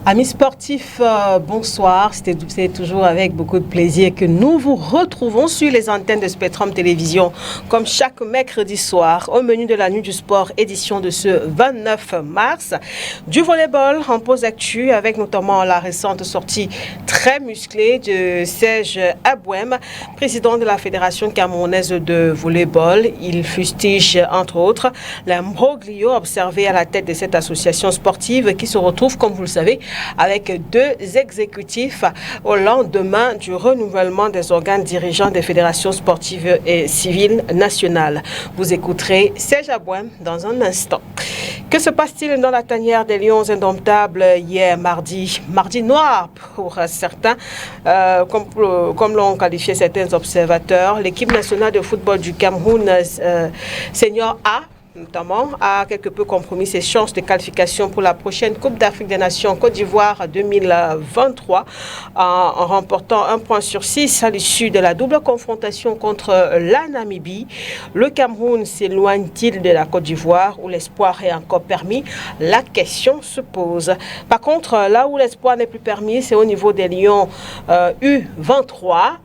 Amis sportifs, bonsoir. C'est toujours avec beaucoup de plaisir que nous vous retrouvons sur les antennes de Spectrum Télévision, comme chaque mercredi soir, au menu de la Nuit du Sport, édition de ce 29 mars. Du volleyball en pause actu, avec notamment la récente sortie très musclée de Serge Abouem, président de la Fédération camerounaise de volleyball. Il fustige, entre autres, l'imbroglio observé à la tête de cette association sportive qui se retrouve, comme vous le savez, avec deux exécutifs au lendemain du renouvellement des organes dirigeants des fédérations sportives et civiles nationales. Vous écouterez Serge Abouem dans un instant. Que se passe-t-il dans la tanière des Lions indomptables hier mardi noir pour certains, comme l'ont qualifié certains observateurs. L'équipe nationale de football du Cameroun, Senior A, notamment, a quelque peu compromis ses chances de qualification pour la prochaine Coupe d'Afrique des Nations Côte d'Ivoire 2023 en remportant 1 point sur 6 à l'issue de la double confrontation contre la Namibie. Le Cameroun s'éloigne-t-il de la Côte d'Ivoire où l'espoir est encore permis? La question se pose. Par contre, là où l'espoir n'est plus permis, c'est au niveau des Lions U23.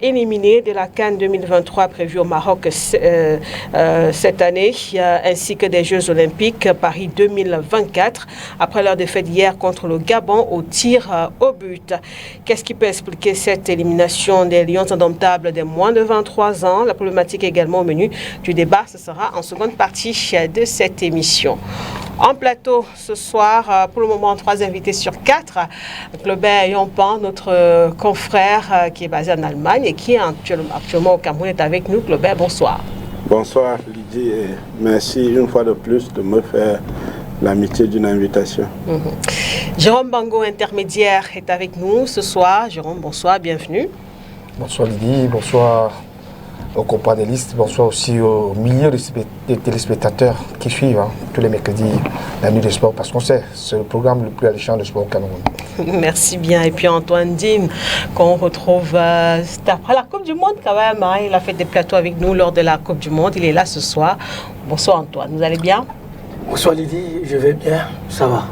Éliminés de la CAN 2023 prévue au Maroc cette année, ainsi que des Jeux Olympiques Paris 2024, après leur défaite hier contre le Gabon au tir au but. Qu'est-ce qui peut expliquer cette élimination des Lions indomptables des moins de 23 ans? La problématique est également au menu du débat. Ce sera en seconde partie de cette émission. En plateau ce soir, pour le moment, 3 invités sur 4. Claubert Yompan, notre confrère qui est basé en Allemagne et qui est actuellement au Cameroun, est avec nous. Claubert, bonsoir. Bonsoir Lydie et merci une fois de plus de me faire l'amitié d'une invitation. Jérôme Bango, intermédiaire, est avec nous ce soir. Jérôme, bonsoir, bienvenue. Bonsoir Lydie, bonsoir aux companélistes, bonsoir aussi aux milliers de téléspectateurs qui suivent tous les mercredis la Nuit du Sport, parce qu'on sait, c'est le programme le plus alléchant de sport au Cameroun. Merci bien. Et puis Antoine Dim, qu'on retrouve après la Coupe du Monde quand même. Il a fait des plateaux avec nous lors de la Coupe du Monde. Il est là ce soir. Bonsoir Antoine, vous allez bien? Bonsoir Lydie, je vais bien, ça va.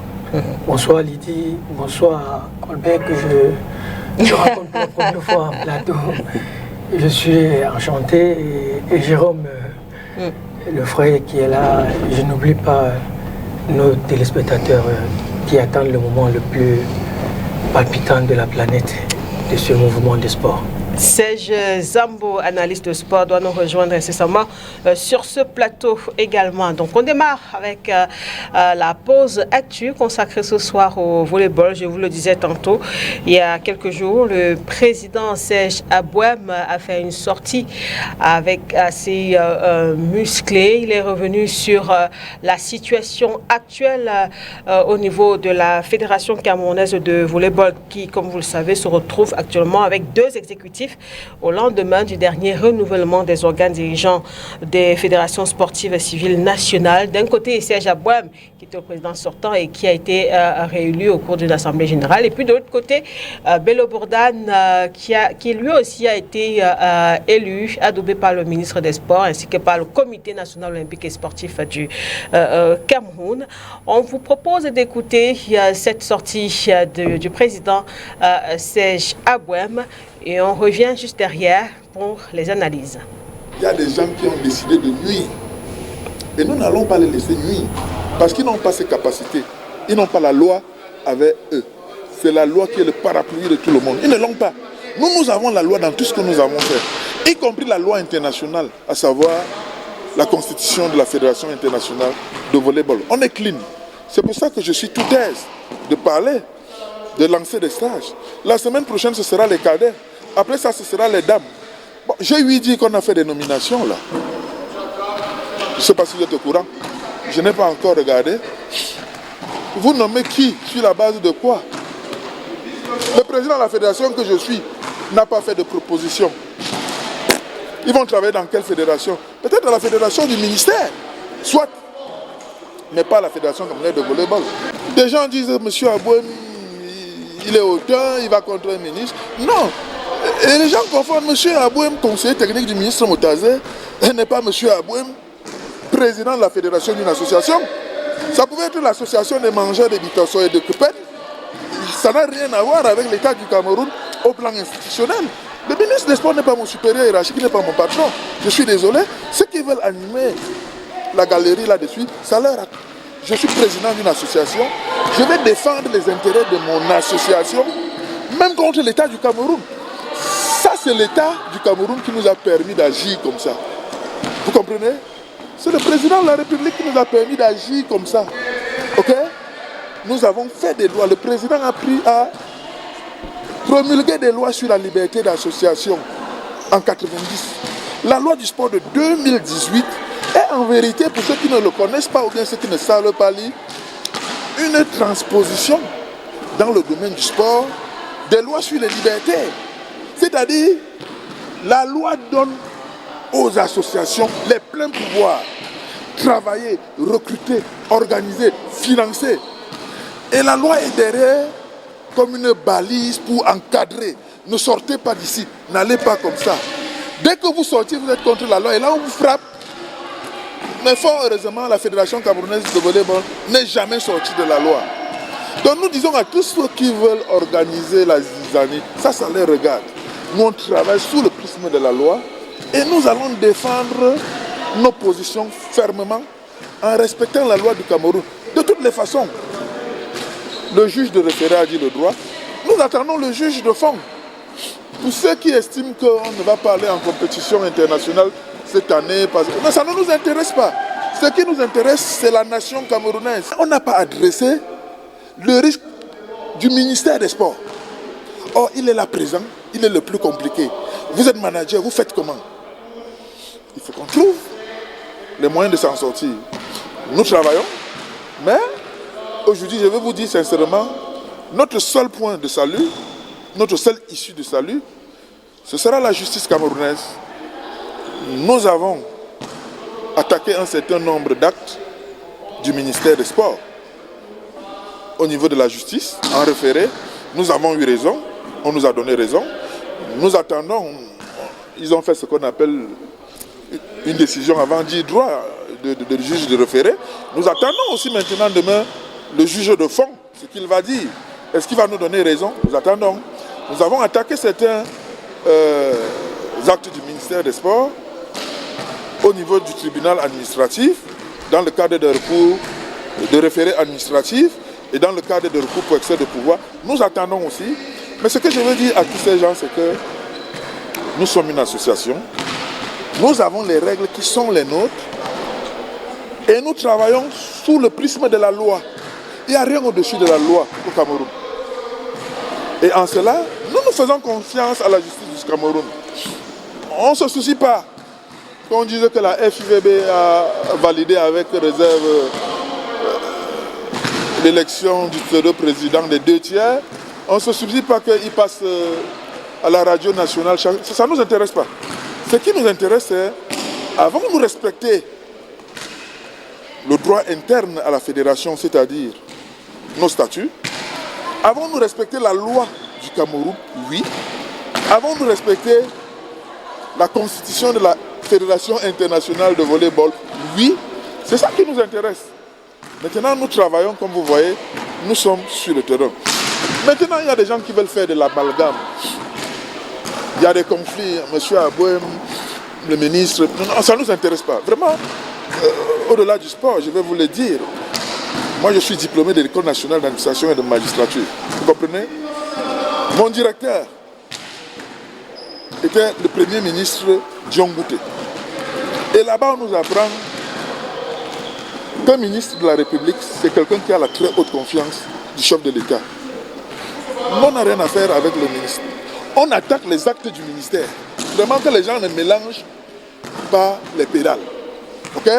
Bonsoir Lydie, bonsoir Colbert que je rencontre pour la première fois en plateau. Je suis enchanté et Jérôme, le frère qui est là, je n'oublie pas nos téléspectateurs qui attendent le moment le plus palpitant de la planète de ce mouvement de sport. Serge Zambo, analyste de sport, doit nous rejoindre incessamment sur ce plateau également. Donc on démarre avec la pause actu consacrée ce soir au volleyball. Je vous le disais tantôt, il y a quelques jours, le président Serge Abouem a fait une sortie avec assez musclée. Il est revenu sur la situation actuelle au niveau de la Fédération camerounaise de volleyball qui, comme vous le savez, se retrouve actuellement avec deux exécutifs au lendemain du dernier renouvellement des organes dirigeants des fédérations sportives et civiles nationales. D'un côté, Serge Abouem, qui était le président sortant et qui a été réélu au cours d'une assemblée générale. Et puis de l'autre côté, Bello Bourdan, qui lui aussi a été élu, adoubé par le ministre des Sports ainsi que par le Comité national olympique et sportif du Cameroun. On vous propose d'écouter cette sortie du président Serge Abouem. Et on revient juste derrière pour les analyses. Il y a des gens qui ont décidé de nuire. Et nous n'allons pas les laisser nuire. Parce qu'ils n'ont pas ces capacités. Ils n'ont pas la loi avec eux. C'est la loi qui est le parapluie de tout le monde. Ils ne l'ont pas. Nous avons la loi dans tout ce que nous avons fait. Y compris la loi internationale, à savoir la constitution de la Fédération internationale de volleyball. On est clean. C'est pour ça que je suis tout aise de parler, de lancer des stages. La semaine prochaine, ce sera les cadets. Après ça, ce sera les dames. Bon, j'ai eu dit qu'on a fait des nominations là. Je ne sais pas si vous êtes au courant. Je n'ai pas encore regardé. Vous nommez qui? Sur la base de quoi? Le président de la fédération que je suis n'a pas fait de proposition. Ils vont travailler dans quelle fédération? Peut-être dans la fédération du ministère. Soit. Mais pas la fédération camerounaise de volleyball. Des gens disent, monsieur Abouem, il est auteur, il va contre un ministre. Non. Et les gens confondent M. Abouem, conseiller technique du ministre Moutazé, n'est pas M. Abouem, président de la fédération d'une association. Ça pouvait être l'association des mangeurs de Bitasso et de Kupet. Ça n'a rien à voir avec l'État du Cameroun au plan institutionnel. Le ministre des Sports n'est pas mon supérieur hiérarchique, il n'est pas mon patron. Je suis désolé. Ceux qui veulent animer la galerie là-dessus, ça leur a... Je suis président d'une association. Je vais défendre les intérêts de mon association, même contre l'État du Cameroun. Ça, c'est l'État du Cameroun qui nous a permis d'agir comme ça. Vous comprenez? C'est le président de la République qui nous a permis d'agir comme ça. Ok? Nous avons fait des lois. Le président a pris à promulguer des lois sur la liberté d'association en 90. La loi du sport de 2018 est en vérité, pour ceux qui ne le connaissent pas ou bien ceux qui ne savent pas lire, une transposition dans le domaine du sport des lois sur les libertés. C'est-à-dire, la loi donne aux associations les pleins pouvoirs. Travailler, recruter, organiser, financer. Et la loi est derrière comme une balise pour encadrer. Ne sortez pas d'ici, n'allez pas comme ça. Dès que vous sortez, vous êtes contre la loi et là on vous frappe. Mais fort heureusement, la Fédération camerounaise de volleyball n'est jamais sortie de la loi. Donc nous disons à tous ceux qui veulent organiser la zizanie, ça les regarde. Nous on travaille sous le prisme de la loi et nous allons défendre nos positions fermement en respectant la loi du Cameroun. De toutes les façons, le juge de référé a dit le droit. Nous attendons le juge de fond. Pour ceux qui estiment qu'on ne va pas aller en compétition internationale cette année, non, ça ne nous intéresse pas. Ce qui nous intéresse, c'est la nation camerounaise. On n'a pas adressé le risque du ministère des Sports. Or, il est là présent, il est le plus compliqué. Vous êtes manager, vous faites comment? Il faut qu'on trouve les moyens de s'en sortir. Nous travaillons, mais aujourd'hui, je vais vous dire sincèrement, notre seul point de salut, notre seule issue de salut, ce sera la justice camerounaise. Nous avons attaqué un certain nombre d'actes du ministère des Sports au niveau de la justice, en référé. Nous avons eu raison, on nous a donné raison. Nous attendons, ils ont fait ce qu'on appelle une décision avant dit droit de juge de référé. Nous attendons aussi maintenant demain le juge de fond, ce qu'il va dire. Est-ce qu'il va nous donner raison? Nous attendons. Nous avons attaqué certains actes du ministère des Sports au niveau du tribunal administratif, dans le cadre de recours de référé administratif et dans le cadre de recours pour excès de pouvoir. Nous attendons aussi. Mais ce que je veux dire à tous ces gens, c'est que nous sommes une association. Nous avons les règles qui sont les nôtres et nous travaillons sous le prisme de la loi. Il n'y a rien au-dessus de la loi au Cameroun. Et en cela, nous faisons confiance à la justice du Cameroun. On ne se soucie pas. Quand on disait que la FIVB a validé avec réserve l'élection du pseudo-président des 2/3, on ne se soucie pas qu'il passe à la radio nationale. Ça ne nous intéresse pas. Ce qui nous intéresse, c'est, avant de nous respecter le droit interne à la fédération, c'est-à-dire nos statuts, avant de nous respecter la loi du Cameroun, oui. Avant de respecter la constitution de la Fédération internationale de volleyball, oui. C'est ça qui nous intéresse. Maintenant, nous travaillons, comme vous voyez, nous sommes sur le terrain. Maintenant, il y a des gens qui veulent faire de l'amalgame. Il y a des conflits, M. Abouem, le ministre, non, ça ne nous intéresse pas. Vraiment, au-delà du sport, je vais vous le dire. Moi, je suis diplômé de l'École nationale d'administration et de magistrature. Vous comprenez? Mon directeur était le premier ministre Dion Ngouté. Et là-bas, on nous apprend qu'un ministre de la République, c'est quelqu'un qui a la très haute confiance du chef de l'État. On n'a rien à faire avec le ministre. On attaque les actes du ministère. Vraiment que les gens ne mélangent pas les pédales. Ok?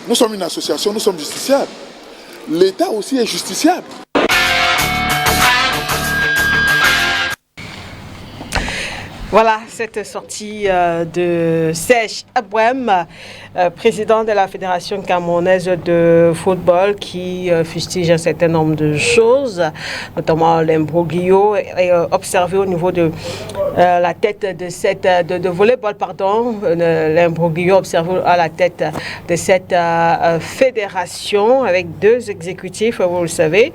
Nous sommes une association, nous sommes justiciables. L'État aussi est justiciable. Voilà cette sortie de Serge Abouem, président de la Fédération camerounaise de football, qui fustige un certain nombre de choses, notamment l'imbroglio observé au niveau de la tête de volleyball, pardon, l'imbroglio observé à la tête de cette fédération avec 2 exécutifs, vous le savez.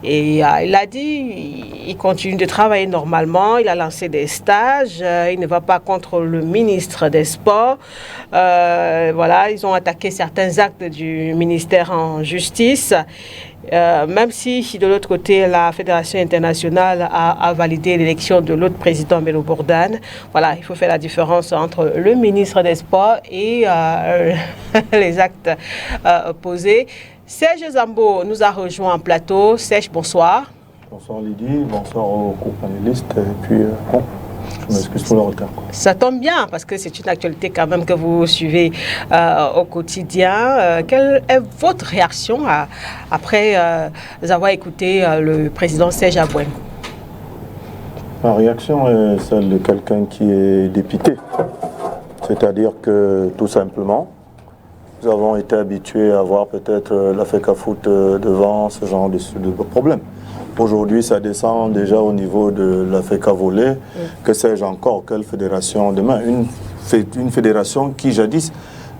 Et il a dit, il continue de travailler normalement, il a lancé des stages, il ne va pas contre le ministre des Sports. Voilà, ils ont attaqué certains actes du ministère en justice. Même si de l'autre côté la Fédération internationale a validé l'élection de l'autre président Bello Bourdane, voilà, il faut faire la différence entre le ministre des Sports et les actes posés. Serge Zambo nous a rejoint en plateau. Serge, bonsoir. Bonsoir Lydie, bonsoir aux co-panélistes et puis bon, je m'excuse pour le retard. Ça tombe bien parce que c'est une actualité quand même que vous suivez au quotidien. Quelle est votre réaction après avoir écouté le président Serge Abouem? Ma réaction est celle de quelqu'un qui est dépité. C'est-à-dire que tout simplement, nous avons été habitués à voir peut-être la FECAFOOT devant ce genre de problème. Aujourd'hui, ça descend déjà au niveau de la FECA Volley. Que sais-je encore? Quelle fédération demain? Une fédération qui jadis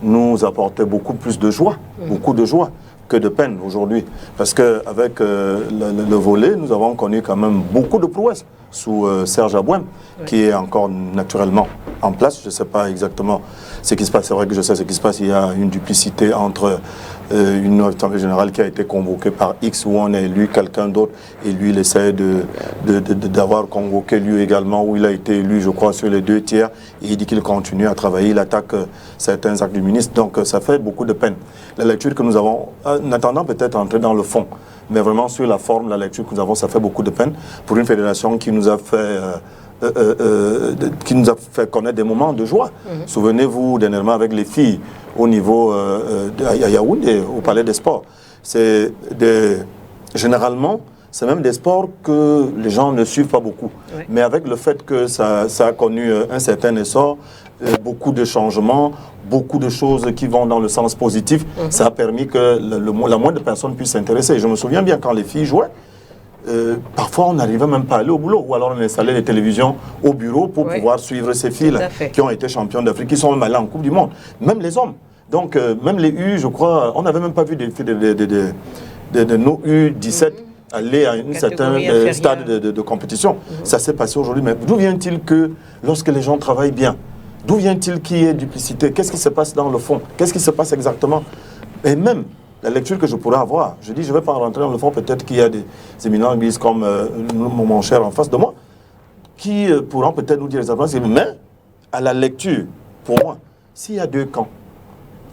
nous apportait beaucoup plus de joie, beaucoup de joie que de peine aujourd'hui. Parce qu'avec le volley, nous avons connu quand même beaucoup de prouesses sous Serge Abouem, qui est encore naturellement en place. Je ne sais pas exactement ce qui se passe. C'est vrai que je sais ce qui se passe. Il y a une duplicité entre une assemblée générale qui a été convoquée par X, où on a élu quelqu'un d'autre, et lui, il essaie d'avoir convoqué lui également, où il a été élu, je crois, sur les 2 tiers, et il dit qu'il continue à travailler, il attaque certains actes du ministre. Donc ça fait beaucoup de peine. La lecture que nous avons, en attendant peut-être entrer dans le fond, mais vraiment sur la forme, la lecture que nous avons, ça fait beaucoup de peine pour une fédération qui nous a fait connaître des moments de joie. Souvenez-vous dernièrement avec les filles au niveau à Yaoundé, au Palais des Sports. Généralement, c'est même des sports que les gens ne suivent pas beaucoup. Mais avec le fait que ça a connu un certain essor, beaucoup de changements, beaucoup de choses qui vont dans le sens positif, ça a permis que la moindre personne puisse s'intéresser. Je me souviens bien quand les filles jouaient, parfois on n'arrivait même pas à aller au boulot, ou alors on installait les télévisions au bureau pour pouvoir suivre ces filles qui ont été championnes d'Afrique, qui sont même allées en Coupe du Monde, même les hommes. Donc même les U, je crois, on n'avait même pas vu de nos U17 aller à un certain stade de compétition. Ça s'est passé aujourd'hui, mais d'où vient-il que lorsque les gens travaillent bien, d'où vient-il qu'il y ait duplicité? Qu'est-ce qui se passe dans le fond? Qu'est-ce qui se passe exactement? Et même la lecture que je pourrais avoir, je dis, je ne vais pas rentrer dans le fond, peut-être qu'il y a des éminents comme mon cher en face de moi, qui pourront peut-être nous dire exactement, mais à la lecture, pour moi, s'il y a 2 camps,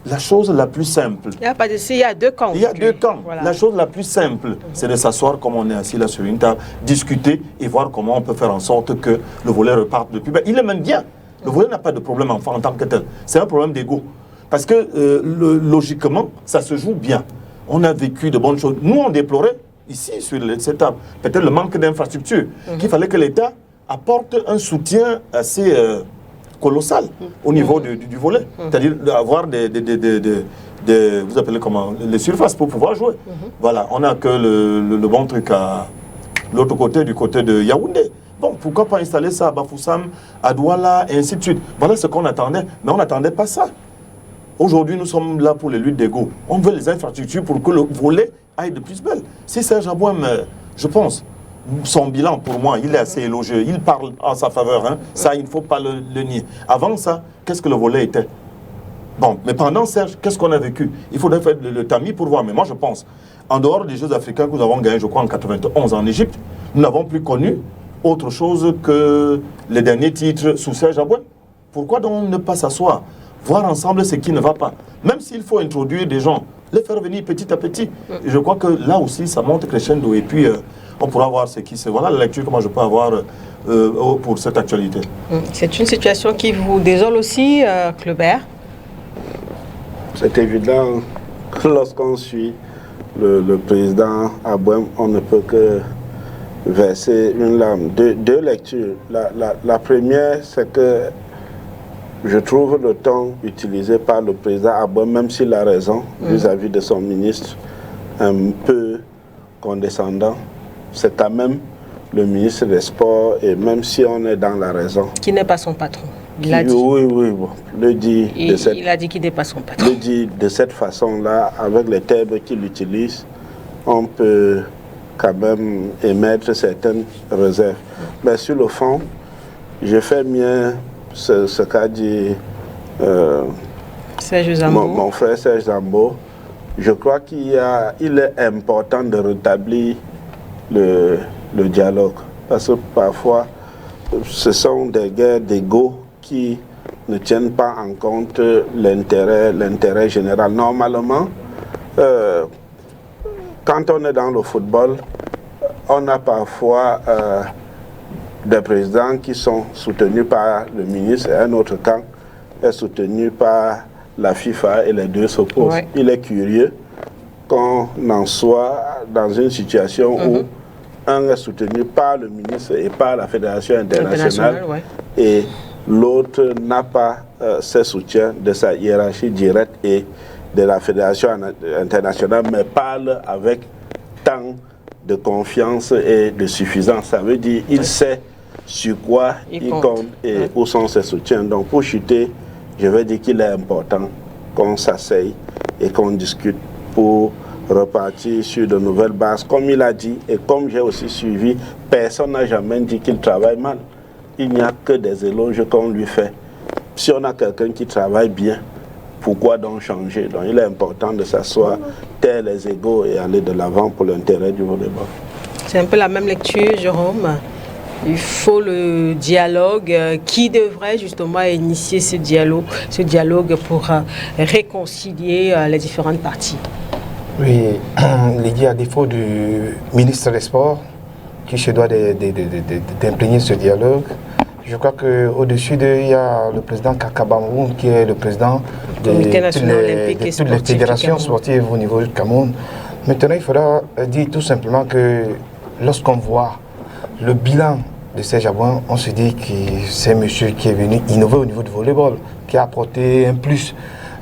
la chose la plus simple... Il n'y a pas de s'il y a 2 camps. Il y a 2 camps. Voilà. La chose la plus simple, c'est de s'asseoir comme on est assis là sur une table, discuter et voir comment on peut faire en sorte que le volley reparte depuis. Ben, il est même bien. Le volley n'a pas de problème en tant que tel. C'est un problème d'ego. Parce que logiquement, ça se joue bien. On a vécu de bonnes choses. Nous, on déplorait, ici, sur cette table, peut-être le manque d'infrastructures, qu'il fallait que l'État apporte un soutien assez colossal au niveau du volley. C'est-à-dire d'avoir vous appelez comment, les surfaces pour pouvoir jouer. Voilà, on n'a que le bon truc à l'autre côté, du côté de Yaoundé. Bon, pourquoi pas installer ça à Bafoussam, à Douala, et ainsi de suite. Voilà ce qu'on attendait, mais on n'attendait pas ça. Aujourd'hui, nous sommes là pour les luttes d'ego. On veut les infrastructures pour que le volley aille de plus belle. Si Serge Abouem, je pense, son bilan, pour moi, il est assez élogieux. Il parle en sa faveur. Hein. Ça, il ne faut pas le nier. Avant ça, qu'est-ce que le volley était? Bon, mais pendant Serge, qu'est-ce qu'on a vécu? Il faudrait faire le tamis pour voir. Mais moi, je pense, en dehors des Jeux africains que nous avons gagnés, je crois, en 91 en Égypte, nous n'avons plus connu autre chose que les derniers titres sous Serge Abouem. Pourquoi donc ne pas s'asseoir? Voir ensemble ce qui ne va pas. Même s'il faut introduire des gens, les faire venir petit à petit. Et je crois que là aussi, ça monte crescendo. Et puis, on pourra voir ce qui se... Voilà la lecture que moi je peux avoir pour cette actualité. C'est une situation qui vous désole aussi, Clebert? C'est évident que lorsqu'on suit le président Abouem, on ne peut que verser une larme. Deux lectures. La première, c'est que je trouve le ton utilisé par le président Abouem, même s'il a raison vis-à-vis de son ministre, un peu condescendant. C'est quand même le ministre des Sports, et même si on est dans la raison. Qui n'est pas son patron. Il a dit. Oui, bon, Il a dit qu'il n'est pas son patron. Le dit de cette façon-là, avec les termes qu'il utilise, on peut quand même émettre certaines réserves. Mais sur le fond, je fais mieux ce qu'a dit mon frère Serge Zambo. Je crois qu'il est important de rétablir le dialogue. Parce que parfois, ce sont des guerres d'ego qui ne tiennent pas en compte l'intérêt général. Normalement, quand on est dans le football, on a parfois des présidents qui sont soutenus par le ministre et un autre camp est soutenu par la FIFA et les deux s'opposent. Ouais. Il est curieux qu'on en soit dans une situation où un est soutenu par le ministre et par la Fédération internationale et l'autre n'a pas ce soutien de sa hiérarchie directe et de la Fédération internationale, mais parle avec tant de confiance et de suffisance. Ça veut dire qu'il sait sur quoi il compte et où sont ses soutiens. Donc pour chuter, je vais dire qu'il est important qu'on s'asseye et qu'on discute pour repartir sur de nouvelles bases. Comme il a dit et comme j'ai aussi suivi, personne n'a jamais dit qu'il travaille mal. Il n'y a que des éloges qu'on lui fait. Si on a quelqu'un qui travaille bien, pourquoi donc changer? Donc il est important de s'asseoir, taire les égos et aller de l'avant pour l'intérêt du volleyball. C'est un peu la même lecture, Jérôme. Il faut le dialogue. Qui devrait justement initier ce dialogue pour réconcilier les différentes parties? Oui, Lydie, à défaut du ministre des Sports, qui se doit d'imprégner ce dialogue, je crois qu'au-dessus il y a le président Kakabamoun, qui est le président de toutes les fédérations sportives au niveau du Cameroun. Maintenant, il faudra dire tout simplement que lorsqu'on voit le bilan de Serge Abouin, on se dit que c'est un monsieur qui est venu innover au niveau du volleyball, qui a apporté un plus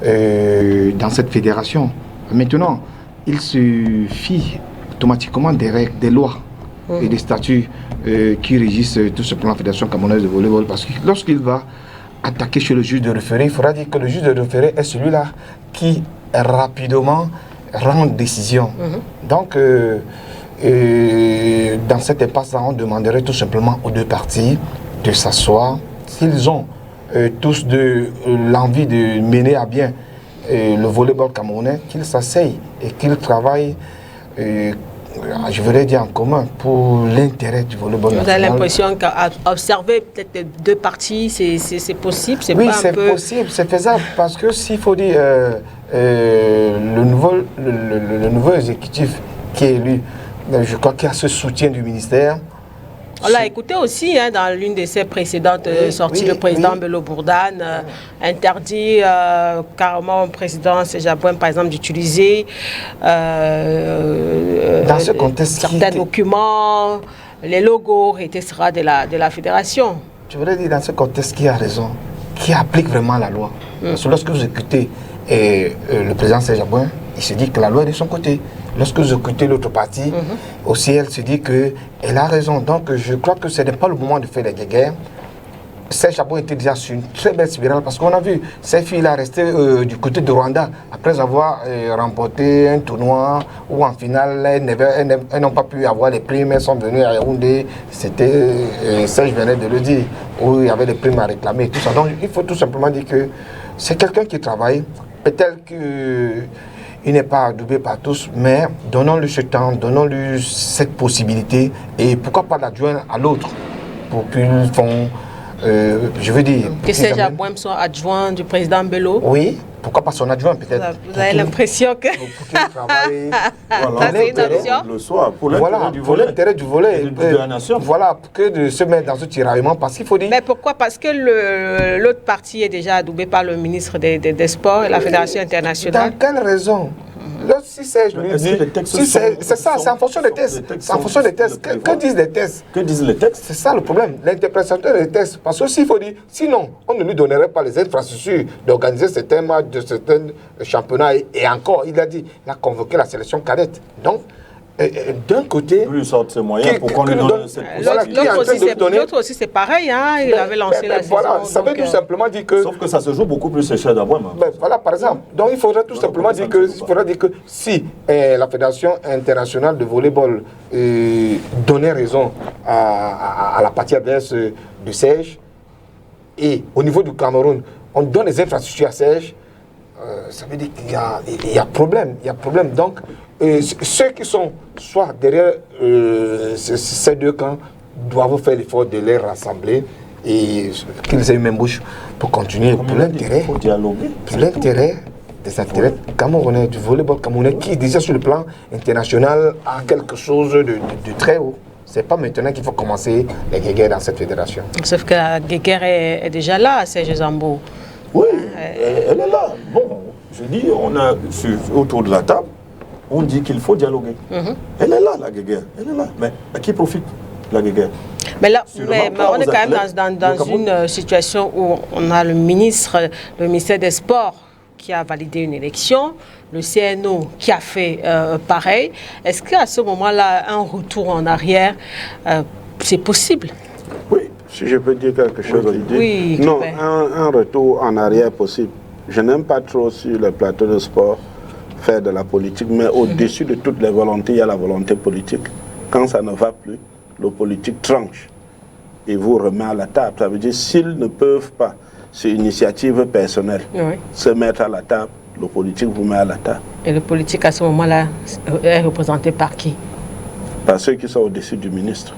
dans cette fédération. Maintenant, il se fie automatiquement des règles, des lois et des statuts qui régissent tout simplement la Fédération camerounaise de volleyball. Parce que lorsqu'il va attaquer chez le juge de référé, il faudra dire que le juge de référé est celui-là qui rapidement rend décision. Donc, dans cette impasse-là, on demanderait tout simplement aux deux parties de s'asseoir. S'ils ont tous l'envie de mener à bien le volleyball camerounais, qu'ils s'asseyent et qu'ils travaillent, je voudrais dire en commun, pour l'intérêt du volleyball national. Vous avez l'impression qu'observer peut-être deux parties, c'est possible? Oui, c'est possible, c'est faisable, parce que s'il faut dire le nouveau exécutif qui est élu, je crois qu'il y a ce soutien du ministère. On l'a écouté aussi dans l'une de ses précédentes sorties, le président Bello Bourdane interdit carrément au président Serge Abouin, par exemple, d'utiliser dans ce contexte certains documents, les logos, etc. de la fédération. Je voudrais dire dans ce contexte qui a raison, qui applique vraiment la loi. Parce que lorsque vous écoutez le président Serge Abouin, il se dit que la loi est de son côté. Lorsque vous écoutez l'autre partie, aussi elle se dit qu'elle a raison. Donc je crois que ce n'est pas le moment de faire des guerres. Serge Abouin était déjà sur une très belle spirale parce qu'on a vu ces filles là rester du côté de Rwanda après avoir remporté un tournoi où en finale elles n'ont pas pu avoir les primes, elles sont venues à Yaoundé, c'était, Serge venait de le dire, où il y avait les primes à réclamer et tout ça. Donc il faut tout simplement dire que c'est quelqu'un qui travaille, peut-être qu'il n'est pas adoubé par tous, mais donnons-lui ce temps, donnons-lui cette possibilité et pourquoi pas l'adjoindre à l'autre pour qu'ils font... je veux dire... Que Serge Abouin soit adjoint du président Bello. Oui, pourquoi pas son adjoint peut-être. Vous avez l'impression que... Pour qu'il travaille... Voilà, c'est une option. Le soir, pour l'intérêt du volet. De la nation. Voilà, que de se mettre dans ce tiraillement, parce qu'il faut dire... Mais pourquoi? Parce que l'autre partie est déjà adoubé par le ministre des Sports et la Fédération internationale. Dans quelle raison? Là, si c'est ça, c'est en fonction des tests. C'est en fonction des tests. Que disent les tests? Que disent les textes? C'est ça le problème, l'interprétation des tests. Parce que s'il faut dire, sinon, on ne lui donnerait pas les infrastructures d'organiser certains matchs, de certains championnats. Et encore, il a dit, il a convoqué la sélection cadette. Donc, d'un côté... Lui, il sort de ses moyens pour qu'on lui donne cette L'autre aussi, c'est pareil. Hein, il avait lancé la saison. Voilà, ça veut tout simplement dire que... Sauf que ça se joue beaucoup plus cher d'Abouem. Voilà, par exemple. Donc, il faudrait tout simplement dire que si la Fédération internationale de volleyball donnait raison à la partie adverse de Sège, et au niveau du Cameroun, on donne des infrastructures à Sège, ça veut dire qu'il y a problème. Donc, ceux qui sont soit derrière ces deux camps doivent faire l'effort de les rassembler et qu'ils aient une même bouche pour continuer pour l'intérêt des intérêts camerounais, du volleyball camerounais qui déjà sur le plan international a quelque chose de très haut. C'est pas maintenant qu'il faut commencer les guéguerres dans cette fédération. Sauf que la guéguerre est déjà là à Serge Zambo. Oui, elle est là. Bon, je dis, on a autour de la table, on dit qu'il faut dialoguer. Elle est là, la guéguerre. Elle est là. Mais à qui profite la guéguerre? Mais là, on est quand même dans une situation où on a le ministère des Sports qui a validé une élection, le CNO qui a fait pareil. Est-ce qu'à ce moment-là, un retour en arrière, c'est possible? Oui, si je peux dire quelque chose, oui, non, un retour en arrière possible. Je n'aime pas trop sur le plateau de sport faire de la politique, mais au-dessus de toutes les volontés, il y a la volonté politique. Quand ça ne va plus, le politique tranche et vous remet à la table. Ça veut dire s'ils ne peuvent pas, c'est une initiative personnelle, se mettre à la table, le politique vous met à la table. Et le politique à ce moment-là est représenté par qui? Par ceux qui sont au-dessus du ministre.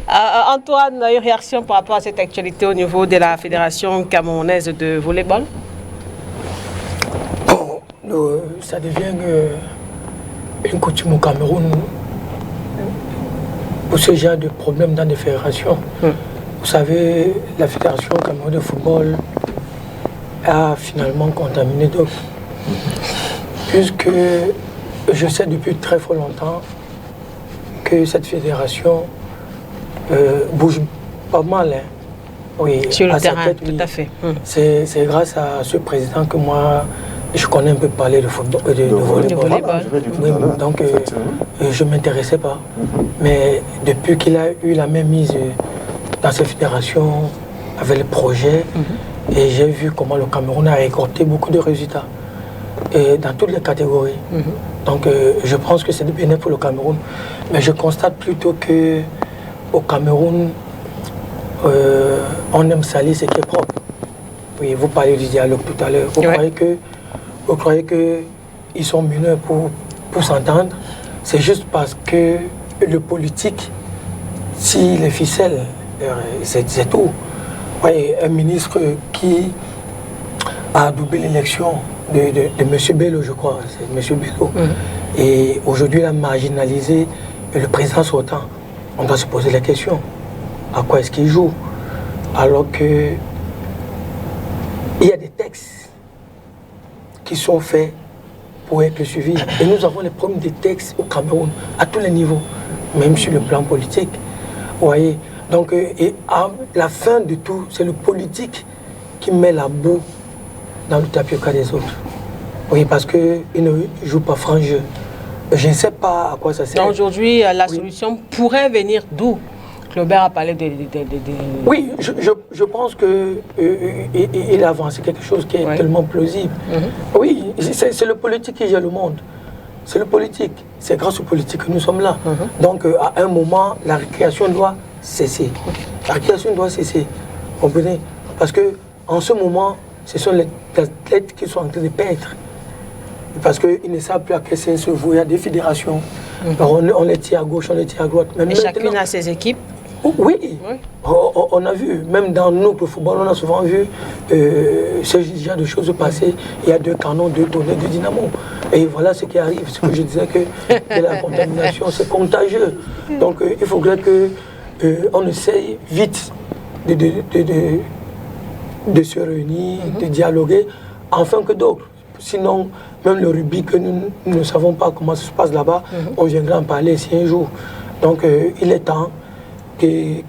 Antoine, une réaction par rapport à cette actualité au niveau de la Fédération camerounaise de volleyball? Bon, ça devient une coutume au Cameroun pour ce genre de problème dans les fédérations. Vous savez, la Fédération camerounaise de football a finalement contaminé d'autres. Puisque je sais depuis très fort longtemps que cette fédération bouge pas mal. Hein. Oui, sur le terrain, tête, tout à fait. C'est grâce à ce président que moi, je connais un peu parler de football, de volleyball. Oui, donc, je ne m'intéressais pas. Mais depuis qu'il a eu la même mise dans cette fédération, avec les projets, et j'ai vu comment le Cameroun a récolté beaucoup de résultats et dans toutes les catégories. Donc je pense que c'est du bénéfice pour le Cameroun. Mais je constate plutôt qu'au Cameroun, on aime salir ce qui est propre. Oui, vous parlez du dialogue tout à l'heure. Vous croyez qu'ils sont mineurs pour s'entendre? C'est juste parce que le politique, si les ficelles, c'est tout. Oui, un ministre qui a doublé l'élection de M. Bello, je crois, c'est M. Bello. Et aujourd'hui, il a marginalisé le président sortant. On doit se poser la question, à quoi est-ce qu'il joue? Alors que il y a des textes qui sont faits pour être suivis. Et nous avons les problèmes des textes au Cameroun, à tous les niveaux, même sur le plan politique. Vous voyez? Donc, et à la fin de tout, c'est le politique qui met la boue dans le tapioca des autres. Oui, parce qu'il ne joue pas franc jeu. Je ne sais pas à quoi ça sert. Aujourd'hui, la solution pourrait venir d'où? Claubert a parlé de... Oui, je pense qu'il a avancé quelque chose qui est tellement plausible. Oui, c'est le politique qui gère le monde. C'est le politique. C'est grâce au politique que nous sommes là. Donc, à un moment, la récréation doit cesser. La récréation doit cesser. Vous comprenez? Parce qu'en ce moment, ce sont les athlètes qui sont en train de perdre. Parce qu'ils ne savent plus à quel sens se vouer. Il y a des fédérations. On les tire à gauche, on les tire à droite. Mais chacune a ses équipes. Oui. On a vu, même dans notre football, on a souvent vu ce genre de choses passer. Il y a 2 canons, 2 tonneaux, 2 dynamos. Et voilà ce qui arrive. Ce que je disais que la contamination, c'est contagieux. Donc il faudrait qu'on essaye vite de se réunir, de dialoguer, afin que d'autres. Sinon, même le rugby que nous ne savons pas comment ça se passe là-bas, on viendra en parler si un jour. Donc il est temps qui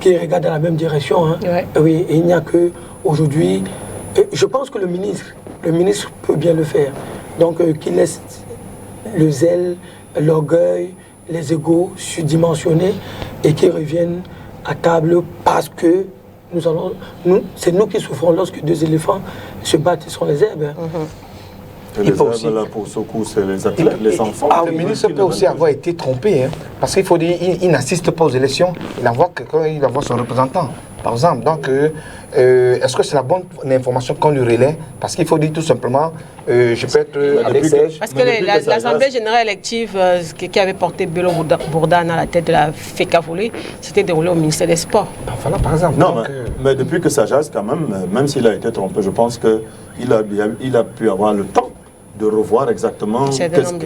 regarde dans la même direction. Hein. Oui, et il n'y a que aujourd'hui. Je pense que le ministre peut bien le faire. Donc, qui laissent le zèle, l'orgueil, les égos surdimensionnés et qui reviennent à table parce que c'est nous qui souffrons lorsque deux éléphants se battent sur les herbes. Et les herbes, là, pour ce coup, c'est les athlètes, les enfants. Le ministre peut aussi avoir été trompé, hein, parce qu'il faut dire, il n'assiste pas aux élections, il envoie quelqu'un, il envoie son représentant, par exemple. Donc, est-ce que c'est la bonne information qu'on lui relaie? Parce qu'il faut dire tout simplement, je peux être avec Serge. Parce que l'Assemblée générale élective qui avait porté Bello Bourdane à la tête de la FECAFOLE, c'était déroulé au ministère des Sports. Voilà, par exemple. Non, mais depuis que Sajas, quand même s'il a été trompé, je pense qu'il a pu avoir le temps de revoir exactement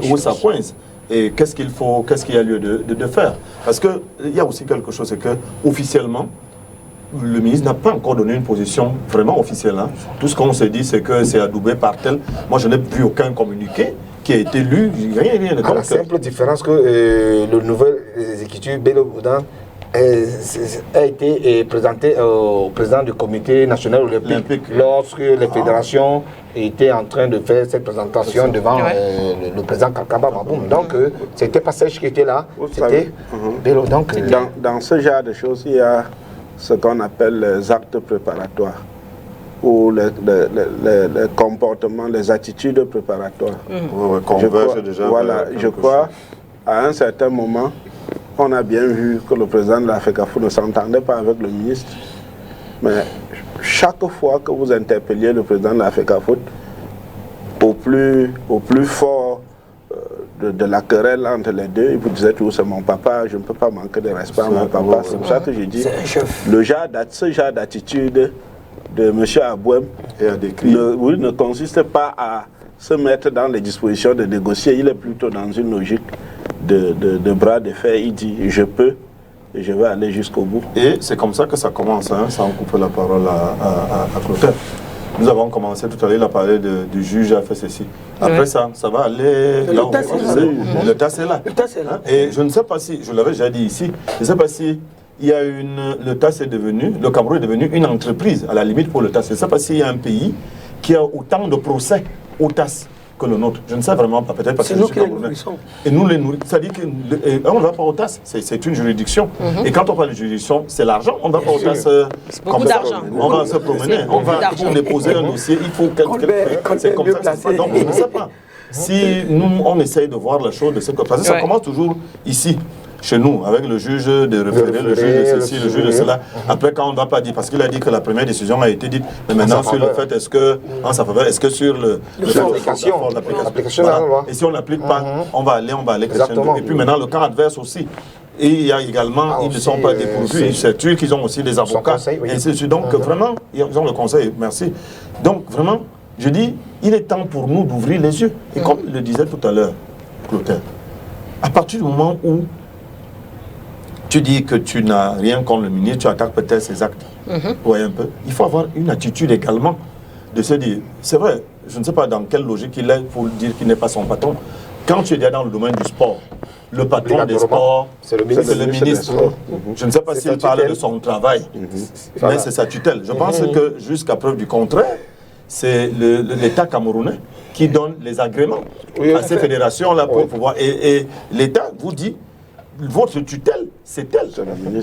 où ça coince et qu'est-ce qu'il y a lieu de faire. Parce qu'il y a aussi quelque chose, c'est que officiellement, le ministre n'a pas encore donné une position vraiment officielle. Hein. Tout ce qu'on s'est dit, c'est que c'est adoubé par tel. Moi, je n'ai vu aucun communiqué qui a été lu, rien. À la simple différence que le nouvel exécutif Bello Bourdane a été présenté au président du comité national olympique lorsque les fédérations étaient en train de faire cette présentation devant le président Kakaba Maboum. Donc, c'était pas Serge qui était là, c'était Bello. Donc, dans ce genre de choses, il y a ce qu'on appelle les actes préparatoires ou les comportements, les attitudes préparatoires. Je crois, à un certain moment, on a bien vu que le président de la FECAFO ne s'entendait pas avec le ministre. Mais chaque fois que vous interpelliez le président de la FECAFO, au plus fort de la querelle entre les deux, il vous disait toujours c'est mon papa, je ne peux pas manquer de respect à mon papa. C'est pour ça que je dis, ce genre d'attitude de M. Abouem ne consiste pas à se mettre dans les dispositions de négocier, il est plutôt dans une logique de bras de fer. Il dit je peux et je vais aller jusqu'au bout. Et c'est comme ça que ça commence, hein, sans couper la parole à Clotaire. Nous avons commencé tout à l'heure, il a parlé du juge a fait ceci. Après ça va aller là où le TAS est là. Et je ne sais pas si, je l'avais déjà dit ici, je ne sais pas si le TAS est devenu, le Cameroun est devenu une entreprise, à la limite pour le TAS. Je ne sais pas s'il y a un pays qui a autant de procès au TAS que le nôtre. Je ne sais vraiment pas, peut-être parce que je suis camerounais. Et nous les nourrissons. C'est-à-dire qu'on ne va pas au TAS, c'est une juridiction. Et quand on parle de juridiction, c'est l'argent. On ne va pas au TAS comme ça. On va se promener. On va déposer un dossier, il faut c'est comme ça. Donc je ne sais pas. Si nous, on essaye de voir la chose de ce côté, parce que ça commence toujours ici. Chez nous, avec le juge de référé, le juge de ceci, le juge de cela. Après, quand on ne va pas dire, parce qu'il a dit que la première décision a été dite, mais maintenant sur le fait, est-ce que sur l'application, voilà. Et si on n'applique pas, on va aller crescendo. Et puis maintenant, le camp adverse aussi. Et il y a également, ils ne sont pas dépourvus, c'est sûr qu'ils ont aussi des avocats. Et ainsi de suite. Donc vraiment, ils ont le conseil, merci. Donc vraiment, je dis, il est temps pour nous d'ouvrir les yeux. Et comme le disait tout à l'heure, Clotaire, à partir du moment où tu dis que tu n'as rien contre le ministre, tu attaques peut-être ses actes. Oui, un peu. Il faut avoir une attitude également de se dire, c'est vrai, je ne sais pas dans quelle logique il est pour dire qu'il n'est pas son patron. Quand tu es déjà dans le domaine du sport, le patron des sports, c'est le ministre. Je ne sais pas s'il parle de son travail, mais c'est sa tutelle. Je pense que jusqu'à preuve du contraire, c'est l'État camerounais qui donne les agréments à ces fédérations-là pour pouvoir... Et l'État vous dit, votre tutelle, c'est elle.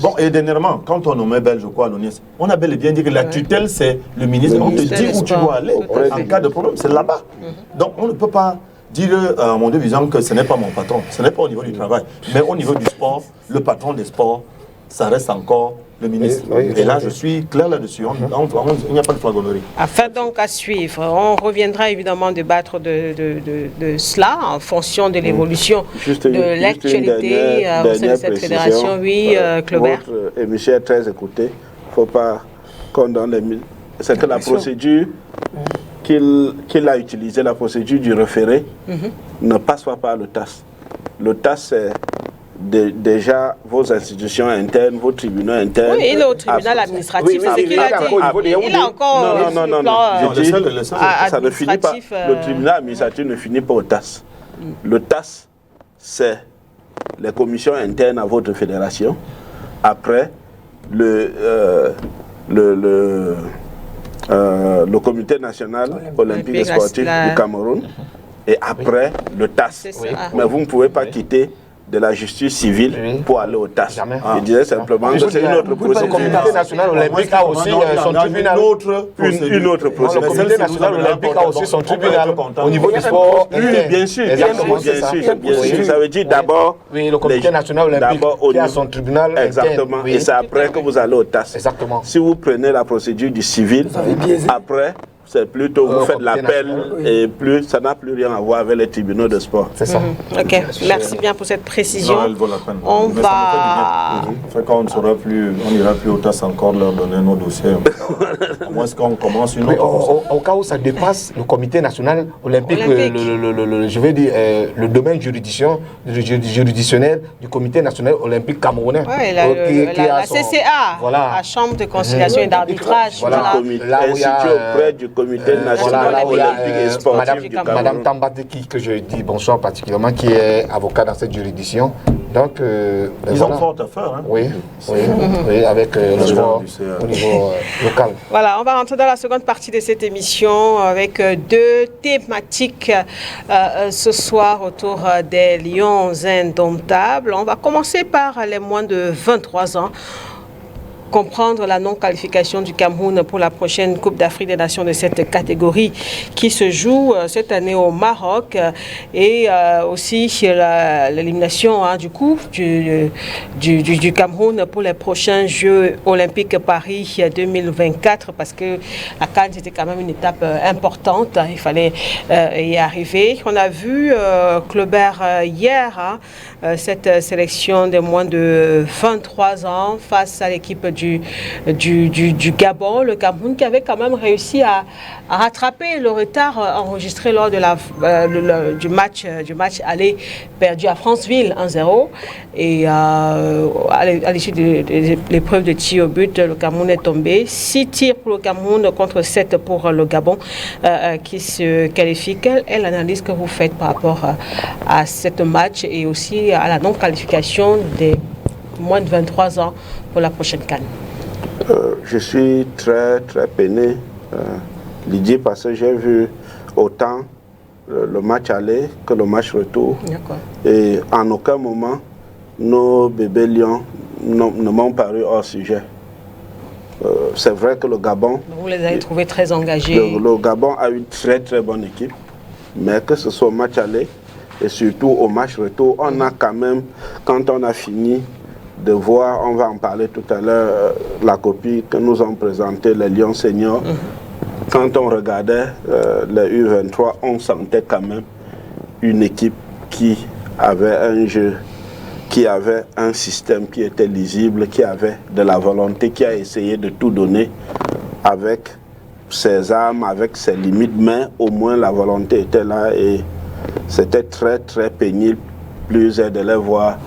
Bon, et dernièrement, quand on nommait Belge, je crois, à l'ONIS, on a bel et bien dit que la tutelle, c'est le ministre. On te dit où tu dois aller en cas de problème, c'est là-bas. Donc, on ne peut pas dire à mon disant que ce n'est pas mon patron. Ce n'est pas au niveau du travail. Mais au niveau du sport, le patron des sports, ça reste encore le ministre. Et là, je suis clair là-dessus. Il n'y a pas de flagornerie. Afin donc à suivre, on reviendra évidemment débattre de cela en fonction de l'évolution de l'actualité au sein de cette fédération. Oui, Claubert. Votre émission est très écoutée. Il ne faut pas qu'on donne les... C'est que la procédure qu'il a utilisée, la procédure du référé, ne passe pas par le TAS. Le TAS, c'est déjà vos institutions internes, vos tribunaux internes. Oui, il est au tribunal administratif, c'est ce qu'il a dit. Il a encore non. Ça ne finit pas. Le tribunal administratif ne finit pas au TAS. Le TAS, c'est les commissions internes à votre fédération. Après, le comité national olympique et sportif du Cameroun. et après le TAS. Mais vous ne pouvez pas quitter de la justice civile pour aller au TAS. Jamais. Je disais simplement que c'est une autre procédure. Le comité national olympique a aussi son tribunal. Une autre procédure. Le comité national olympique a aussi son tribunal au niveau du sport. Oui, bien sûr. Ça veut dire d'abord... Oui, le comité national olympique qui a son tribunal. Exactement. Et c'est après que vous allez au TAS. Exactement. Si vous prenez la procédure du civil, après... C'est plutôt vous faites l'appel et plus ça n'a plus rien à voir avec les tribunaux de sport. C'est ça. Ok, merci bien pour cette précision. Non, elle vaut la peine. On Mais va. Ça fait quand on n'ira plus au TAS encore leur donner nos dossiers. À moins qu'on commence une autre. Au cas où ça dépasse le comité national olympique. Je vais dire le domaine juridictionnel du comité national olympique camerounais. Oui, la CCA, la Chambre de conciliation et d'arbitrage. Voilà. Institué auprès du comité national olympique et sportif du Cameroun. Madame Tambate, que je dis bonsoir particulièrement, qui est avocat dans cette juridiction. Donc, ils ont fort à faire. Hein. Oui, avec le sport au niveau local. Voilà, on va rentrer dans la seconde partie de cette émission avec deux thématiques ce soir autour des Lions indomptables. On va commencer par les moins de 23 ans. Comprendre la non-qualification du Cameroun pour la prochaine Coupe d'Afrique des Nations de cette catégorie qui se joue cette année au Maroc et aussi l'élimination du Cameroun pour les prochains Jeux Olympiques Paris 2024 parce que la CAN c'était quand même une étape importante, il fallait y arriver. On a vu Claubert hier cette sélection des moins de 23 ans face à l'équipe du Gabon, le Cameroun qui avait quand même réussi à rattraper le retard enregistré lors de du match aller perdu à Franceville 1-0 et à l'issue de l'épreuve de tir au but, le Cameroun est tombé. 6 tirs pour le Cameroun contre 7 pour le Gabon qui se qualifie. Quelle est l'analyse que vous faites par rapport à ce match et aussi à la non-qualification des moins de 23 ans pour la prochaine CAN? Je suis très peiné, Lydie, parce que j'ai vu autant le match aller que le match retour. Et en aucun moment, nos bébés lions ne m'ont paru hors sujet. C'est vrai que le Gabon... Vous les avez trouvés très engagés. Le Gabon a une très bonne équipe, mais que ce soit au match aller et surtout au match retour, on a quand même, quand on a fini de voir, on va en parler tout à l'heure, la copie que nous ont présentée les Lions seniors. Quand on regardait les U23, on sentait quand même une équipe qui avait un jeu, qui avait un système qui était lisible, qui avait de la volonté, qui a essayé de tout donner avec ses armes, avec ses limites, mais au moins la volonté était là et c'était très pénible, plusieurs de les voir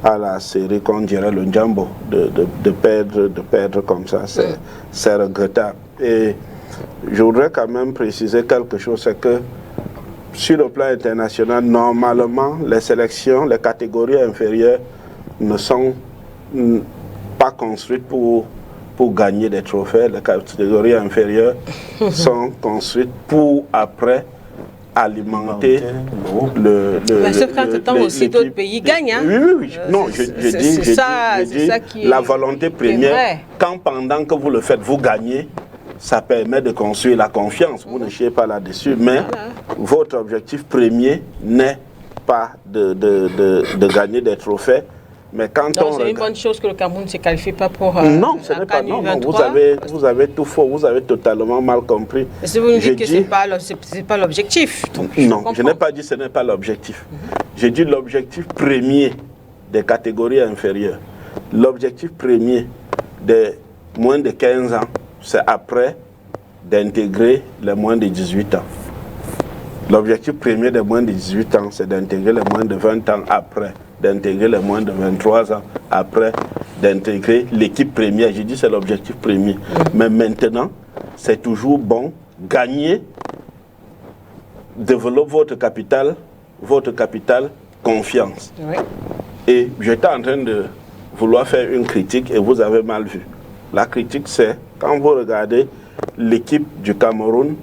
à la série qu'on dirait le Njambo, de perdre comme ça, c'est regrettable. Et je voudrais quand même préciser quelque chose, c'est que sur le plan international, normalement, les sélections, les catégories inférieures ne sont pas construites pour gagner des trophées. Les catégories inférieures sont construites pour après alimenter sauf qu'en temps aussi d'autres pays gagnent. Hein? Oui. Non, je dis la volonté première. Quand pendant que vous le faites, vous gagnez, ça permet de construire la confiance. Vous ne chiez pas là-dessus, mais votre objectif premier n'est pas de gagner des trophées. Mais quand c'est une bonne chose que le Cameroun ne se qualifie pas pour non, ce n'est pas. Non, vous avez tout faux, vous avez totalement mal compris. Mais si vous nous dites que ce n'est pas l'objectif. Non, je n'ai pas dit que ce n'est pas l'objectif. J'ai dit l'objectif premier des catégories inférieures. L'objectif premier des moins de 15 ans, c'est après d'intégrer les moins de 18 ans. L'objectif premier des moins de 18 ans, c'est d'intégrer les moins de 20 ans après, d'intégrer les moins de 23 ans après, d'intégrer l'équipe première. J'ai dit c'est l'objectif premier. Mais maintenant, c'est toujours bon, gagner, développer votre capital, confiance. Oui. Et j'étais en train de vouloir faire une critique et vous avez mal vu. La critique, c'est quand vous regardez l'équipe du Cameroun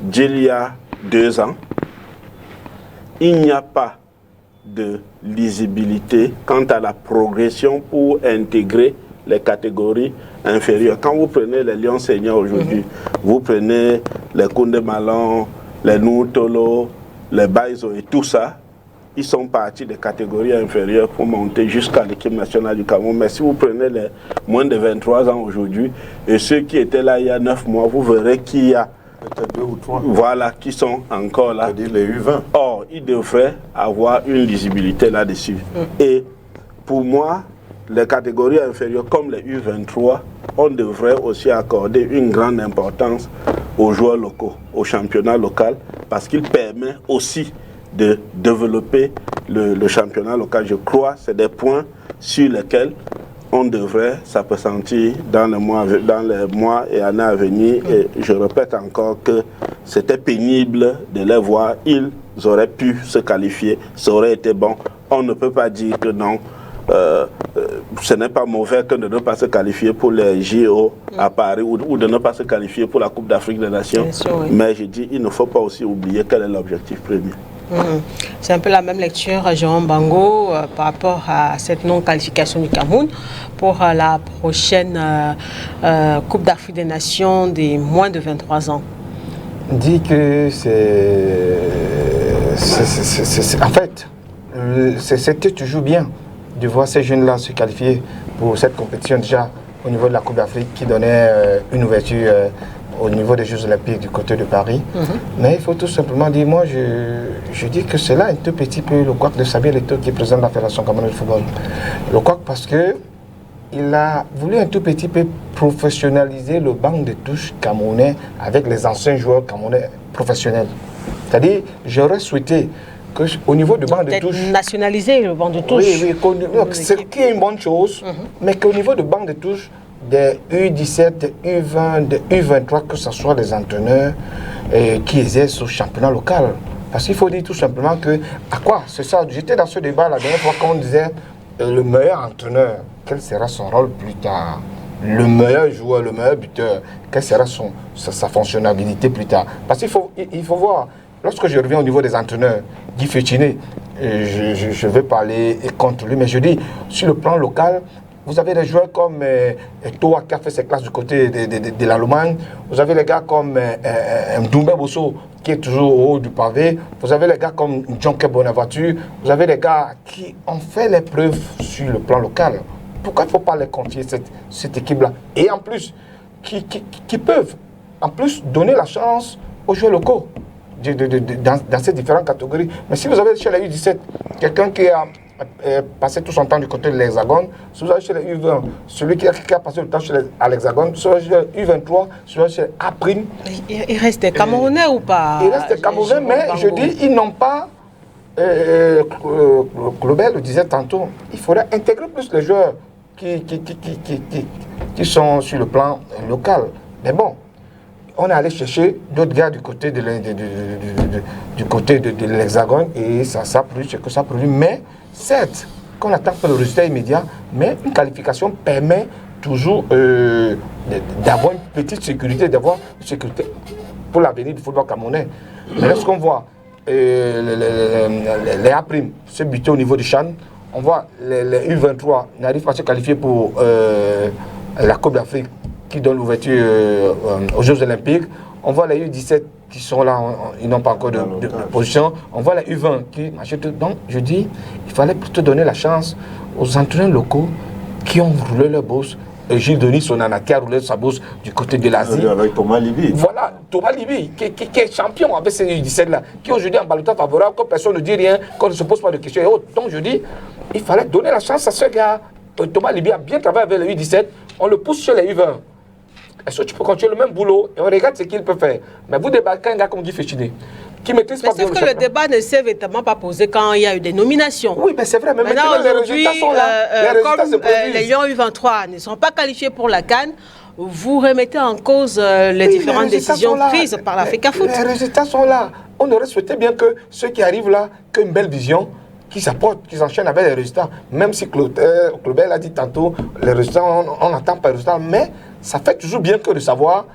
d'il y a 2 ans il n'y a pas de lisibilité quant à la progression pour intégrer les catégories inférieures. Quand vous prenez les Lions seniors aujourd'hui, vous prenez les Koundé Malon, les Noutolo, les Baizo et tout ça, ils sont partis des catégories inférieures pour monter jusqu'à l'équipe nationale du Cameroun. Mais si vous prenez les moins de 23 ans aujourd'hui, et ceux qui étaient là il y a 9 mois, vous verrez qu'il y a peut-être 2 ou 3. Voilà, qui sont encore là. C'est-à-dire les U20. Or, ils devraient avoir une lisibilité là-dessus. Et pour moi, les catégories inférieures comme les U23, on devrait aussi accorder une grande importance aux joueurs locaux, au championnat local, parce qu'il permet aussi de développer le championnat local. Je crois que c'est des points sur lesquels on devrait s'appesantir dans les mois et années à venir. Et je répète encore que c'était pénible de les voir. Ils auraient pu se qualifier, ça aurait été bon. On ne peut pas dire que non. Ce n'est pas mauvais que de ne pas se qualifier pour les JO à Paris ou de ne pas se qualifier pour la Coupe d'Afrique des Nations. Bien sûr, oui. Mais je dis, il ne faut pas aussi oublier quel est l'objectif premier. C'est un peu la même lecture, Jérôme Bango, par rapport à cette non-qualification du Cameroun pour la prochaine Coupe d'Afrique des Nations des moins de 23 ans. Dit que en fait, c'était toujours bien de voir ces jeunes-là se qualifier pour cette compétition déjà au niveau de la Coupe d'Afrique qui donnait une ouverture au niveau des Jeux Olympiques du côté de Paris. Mais il faut tout simplement dire, moi je dis que c'est là un tout petit peu le couac de Samuel Eto'o qui est président de la Fédération camerounaise de football. Le couac parce que il a voulu un tout petit peu professionnaliser le banc de touche camerounais avec les anciens joueurs camerounais professionnels. C'est-à-dire, j'aurais souhaité qu'au niveau du banc de touche... Nationaliser le banc de touche. Oui, c'est qui est une bonne chose, mais qu'au niveau du banc de touche, des U17, des U20, des U23, que ce soit les entraîneurs qui exercent au championnat local. Parce qu'il faut dire tout simplement que, à quoi? C'est ça, j'étais dans ce débat la dernière fois quand on disait le meilleur entraîneur, quel sera son rôle plus tard? Le meilleur joueur, le meilleur buteur, quelle sera sa fonctionnalité plus tard? Parce qu'il faut voir, lorsque je reviens au niveau des entraîneurs, Guy Fétiné, je vais parler contre lui, mais je dis, sur le plan local, vous avez des joueurs comme Toa qui a fait ses classes du côté de l'Allemagne. Vous avez les gars comme Mdoumbe Bosso qui est toujours au haut du pavé. Vous avez les gars comme Jonke Bonaventure. Vous avez les gars qui ont fait les preuves sur le plan local. Pourquoi il ne faut pas les confier cette équipe-là? Et en plus, qui peuvent en plus donner la chance aux joueurs locaux dans ces différentes catégories. Mais si vous avez chez la U17 quelqu'un qui a passé tout son temps du côté de l'Hexagone, si vous avez chez les U20, celui qui a passé le temps à l'Hexagone, si vous avez chez les U23, si vous avez chez Aprime. Il reste des Camerounais ou pas? Il reste des Camerounais, mais je dis, ils n'ont pas, Global le disait tantôt, il faudrait intégrer plus les joueurs qui sont sur le plan local. Mais bon, on est allé chercher d'autres gars du côté de l'Hexagone et ça produit ce que ça produit. Mais certes, qu'on attend pour le résultat immédiat, mais une qualification permet toujours d'avoir une petite sécurité, d'avoir une sécurité pour l'avenir du football camerounais. Mais lorsqu'on voit les A', se buter au niveau du Chan, on voit les U23 n'arrivent pas à se qualifier pour la Coupe d'Afrique qui donne l'ouverture aux Jeux Olympiques. On voit les U17 qui sont là, ils n'ont pas encore de position. On voit les U20 qui m'achètent. Donc, je dis, il fallait plutôt donner la chance aux entraîneurs locaux qui ont roulé leur bourse. Gilles Denis Sonana qui a roulé sa bourse du côté de l'Asie. Avec Thomas Liby. Voilà, Thomas Liby, qui est champion avec ces U17-là, qui aujourd'hui en ballottage favorable, que personne ne dit rien, qu'on ne se pose pas de questions et autres. Donc, je dis, il fallait donner la chance à ce gars. Thomas Liby a bien travaillé avec les U17, on le pousse sur les U20. Est-ce que tu peux continuer le même boulot et on regarde ce qu'il peut faire? Mais vous débarquez un gars comme Guy Fétiné, qui maîtrise pas bien le championnat. Sauf que le débat ne s'est véritablement pas posé quand il y a eu des nominations. Oui, mais c'est vrai, mais maintenant les résultats sont là. Comme les Lions U23 ne sont pas qualifiés pour la CAN, vous remettez en cause les différentes décisions prises par l'Africa Foot. Les résultats sont là. On aurait souhaité bien que ceux qui arrivent là, qu'une belle vision, qui s'apportent, qui s'enchaînent avec les résultats. Même si Claudel a dit tantôt, les résultats, on n'attend pas les résultats, mais ça fait toujours bien que de savoir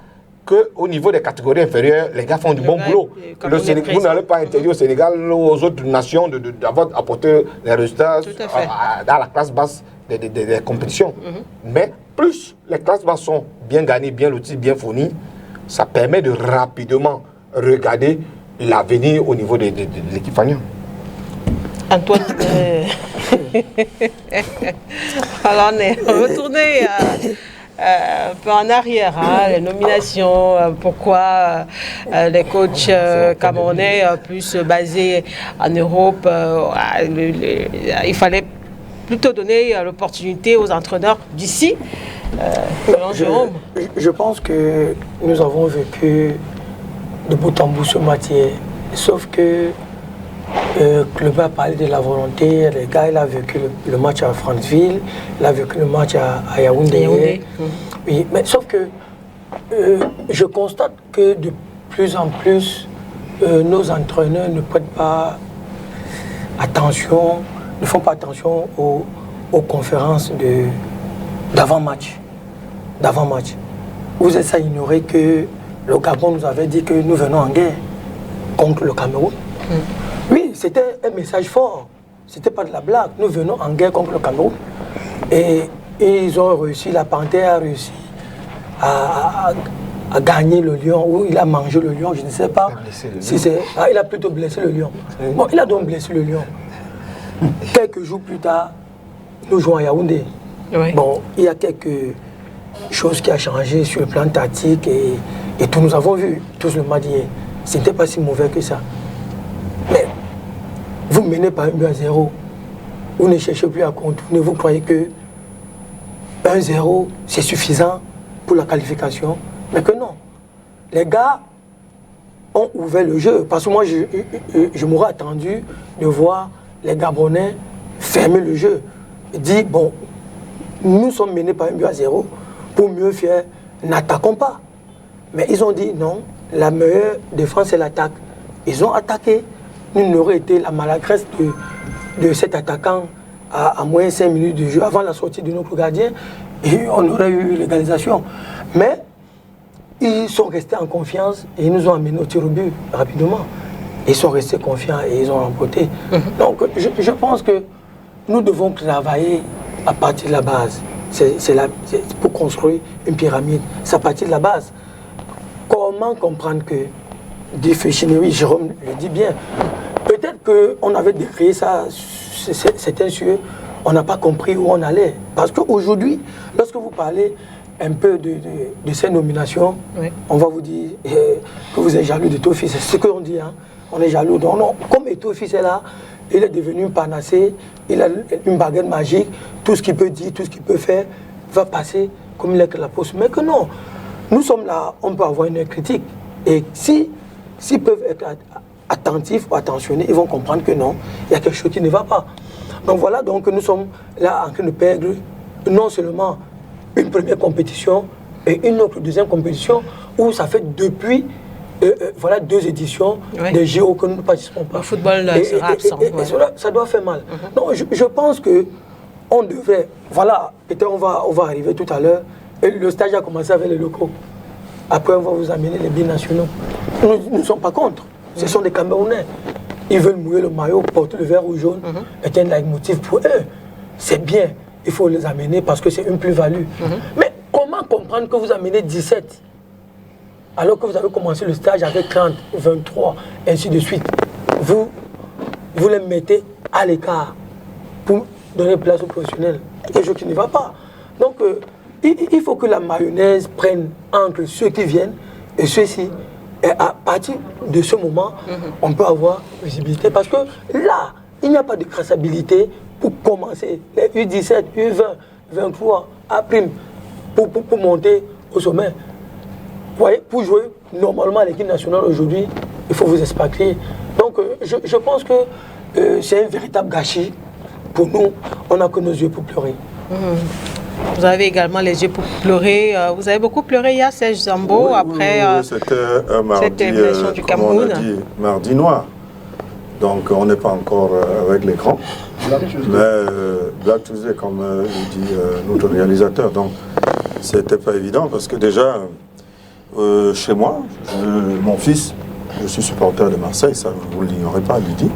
qu'au niveau des catégories inférieures, les gars font du bon boulot. Vous n'allez pas interdire au Sénégal ou aux autres nations d'avoir apporté les résultats dans la classe basse des compétitions. Mais plus les classes basses sont bien gagnées, bien loties, bien fournies, ça permet de rapidement regarder l'avenir au niveau de l'équipe Fagnon. Antoine, alors on est retourné un peu en arrière, hein, les nominations, pourquoi les coachs camerounais plus basés en Europe, il fallait plutôt donner l'opportunité aux entraîneurs d'ici. Je pense que nous avons vécu de bout en bout ce match, sauf que le club a parlé de la volonté, le gars il a vécu le match à Franceville, il a vécu le match à Yaoundé. Oui, mais sauf que je constate que de plus en plus nos entraîneurs ne prêtent pas attention, ne font pas attention aux conférences d'avant-match. Vous êtes à ignorer que le Gabon nous avait dit que nous venons en guerre contre le Cameroun. Oui, c'était un message fort. C'était pas de la blague. Nous venons en guerre contre le Cameroun. Et ils ont réussi, la Panthère a réussi à gagner le lion, ou il a mangé le lion, je ne sais pas. Il a plutôt blessé le lion. Bon, il a donc blessé le lion. Quelques jours plus tard, nous jouons à Yaoundé. Oui. Bon, il y a quelques choses qui ont changé sur le plan tactique et tout. Nous avons vu tous le match hier. Ce n'était pas si mauvais que ça. Mais vous menez par 1-0. Vous ne cherchez plus à contourner. Vous croyez que 1-0, c'est suffisant pour la qualification. Mais que non. Les gars ont ouvert le jeu. Parce que moi, je m'aurais attendu de voir les Gabonais fermer le jeu. Dire, bon, nous sommes menés par 1-0. Pour mieux faire, n'attaquons pas. Mais ils ont dit non, la meilleure défense c'est l'attaque. Ils ont attaqué. Nous n'aurait été la maladresse de cet attaquant à moins de 5 minutes de jeu avant la sortie de notre gardien et on aurait eu l'égalisation. Mais ils sont restés en confiance et ils nous ont amené au tir au but rapidement. Ils sont restés confiants et ils ont remporté. Donc je pense que nous devons travailler à partir de la base. C'est pour construire une pyramide. C'est à partir de la base. Comment comprendre que dit Féchinerie, Jérôme le dit bien, peut-être qu'on avait décréé ça, c'est insueux, on n'a pas compris où on allait. Parce qu'aujourd'hui, lorsque vous parlez un peu de ces nominations, oui, on va vous dire que vous êtes jaloux de Tofis. C'est ce qu'on dit, hein. On est jaloux. Donc, non, comme Tofis est là, il est devenu une panacée, il a une baguette magique, tout ce qu'il peut dire, tout ce qu'il peut faire va passer comme il est que la poste. Mais que non, nous sommes là, on peut avoir une critique. Et s'ils peuvent être attentifs ou attentionnés, ils vont comprendre que non, il y a quelque chose qui ne va pas. Donc voilà, donc nous sommes là en train de perdre non seulement une première compétition et une autre deuxième compétition où ça fait depuis voilà 2 éditions, oui, des JO que nous ne participons pas. Le football sera absent. Et ça doit faire mal. Donc je pense que on devrait, voilà, peut-être on va arriver tout à l'heure, et le stage a commencé avec les locaux. Après on va vous amener les binationaux. Nous ne sommes pas contre. Ce sont des Camerounais. Ils veulent mouiller le maillot, porter le vert ou jaune, est un leitmotiv pour eux. C'est bien, il faut les amener parce que c'est une plus-value. Mais comment comprendre que vous amenez 17 alors que vous avez commencé le stage avec 30, 23, ainsi de suite? Vous les mettez à l'écart pour donner place aux professionnels. C'est quelque chose qui ne va pas. Donc, il faut que la mayonnaise prenne entre ceux qui viennent et ceux-ci. Et à partir de ce moment, on peut avoir visibilité. Parce que là, il n'y a pas de traçabilité pour commencer. Les U17, U20, 23, A', pour monter au sommet. Vous voyez, pour jouer normalement à l'équipe nationale aujourd'hui, il faut vous expatrier. Donc je pense que c'est un véritable gâchis pour nous. On n'a que nos yeux pour pleurer. Vous avez également les yeux pour pleurer. Vous avez beaucoup pleuré hier, Serge Zambo, après cette élimination du Cameroun. On a dit mardi noir. Donc on n'est pas encore avec l'écran. Mais Black Tuesday, comme le dit notre réalisateur. Donc c'était pas évident parce que déjà, Chez moi, mon fils, je suis supporter de Marseille, ça vous ne l'ignorez pas, Lydie,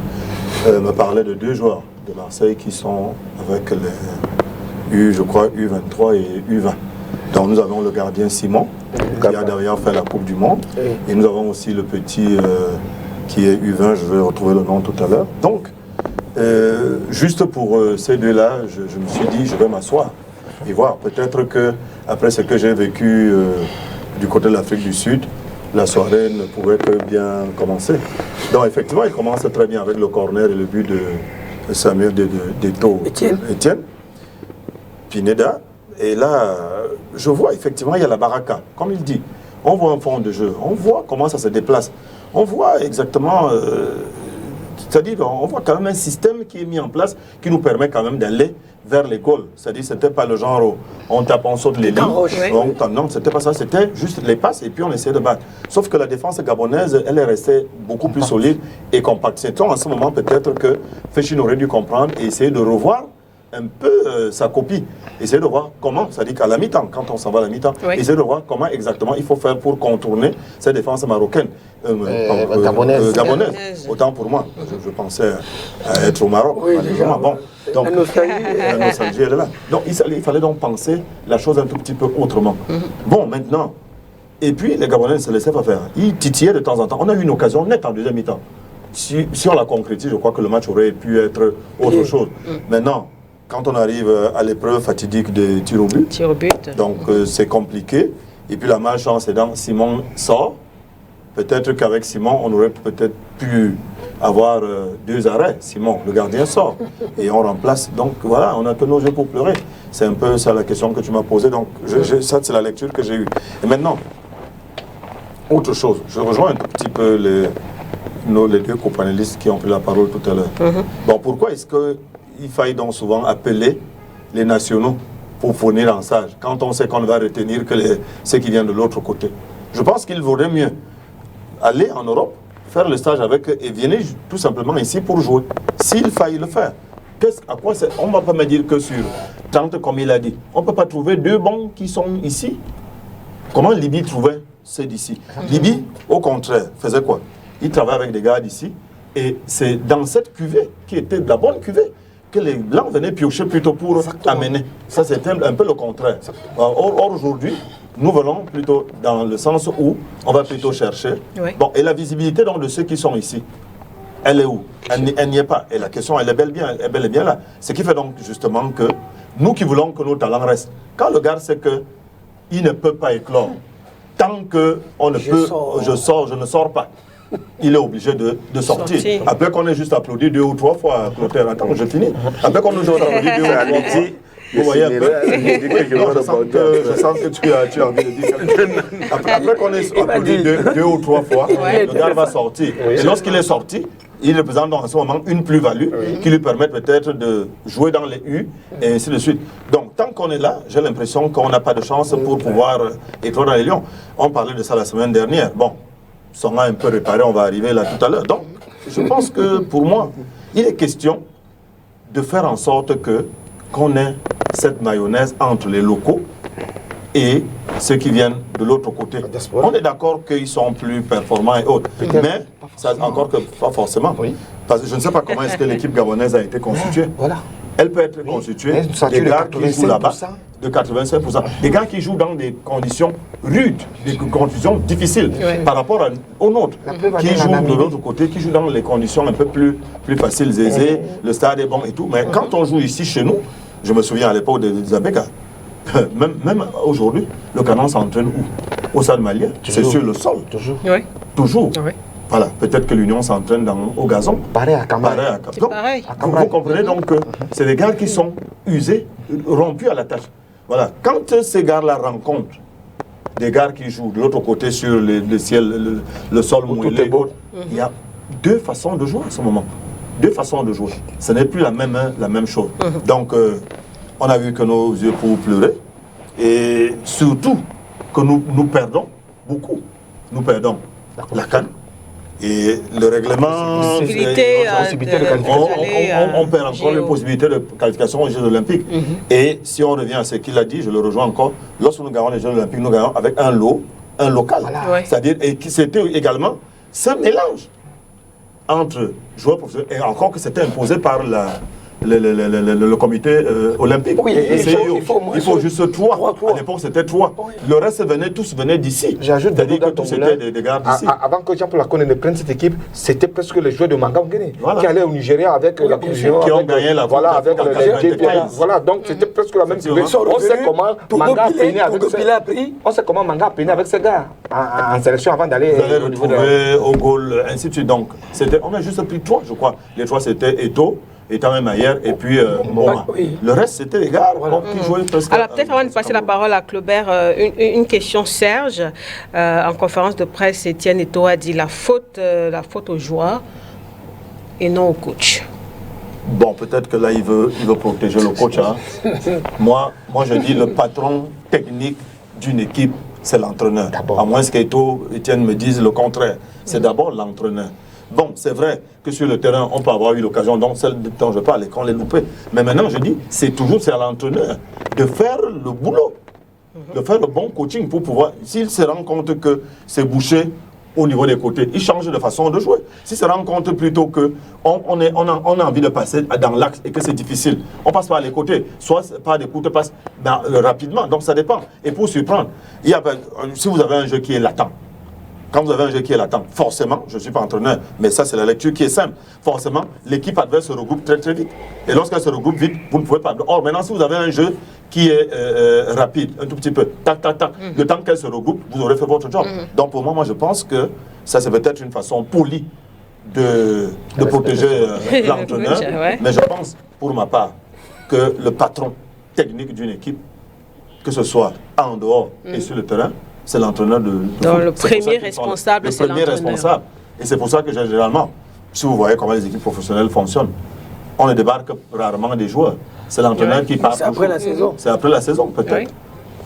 me parlait de 2 joueurs de Marseille qui sont avec les je crois, U23 et U20. Donc nous avons le gardien Simon, qui a derrière fait la Coupe du Monde, et nous avons aussi le petit qui est U20, je vais retrouver le nom tout à l'heure. Donc, juste pour ces 2-là, je me suis dit, je vais m'asseoir et voir. Peut-être que après ce que j'ai vécu du côté de l'Afrique du Sud, la soirée ne pourrait que bien commencer. Donc effectivement, il commence très bien avec le corner et le but de Samuel d'Eto Etienne Pineda. Et là, je vois effectivement, il y a la baraka, comme il dit. On voit un fond de jeu, on voit comment ça se déplace. On voit exactement, c'est-à-dire on voit quand même un système qui est mis en place qui nous permet quand même d'aller vers les goals. C'est-à-dire c'était pas le genre où on tape, on saute les lignes. Non, c'était pas ça, c'était juste les passes et puis on essayait de battre. Sauf que la défense gabonaise, elle est restée beaucoup plus solide et compacte. C'est en ce moment peut-être que Féchine aurait dû comprendre et essayer de revoir un peu sa copie. Essayer de voir comment, c'est-à-dire qu'à la mi-temps, quand on s'en va à la mi-temps, essayer de voir comment exactement il faut faire pour contourner cette défense marocaine. Gabonaise. Autant pour moi. Je pensais à être au Maroc. Oui, déjà, bon, donc, la nostalgie, elle est là. Donc il fallait donc penser la chose un tout petit peu autrement. Bon, maintenant, et puis les Gabonais ne se laissaient pas faire. Ils titillaient de temps en temps. On a eu une occasion nette en deuxième mi-temps. Si on la concrétise, je crois que le match aurait pu être autre chose. Maintenant, quand on arrive à l'épreuve fatidique des tirs au but, donc c'est compliqué. Et puis la malchance est dans Simon sort. Peut-être qu'avec Simon, on aurait peut-être pu avoir 2 arrêts. Simon, le gardien sort. Et on remplace. Donc voilà, on a que nos yeux pour pleurer. C'est un peu ça la question que tu m'as posée. Donc ça, c'est la lecture que j'ai eue. Et maintenant, autre chose. Je rejoins un tout petit peu les 2 co-panélistes qui ont pris la parole tout à l'heure. Bon, pourquoi est-ce qu'il faille donc souvent appeler les nationaux pour fournir un stage quand on sait qu'on ne va retenir que ceux qui viennent de l'autre côté? Je pense qu'il vaudrait mieux aller en Europe, faire le stage avec eux et venir tout simplement ici pour jouer, s'il faille le faire. On ne va pas me dire que sur 30, comme il a dit, on ne peut pas trouver 2 bons qui sont ici. Comment Libye trouvait ceux d'ici? Libye, au contraire, faisait quoi? Il travaille avec des gars d'ici et c'est dans cette cuvée, qui était de la bonne cuvée, que les Blancs venaient piocher plutôt pour amener. Ça, c'était un peu le contraire. Or, aujourd'hui, nous venons plutôt dans le sens où on va plutôt chercher. Bon, et la visibilité donc, de ceux qui sont ici, elle est où? Elle n'y est pas. Et la question, elle est bel et bien là. Ce qui fait donc justement que nous qui voulons que nos talents restent, quand le gars sait qu'il ne peut pas éclore, tant que je ne sors pas, il est obligé de sortir. Après qu'on ait juste applaudi 2 ou 3 fois, Clotaire, attends, je finis. Après qu'on ait juste applaudi 2 ou 3 fois, vous voyez un peu. Je sens que tu as envie de dire quelque chose. Après qu'on ait applaudi 2 ou 3 fois, le gars va sortir. Et lorsqu'il est sorti, il représente donc en ce moment une plus-value qui lui permet peut-être de jouer dans les U et ainsi de suite. Donc tant qu'on est là, j'ai l'impression qu'on n'a pas de chance pour pouvoir éclore dans les lions. On parlait de ça la semaine dernière. Bon, ça a un peu réparé, on va arriver là tout à l'heure. Donc, je pense que pour moi, il est question de faire en sorte qu'on ait cette mayonnaise entre les locaux et ceux qui viennent de l'autre côté. On est d'accord qu'ils sont plus performants et autres, mais ça encore que pas forcément. Parce que je ne sais pas comment est-ce que l'équipe gabonaise a été constituée. Elle peut être constituée des gars qui jouent là-bas de 85%. Des gars qui jouent dans des conditions rudes, des conditions difficiles par rapport aux nôtres, qui jouent de l'autre côté, qui jouent dans les conditions un peu plus faciles, aisées, le stade est bon et tout. Mais quand on joue ici chez nous, je me souviens à l'époque des Abeka, même aujourd'hui, le Canon s'entraîne où? Au stade malien. C'est sur le sol. Toujours. Voilà, peut-être que l'Union s'entraîne au gazon. Pareil à Cambrai. Vous comprenez donc que c'est des gars qui sont usés, rompus à la tâche. Voilà, quand ces gars-là rencontrent des gars qui jouent de l'autre côté sur le ciel, le sol moelleux, il y a 2 façons de jouer en ce moment. 2 façons de jouer. Ce n'est plus la même chose. Donc, on a vu que nos yeux pour pleurer et surtout que nous perdons beaucoup. Nous perdons la CAN. Et le règlement, on perd encore les possibilités de qualification aux Jeux Olympiques. Et si on revient à ce qu'il a dit, je le rejoins encore, lorsque nous gagnons les Jeux Olympiques, nous gagnons avec un lot un local. Voilà. Ouais. C'est-à-dire, et qui c'était également ce mélange entre joueurs professionnels, et encore que c'était imposé par le comité olympique. Oui, Et il faut juste 3. trois. À l'époque, c'était 3. Oui. Le reste tous venaient d'ici. J'ajoute C'est-à-dire que dans tous ton étaient moulin, des gars d'ici. Avant que Jean-Paul Lacone ne prenne cette équipe, c'était presque les joueurs de Manga Guinée Voilà. qui allaient au Nigeria avec la bien Coupe sûr. du Qui ont Monde, gagné la Coupe voilà, d'Afrique avec en le 95. Voilà, donc c'était presque la même Effectivement. équipe. On sait comment Manga a peiné avec Togo Pila a pris. on sait comment Manga a peiné avec ces gars en sélection avant d'aller Vous allez au niveau de retrouver au goal, ainsi de suite. Donc, on a juste pris 3, je crois. Les 3, c'était Eto'o, Etame Mayer et puis Mboma. Oui. Le reste, c'était les gars qui jouaient presque. Alors peut-être avant de passer la parole à Claubert, une question Serge. En conférence de presse, Etienne Eto'o a dit la faute aux joueurs et non au coach. Bon, peut-être que là, il veut protéger le coach. Hein. moi, je dis le patron technique d'une équipe, c'est l'entraîneur. À moins qu'Eto'o, Etienne me dise le contraire. C'est d'abord l'entraîneur. Bon, c'est vrai que sur le terrain, on peut avoir eu l'occasion, donc celle dont je parle, quand on les loupé. Mais maintenant, je dis, c'est à l'entraîneur de faire le boulot, de faire le bon coaching pour pouvoir, s'il se rend compte que c'est bouché au niveau des côtés, il change de façon de jouer. S'il se rend compte plutôt que on a envie de passer dans l'axe et que c'est difficile, on passe par les côtés, soit par des courtes passes rapidement, donc ça dépend. Et pour surprendre, si vous avez un jeu qui est latent, quand vous avez un jeu qui est latent, forcément, je ne suis pas entraîneur, mais ça c'est la lecture qui est simple, forcément, l'équipe adverse se regroupe très très vite. Et lorsqu'elle se regroupe vite, vous ne pouvez pas. Or, maintenant, si vous avez un jeu qui est rapide, un tout petit peu, tac, tac, tac, le temps qu'elle se regroupe, vous aurez fait votre job. Donc pour moi, je pense que ça c'est peut-être une façon polie de protéger l'entraîneur. Ouais. Mais je pense, pour ma part, que le patron technique d'une équipe, que ce soit en dehors et sur le terrain, c'est l'entraîneur de Donc foot. le C'est pour premier ça qu'ils responsable, sont c'est le premier l'entraîneur. responsable. Et c'est pour ça que généralement, si vous voyez comment les équipes professionnelles fonctionnent, on ne débarque rarement des joueurs. C'est l'entraîneur qui part. C'est après la saison. C'est après la saison, peut-être, Oui.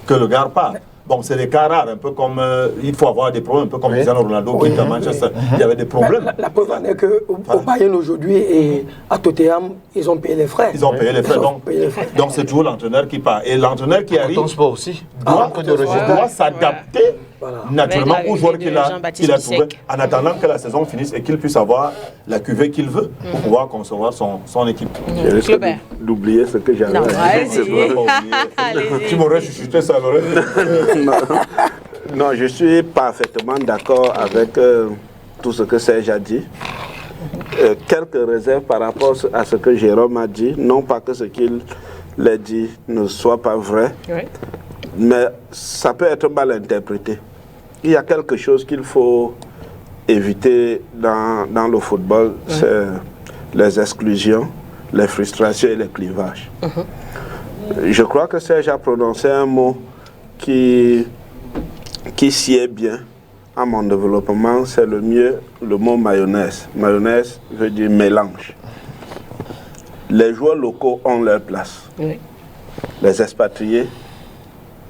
que le gars part. Bon, c'est des cas rares, un peu comme il faut avoir des problèmes, un peu comme Cristiano Ronaldo qui est à Manchester. Il y avait des problèmes. La preuve en est qu'au Bayern aujourd'hui et à Tottenham, ils ont payé les frais. Ils ont payé les frais. Ils ont payé les frais. Donc c'est toujours l'entraîneur qui part. Et l'entraîneur qui arrive ton sport aussi. doit s'adapter Voilà. naturellement Avec aux joueurs l'arrivée de Jean-Baptiste qu'il a trouvé, Bissek. en attendant que la saison finisse et qu'il puisse avoir la cuvée qu'il veut pour pouvoir concevoir son équipe. Je risque Claubert. d'oublier ce que j'avais Non, à dire. allez-y. Je ne pas oublier. Allez-y. Tu m'aurais chuchoté ça, l'aurait. Non, je suis parfaitement d'accord avec tout ce que Serge a dit. Quelques réserves par rapport à ce que Jérôme a dit. Non pas que ce qu'il a dit ne soit pas vrai, Oui. mais ça peut être mal interprété. Il y a quelque chose qu'il faut éviter dans le football, c'est les exclusions, les frustrations et les clivages. Je crois que Serge a prononcé un mot qui sied bien à mon développement, c'est le mot mayonnaise. Mayonnaise veut dire mélange. Les joueurs locaux ont leur place. Oui. Les expatriés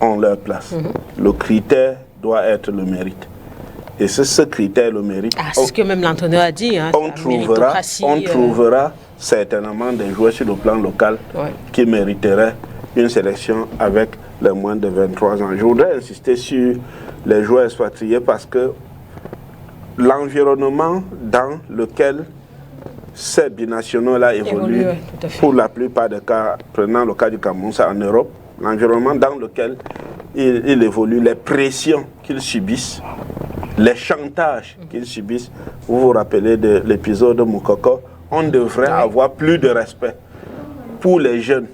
ont leur place. Le critère doit être le mérite. Et c'est ce critère, le mérite. Ah, c'est ce que même l'entraîneur a dit. Hein, On la trouvera, méritocratie, certainement des joueurs sur le plan local Ouais. qui mériteraient une sélection avec les moins de 23 ans. Je voudrais insister sur les joueurs expatriés parce que l'environnement dans lequel ces binationaux-là évoluent, ouais, tout à fait. pour la plupart des cas, prenant le cas du Cameroun, c'est en Europe, l'environnement dans lequel ils évoluent, les pressions qu'ils subissent, les chantages qu'ils subissent. Vous vous rappelez de l'épisode de Moukoko, on devrait avoir plus de respect pour les jeunes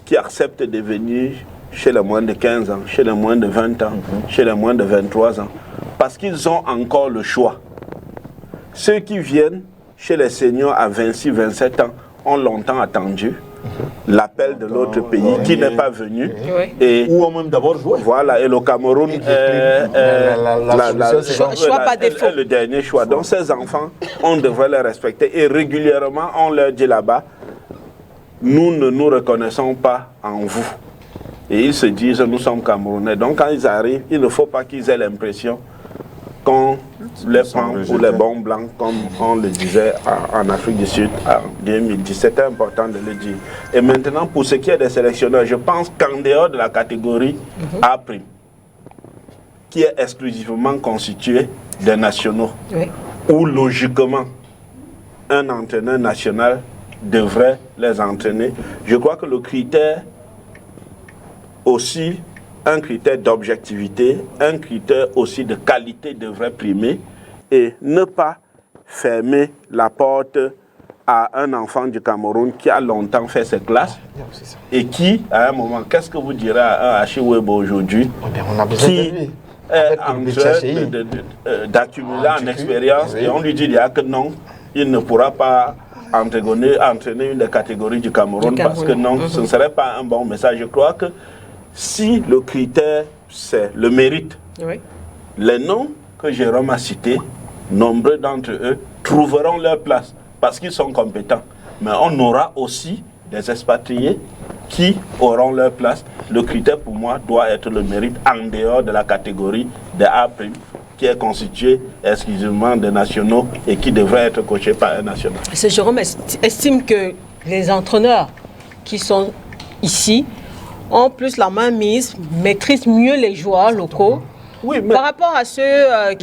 qui acceptent de venir chez les moins de 15 ans, chez les moins de 20 ans, chez les moins de 23 ans, parce qu'ils ont encore le choix. Ceux qui viennent chez les seniors à 26, 27 ans ont longtemps attendu l'appel de l'autre pays qui n'est pas venu. Oui. Et Ou ont même d'abord joué. voilà, et le Cameroun est Choix par défaut. le dernier choix. Donc ces enfants, on devrait les respecter. Et régulièrement, on leur dit là-bas, nous ne nous reconnaissons pas en vous. Et ils se disent, nous sommes Camerounais. Donc quand ils arrivent, il ne faut pas qu'ils aient l'impression qu'on les prend pour les bons blancs, comme on le disait en Afrique du Sud en 2010. C'était important de le dire. Et maintenant, pour ce qui est des sélectionneurs, je pense qu'en dehors de la catégorie A', qui est exclusivement constitué des nationaux, Oui. où logiquement, un entraîneur national devrait les entraîner. Je crois que le critère aussi, un critère d'objectivité, un critère aussi de qualité devrait primer et ne pas fermer la porte à un enfant du Cameroun qui a longtemps fait ses classes et qui, à un moment, qu'est-ce que vous direz à un Achiwebo aujourd'hui, On a besoin de lui. est en train d'accumuler en expérience et on lui dit que non, il ne pourra pas entraîner une des catégories du Cameroun parce que non, ce ne serait pas un bon message. Je crois que si le critère c'est le mérite, Oui. les noms que Jérôme a cités, nombreux d'entre eux trouveront leur place parce qu'ils sont compétents. Mais on aura aussi des expatriés qui auront leur place. Le critère pour moi doit être le mérite en dehors de la catégorie des A', qui est constituée exclusivement des nationaux et qui devrait être coaché par un national. Ce Jérôme estime que les entraîneurs qui sont ici ont plus la main mise, maîtrisent mieux les joueurs locaux. Oui, mais Par rapport à ceux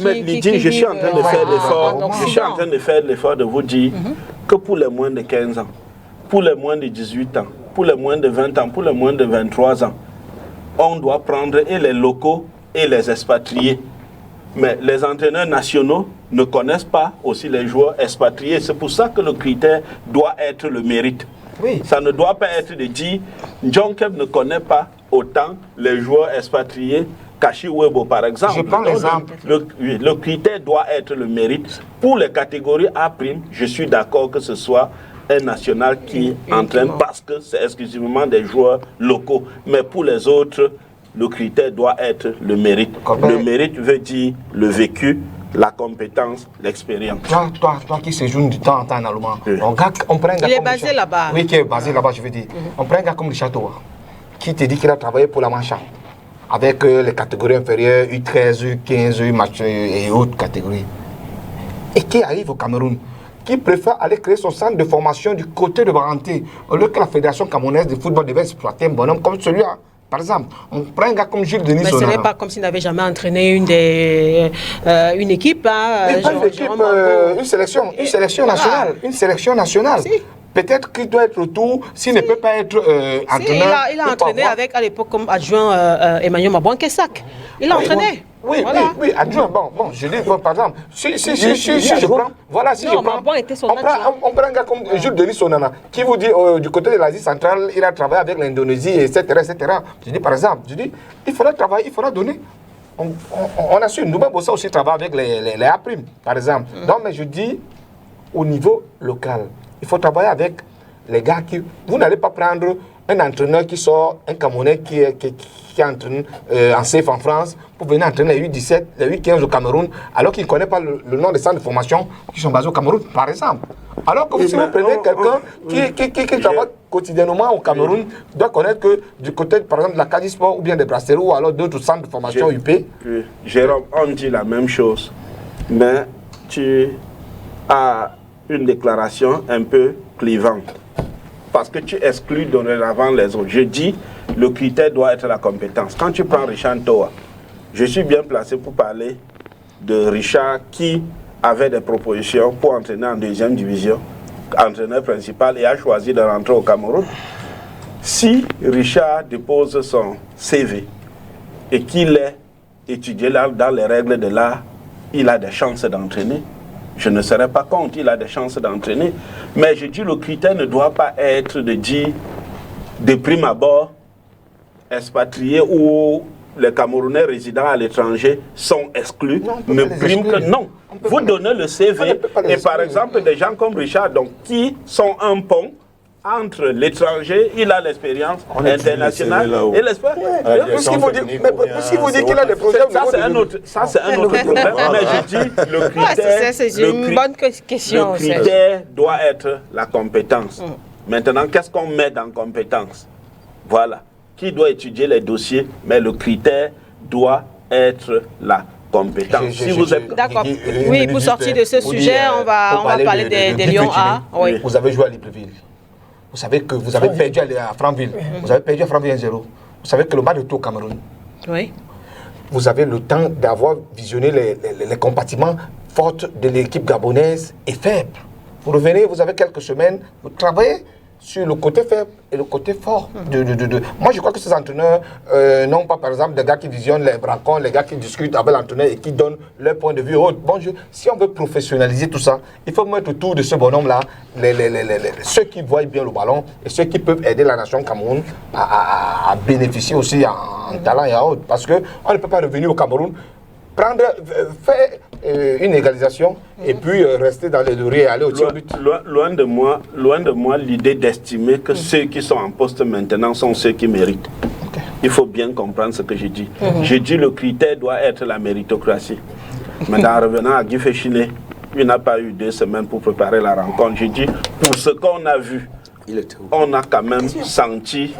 mais Lydie, je suis en train de faire l'effort. Je suis en train de faire l'effort de vous dire que pour les moins de 15 ans, pour les moins de 18 ans, pour les moins de 20 ans, pour les moins de 23 ans, on doit prendre et les locaux et les expatriés. Mais les entraîneurs nationaux ne connaissent pas aussi les joueurs expatriés. C'est pour ça que le critère doit être le mérite. Oui. Ça ne doit pas être de dire John Keb ne connaît pas autant les joueurs expatriés qu'Achiwebo par exemple. Je prends l'exemple. Le critère doit être le mérite. Pour les catégories A', je suis d'accord que ce soit un national qui entraîne parce que c'est exclusivement des joueurs locaux. Mais pour les autres, le critère doit être le mérite. Le mérite veut dire le vécu, la compétence, l'expérience. Toi qui séjournes du temps en temps en Allemagne, on prend un gars Il est comme basé là-bas. Oui, qui est basé là-bas, je veux dire. On prend un gars comme Richard Toa, qui te dit qu'il a travaillé pour la Mancha, avec les catégories inférieures, U13, U15, U et autres catégories. Et qui arrive au Cameroun, qui préfère aller créer son centre de formation du côté de Baranté, au lieu que la Fédération camerounaise de football devait exploiter un bonhomme comme celui-là. Par exemple, on prend un gars comme Jules Denis Mais ce n'est pas comme s'il n'avait jamais entraîné une équipe. Une sélection nationale. Une sélection nationale. Si. Peut-être qu'il doit être autour, s'il ne peut pas être entraîneur. Il a entraîné avec, à l'époque, comme adjoint Emmanuel Mabouan-Kessac. Il a entraîné. Oui, Voilà. oui, adjoint. Bon, je dis, par exemple, si je prends, voilà, si Non, je prends, Mabouan était son on prend un gars comme Jules Denis Sonana, qui vous dit, du côté de l'Asie centrale, il a travaillé avec l'Indonésie, etc., etc. Je dis, par exemple, il faudra travailler, il faudra donner. On a su, nous-mêmes aussi travailler avec les A', par exemple. Donc, mais je dis, au niveau local, il faut travailler avec les gars qui... Vous n'allez pas prendre un entraîneur qui sort, un Camerounais qui entraîne en CF en France, pour venir entraîner les U17, les U15 au Cameroun, alors qu'il ne connaît pas le nom des centres de formation qui sont basés au Cameroun, par exemple. Alors que si vous prenez quelqu'un qui travaille quotidiennement au Cameroun, doit connaître que du côté, par exemple, de la Cadisport ou bien des Brasseries ou alors d'autres centres de formation UP. Jérôme, on dit la même chose, mais tu as une déclaration un peu clivante. Parce que tu exclus dorénavant les autres. Je dis, le critère doit être la compétence. Quand tu prends Richard Toa, je suis bien placé pour parler de Richard qui avait des propositions pour entraîner en deuxième division, entraîneur principal, et a choisi de rentrer au Cameroun. Si Richard dépose son CV et qu'il est étudié là dans les règles de l'art, il a des chances d'entraîner. Je ne serais pas contre, il a des chances d'entraîner. Mais je dis, le critère ne doit pas être de dire, de prime abord, expatriés ou les Camerounais résidant à l'étranger sont exclus. Ne prime que non. Vous donnez le CV et par exemple des gens comme Richard, donc, qui sont un pont entre l'étranger, il a l'expérience internationale et l'espoir. Puisqu'il vous dit qu'il a des projets, ça c'est un autre problème. Mais je dis, le critère, c'est une bonne question. Le critère doit être la compétence. Maintenant, qu'est-ce qu'on met dans compétence? Voilà. Qui doit étudier les dossiers, mais le critère doit être la compétence. Si vous êtes... D'accord. Oui, pour sortir de ce sujet, on va parler des Lions A. Oui. Vous avez joué à Libreville. Vous savez que vous avez perdu à Franville. Vous avez perdu à Franville 1-0. Vous savez que le match de tout au Cameroun. Oui. vous avez le temps d'avoir visionné les compartiments fortes de l'équipe gabonaise et faibles. Vous revenez, vous avez quelques semaines, vous travaillez sur le côté faible et le côté fort. Moi, je crois que ces entraîneurs n'ont pas, par exemple, des gars qui visionnent les rencontres, les gars qui discutent avec l'entraîneur et qui donnent leur point de vue. Si on veut professionnaliser tout ça, il faut mettre autour de ce bonhomme-là ceux qui voient bien le ballon et ceux qui peuvent aider la nation Cameroun à bénéficier aussi en talent et en autres. Parce qu'on ne peut pas revenir au Cameroun, faire une égalisation et puis rester dans les lauriers et aller au tir au but. Loin de moi l'idée d'estimer que ceux qui sont en poste maintenant sont ceux qui méritent. Okay. Il faut bien comprendre ce que je dis. Je dis le critère doit être la méritocratie. Maintenant, en revenant à Guy Féchiné, il n'a pas eu 2 semaines pour préparer la rencontre. Je dis, pour ce qu'on a vu, on a quand même senti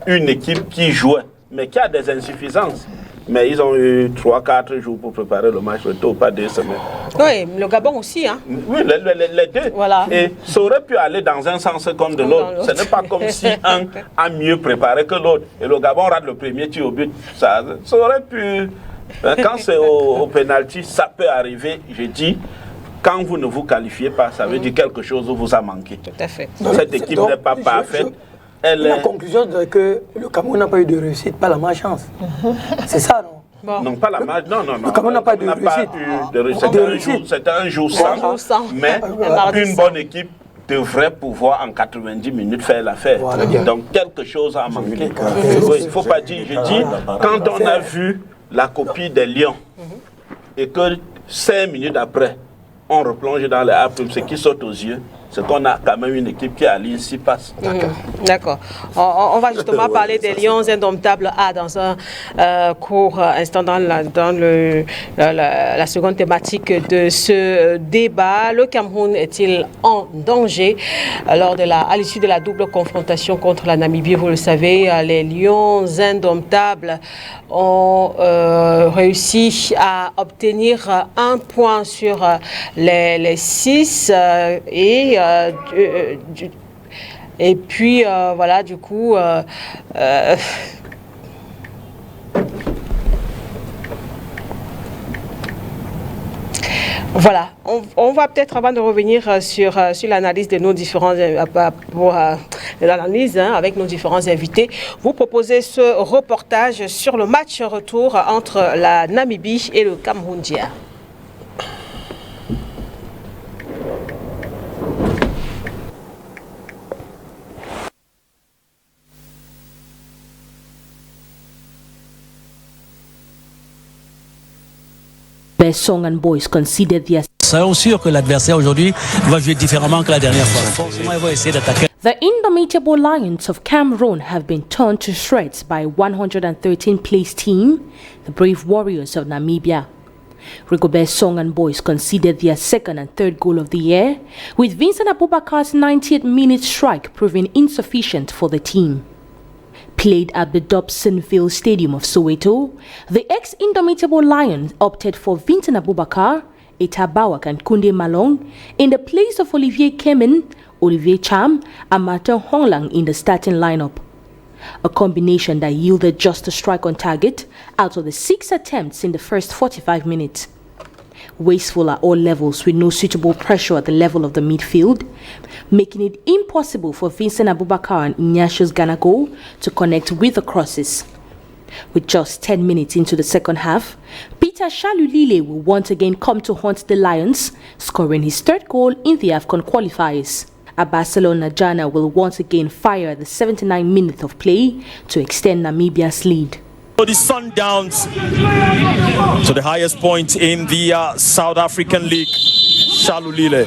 une équipe qui jouait, mais qui a des insuffisances. Mais ils ont eu 3-4 jours pour préparer le match retour, pas 2 semaines. Oui, le Gabon aussi. Hein. Oui, les deux. Voilà. Et ça aurait pu aller dans un sens comme de l'autre. Ce n'est pas comme si un a mieux préparé que l'autre. Et le Gabon rate le premier tir au but. Ça aurait pu... Quand c'est au pénalty, ça peut arriver, je dis... Quand vous ne vous qualifiez pas, ça veut dire quelque chose vous a manqué. Tout à fait. Cette équipe n'est pas parfaite. La conclusion c'est que le Cameroun n'a pas eu de réussite, pas la malchance. C'est ça, non? Bon. Non, pas la malchance. Non. Le Cameroun n'a pas de réussite. C'était un jour sans. Mais une bonne équipe devrait pouvoir en 90 minutes faire l'affaire. Voilà. Donc quelque chose a manqué. Il ne faut pas dire. Je dis, quand on a vu la copie des Lions et que 5 minutes après, on replonge dans les appuis, ce qui saute aux yeux, c'est qu'on a quand même une équipe qui aligne 6 passes. D'accord. On va justement parler des Lions indomptables dans un court instant dans la seconde thématique de ce débat. Le Cameroun est-il en danger à l'issue de la double confrontation contre la Namibie? Vous le savez, les Lions indomptables ont réussi à obtenir 1 point sur les 6 et puis voilà, du coup voilà, on va peut-être, avant de revenir sur l'analyse de nos différents l'analyse avec nos différents invités, vous proposer ce reportage sur le match retour entre la Namibie et le Cameroun d'hier. Song and Boys conceded their... Soyons sûrs que l'adversaire aujourd'hui va jouer différemment que la dernière fois. Forcément, il va essayer d'attaquer. The indomitable Lions of Cameroon have been torn to shreds by 113th place team, the Brave Warriors of Namibia. Rigobert Song and Boys conceded their second and third goal of the year, with Vincent Abubakar's 90th minute strike proving insufficient for the team. Played at the Dobsonville Stadium of Soweto, the ex-indomitable Lions opted for Vincent Abubakar, Eta Bawak and Kunde Malong in the place of Olivier Kemen, Olivier Cham and Martin Honglang in the starting lineup. A combination that yielded just a strike on target out of the 6 attempts in the first 45 minutes. Wasteful at all levels with no suitable pressure at the level of the midfield, making it impossible for Vincent Abubakar and Ignatius Ganago to connect with the crosses. With just 10 minutes into the second half, Peter Shalulile will once again come to haunt the Lions, scoring his third goal in the AFCON qualifiers. Barcelona Jana will once again fire at the 79th minute of play to extend Namibia's lead. The Sundowns to the highest point in the South African League. Shalulile.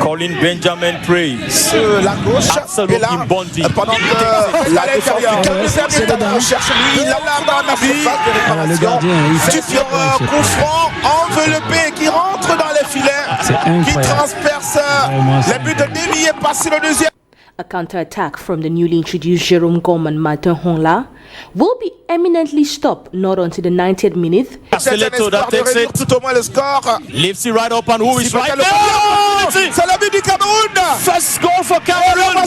Colin Benjamin praise. La gauche est là pendant que la défense du Cameroun cherche lui, il a la surface de réparation. Super coup franc enveloppé qui rentre dans les filets, qui transperce les buts de Demi et passe le deuxième. A counter-attack from the newly introduced Jerome Gorman Martin Hongla will be eminently stopped not until the 90th minute. Selector that takes it, tout au moins le score. Lifts it right up and who is right there? C'est le but du Cameroun. First goal for Cameroon.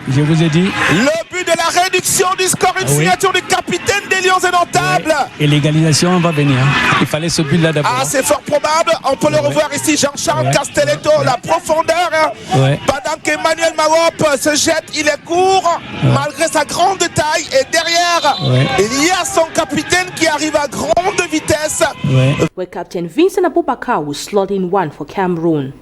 Je vous ai dit. Le but de la réduction du score, une signature du capitaine des Lions indomptables. Et l'égalisation va venir. Il fallait ce but-là d'abord. Ah, c'est fort probable. On peut le revoir ici, Jean-Charles Castelletto, la profondeur. Pendant qu'Emmanuel Mawop se jette, il est court, malgré sa grande taille. Et derrière, il y a son capitaine qui arrive à grande vitesse. Where Captain Vincent Abubakar will slot in one for Cameroon.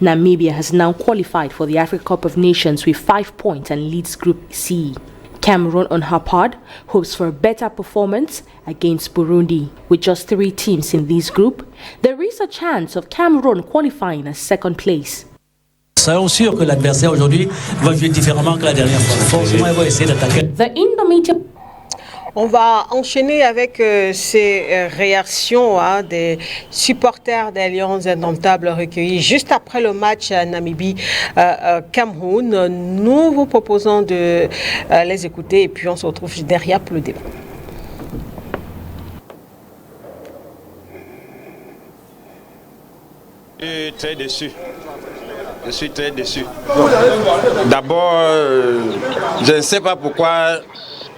Namibia has now qualified for the Africa Cup of Nations with 5 points and leads Group C. Cameroon, on her part, hopes for a better performance against Burundi. With just 3 teams in this group, there is a chance of Cameroon qualifying as second place. Soyons sûrs que l'adversaire aujourd'hui va jouer différemment que la dernière fois. Forcément, il va essayer d'attaquer. The Indomitable. On va enchaîner avec ces réactions des supporters des Lions indomptables recueillis juste après le match à Namibie-Cameroun. Nous vous proposons de les écouter et puis on se retrouve derrière pour le débat. Je suis très déçu. Je suis très déçu. D'abord, je ne sais pas pourquoi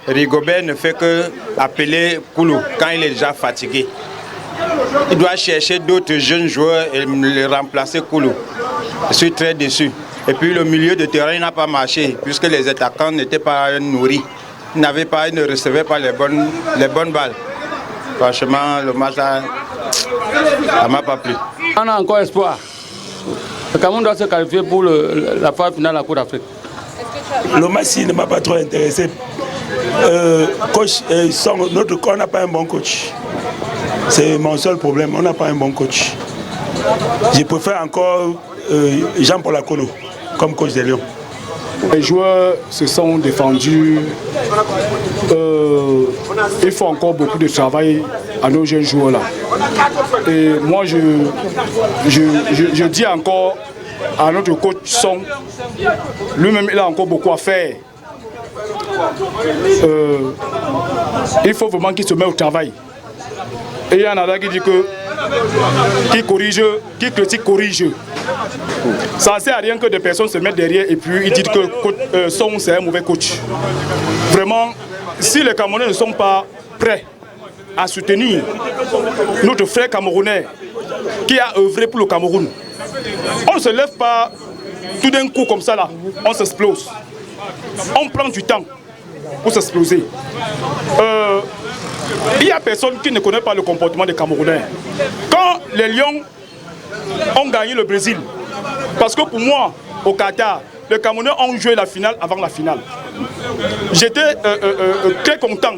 Rigobert ne fait que appeler Koulou quand il est déjà fatigué. Il doit chercher d'autres jeunes joueurs et le remplacer Koulou. Je suis très déçu. Et puis le milieu de terrain n'a pas marché puisque les attaquants n'étaient pas nourris. Ils ne recevaient pas les bonnes balles. Franchement, le match là, ça ne m'a pas plu. On a encore espoir. Le Cameroun doit se qualifier pour la phase finale de la Coupe d'Afrique. Le match ne m'a pas trop intéressé. Notre coach n'a pas un bon coach. C'est mon seul problème, on n'a pas un bon coach. Je préfère encore Jean-Paul Akolo comme coach des Lions. Les joueurs se sont défendus. Il faut encore beaucoup de travail à nos jeunes joueurs là. Et moi je dis encore à notre coach Son, lui-même il a encore beaucoup à faire. Il faut vraiment qu'il se mette au travail. Et il y en a là qui dit que qui critique corrige. Ça ne sert à rien que des personnes se mettent derrière et puis ils disent que Son c'est un mauvais coach. Vraiment, si les Camerounais ne sont pas prêts à soutenir notre frère camerounais qui a œuvré pour le Cameroun, on ne se lève pas tout d'un coup comme ça là, on s'explose. On prend du temps pour s'exploser. Il n'y a personne qui ne connaît pas le comportement des Camerounais. Quand les Lions ont gagné le Brésil, parce que pour moi, au Qatar, les Camerounais ont joué la finale avant la finale. J'étais très content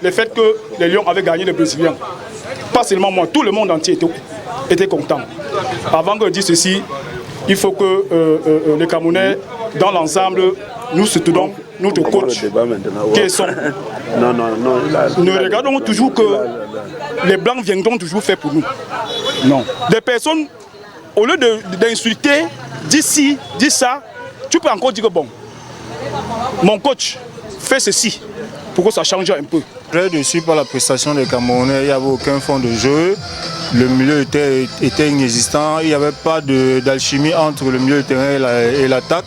du fait que les Lions avaient gagné le Brésilien. Pas seulement moi, tout le monde entier était content. Avant de dire ceci, il faut que les Camerounais, dans l'ensemble, nous soutenons notre coach qui sont. Nous regardons toujours que les Blancs viendront toujours faire pour nous. Non. Des personnes, au lieu d'insulter, dire ci, dire ça, tu peux encore dire que bon, mon coach fait ceci pour que ça change un peu. Très déçu par la prestation des Camerounais, il n'y avait aucun fond de jeu. Le milieu était inexistant, il n'y avait pas d'alchimie entre le milieu de terrain et l'attaque.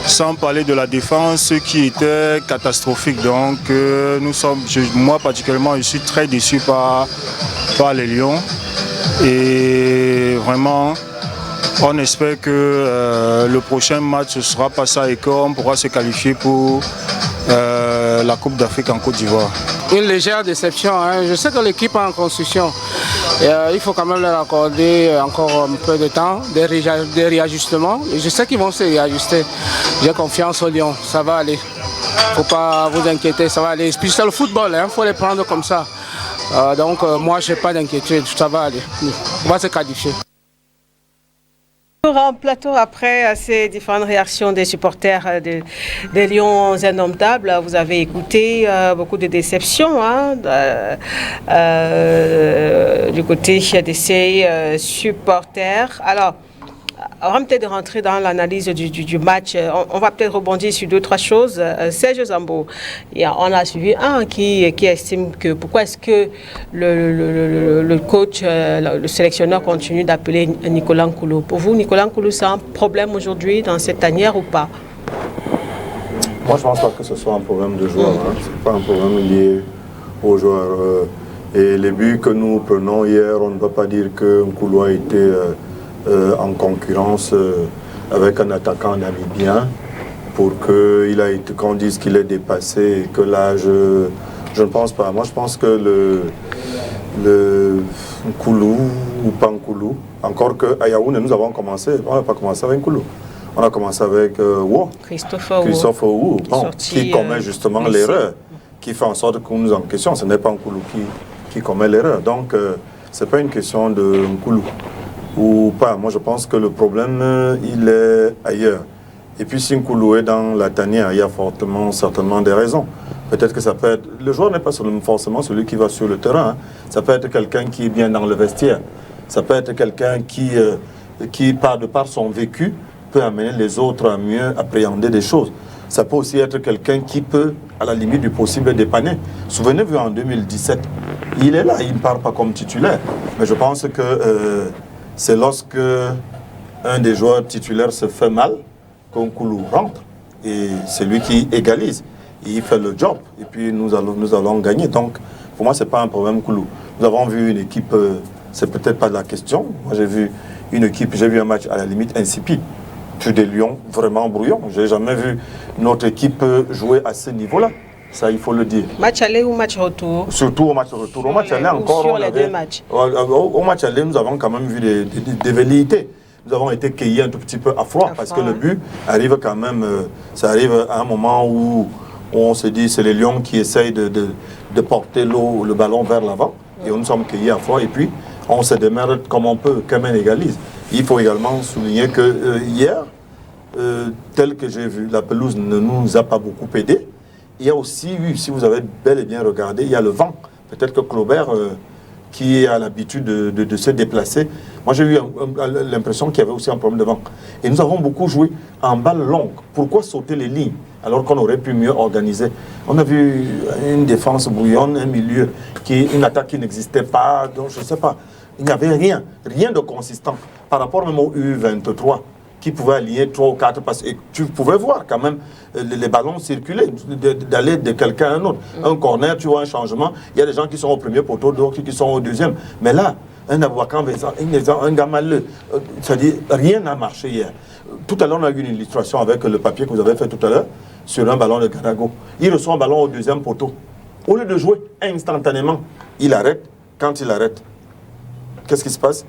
Sans parler de la défense qui était catastrophique. Donc moi particulièrement, je suis très déçu par les Lions. Et vraiment, on espère que le prochain match ce sera pas ça et qu'on pourra se qualifier pour la Coupe d'Afrique en Côte d'Ivoire. Une légère déception. Je sais que l'équipe est en construction. Et, il faut quand même leur accorder encore un peu de temps, des réajustements. Et je sais qu'ils vont se réajuster. J'ai confiance aux Lions, ça va aller. Il ne faut pas vous inquiéter, ça va aller. Puis c'est le football, il faut les prendre comme ça. Donc moi, je n'ai pas d'inquiétude, ça va aller. On va se qualifier. En plateau, après ces différentes réactions des supporters des Lions indomptables, vous avez écouté beaucoup de déceptions du côté de ces supporters. Alors, Avant peut-être de rentrer dans l'analyse du match, on va peut-être rebondir sur 2-3 choses. Serge Zambo, on a suivi un qui estime que pourquoi est-ce que le coach, le sélectionneur continue d'appeler Nicolas Nkoulou. Pour vous, Nicolas Nkoulou, c'est un problème aujourd'hui dans cette tanière ou pas? Moi, je ne pense pas que ce soit un problème de joueur. Ce n'est pas un problème lié aux joueurs. Et les buts que nous prenons hier, on ne peut pas dire que Nkoulou a été en concurrence avec un attaquant namibien pour qu'on dise qu'il est dépassé et que là, je ne pense pas. Moi, je pense que le Nkoulou ou pas Nkoulou, encore qu'à Yaoundé, nous avons commencé, on n'a pas commencé avec Nkoulou. On a commencé avec Christophe Wu, qui commet justement l'erreur, qui fait en sorte que nous en question. Ce n'est pas Nkoulou qui commet l'erreur. Donc, ce n'est pas une question de Nkoulou ou pas. Moi, je pense que le problème, il est ailleurs. Et puis, si Nkoulou est dans la tanière, il y a certainement des raisons. Peut-être que ça peut être... Le joueur n'est pas forcément celui qui va sur le terrain. Hein. Ça peut être quelqu'un qui est bien dans le vestiaire. Ça peut être quelqu'un qui de par son vécu, peut amener les autres à mieux appréhender des choses. Ça peut aussi être quelqu'un qui peut, à la limite du possible, dépanner. Souvenez-vous, en 2017, il est là, il ne part pas comme titulaire. Mais je pense que c'est lorsque un des joueurs titulaires se fait mal qu'un Nkoulou rentre. Et c'est lui qui égalise. Il fait le job. Et puis nous allons gagner. Donc, pour moi, ce n'est pas un problème Nkoulou. Nous avons vu une équipe, c'est peut-être pas de la question. Moi, j'ai vu un match à la limite insipide. Puis des Lions vraiment brouillons. Je n'ai jamais vu notre équipe jouer à ce niveau-là. Ça, il faut le dire. Match aller ou match retour? Surtout au match retour. Au match aller encore, sur les deux matchs. Au match aller, nous avons quand même vu des velléités. Nous avons été cueillis un tout petit peu à froid parce que le but arrive quand même. Ça arrive à un moment où on se dit c'est les Lions qui essayent de porter le ballon vers l'avant. Et nous sommes cueillis à froid. Et puis, on se démerde comme on peut, quand même égalise. Il faut également souligner que hier, tel que j'ai vu, la pelouse ne nous a pas beaucoup aidé. Il y a aussi eu, si vous avez bel et bien regardé, il y a le vent. Peut-être que Claubert, qui a l'habitude de se déplacer, moi j'ai eu l'impression qu'il y avait aussi un problème de vent. Et nous avons beaucoup joué en balle longue. Pourquoi sauter les lignes alors qu'on aurait pu mieux organiser? On a vu une défense brouillonne, un milieu, une attaque qui n'existait pas, donc je ne sais pas. Il n'y avait rien de consistant par rapport même au U23 qui pouvait aligner 3 ou 4 passes. Et tu pouvais voir quand même les ballons circuler, d'aller de quelqu'un à un autre. Un corner, tu vois un changement, il y a des gens qui sont au premier poteau, d'autres qui sont au deuxième. Mais là, un Abouakan, un Gamaleux, c'est-à-dire rien n'a marché hier. Tout à l'heure, on a eu une illustration avec le papier que vous avez fait tout à l'heure sur un ballon de Ganago. Il reçoit un ballon au deuxième poteau. Au lieu de jouer instantanément, il arrête. Quand il arrête, qu'est-ce qui se passe?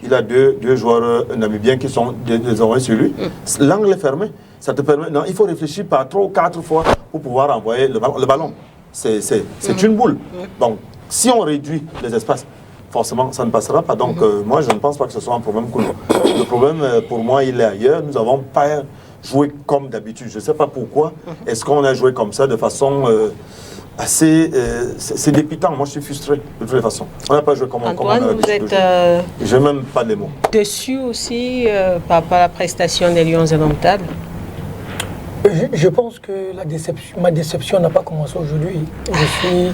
Il a deux joueurs namibiens qui sont désormais sur lui. L'angle est fermé. Ça te permet. Non, il faut réfléchir par 3 ou 4 fois pour pouvoir envoyer le ballon. C'est une boule. Donc, si on réduit les espaces, forcément, ça ne passera pas. Donc, moi, je ne pense pas que ce soit un problème. Le problème, pour moi, il est ailleurs. Nous n'avons pas joué comme d'habitude. Je ne sais pas pourquoi. Est-ce qu'on a joué comme ça de façon... c'est dépitant. Moi, je suis frustré de toutes les façons. On n'a pas joué comme Antoine, on a vous êtes je n'ai même pas les mots. Déçu aussi par la prestation des Lions indomptables? Je pense que ma déception n'a pas commencé aujourd'hui. Je suis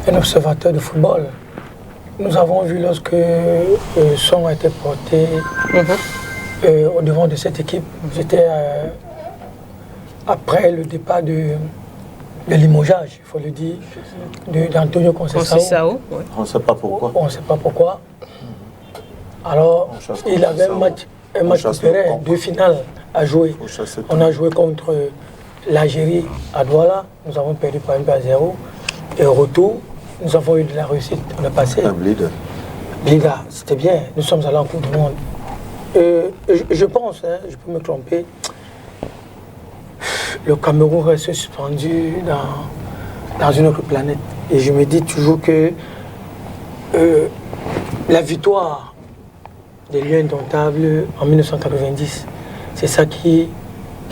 un observateur de football. Nous avons vu lorsque Son a été porté au devant de cette équipe. C'était après le départ de limogeage, il faut le dire, d'Antonio Conceição. On ne sait pas pourquoi. On ne sait pas pourquoi. Alors, il avait un match préféré, 2 finales à jouer. On a joué contre l'Algérie à Douala, nous avons perdu par 1-0. Et au retour, nous avons eu de la réussite. On a passé. Blida, c'était bien. Nous sommes allés en Coupe du Monde. Je pense, je peux me tromper, le Cameroun reste suspendu dans une autre planète. Et je me dis toujours que la victoire des Lions indomptables en 1990, c'est ça qui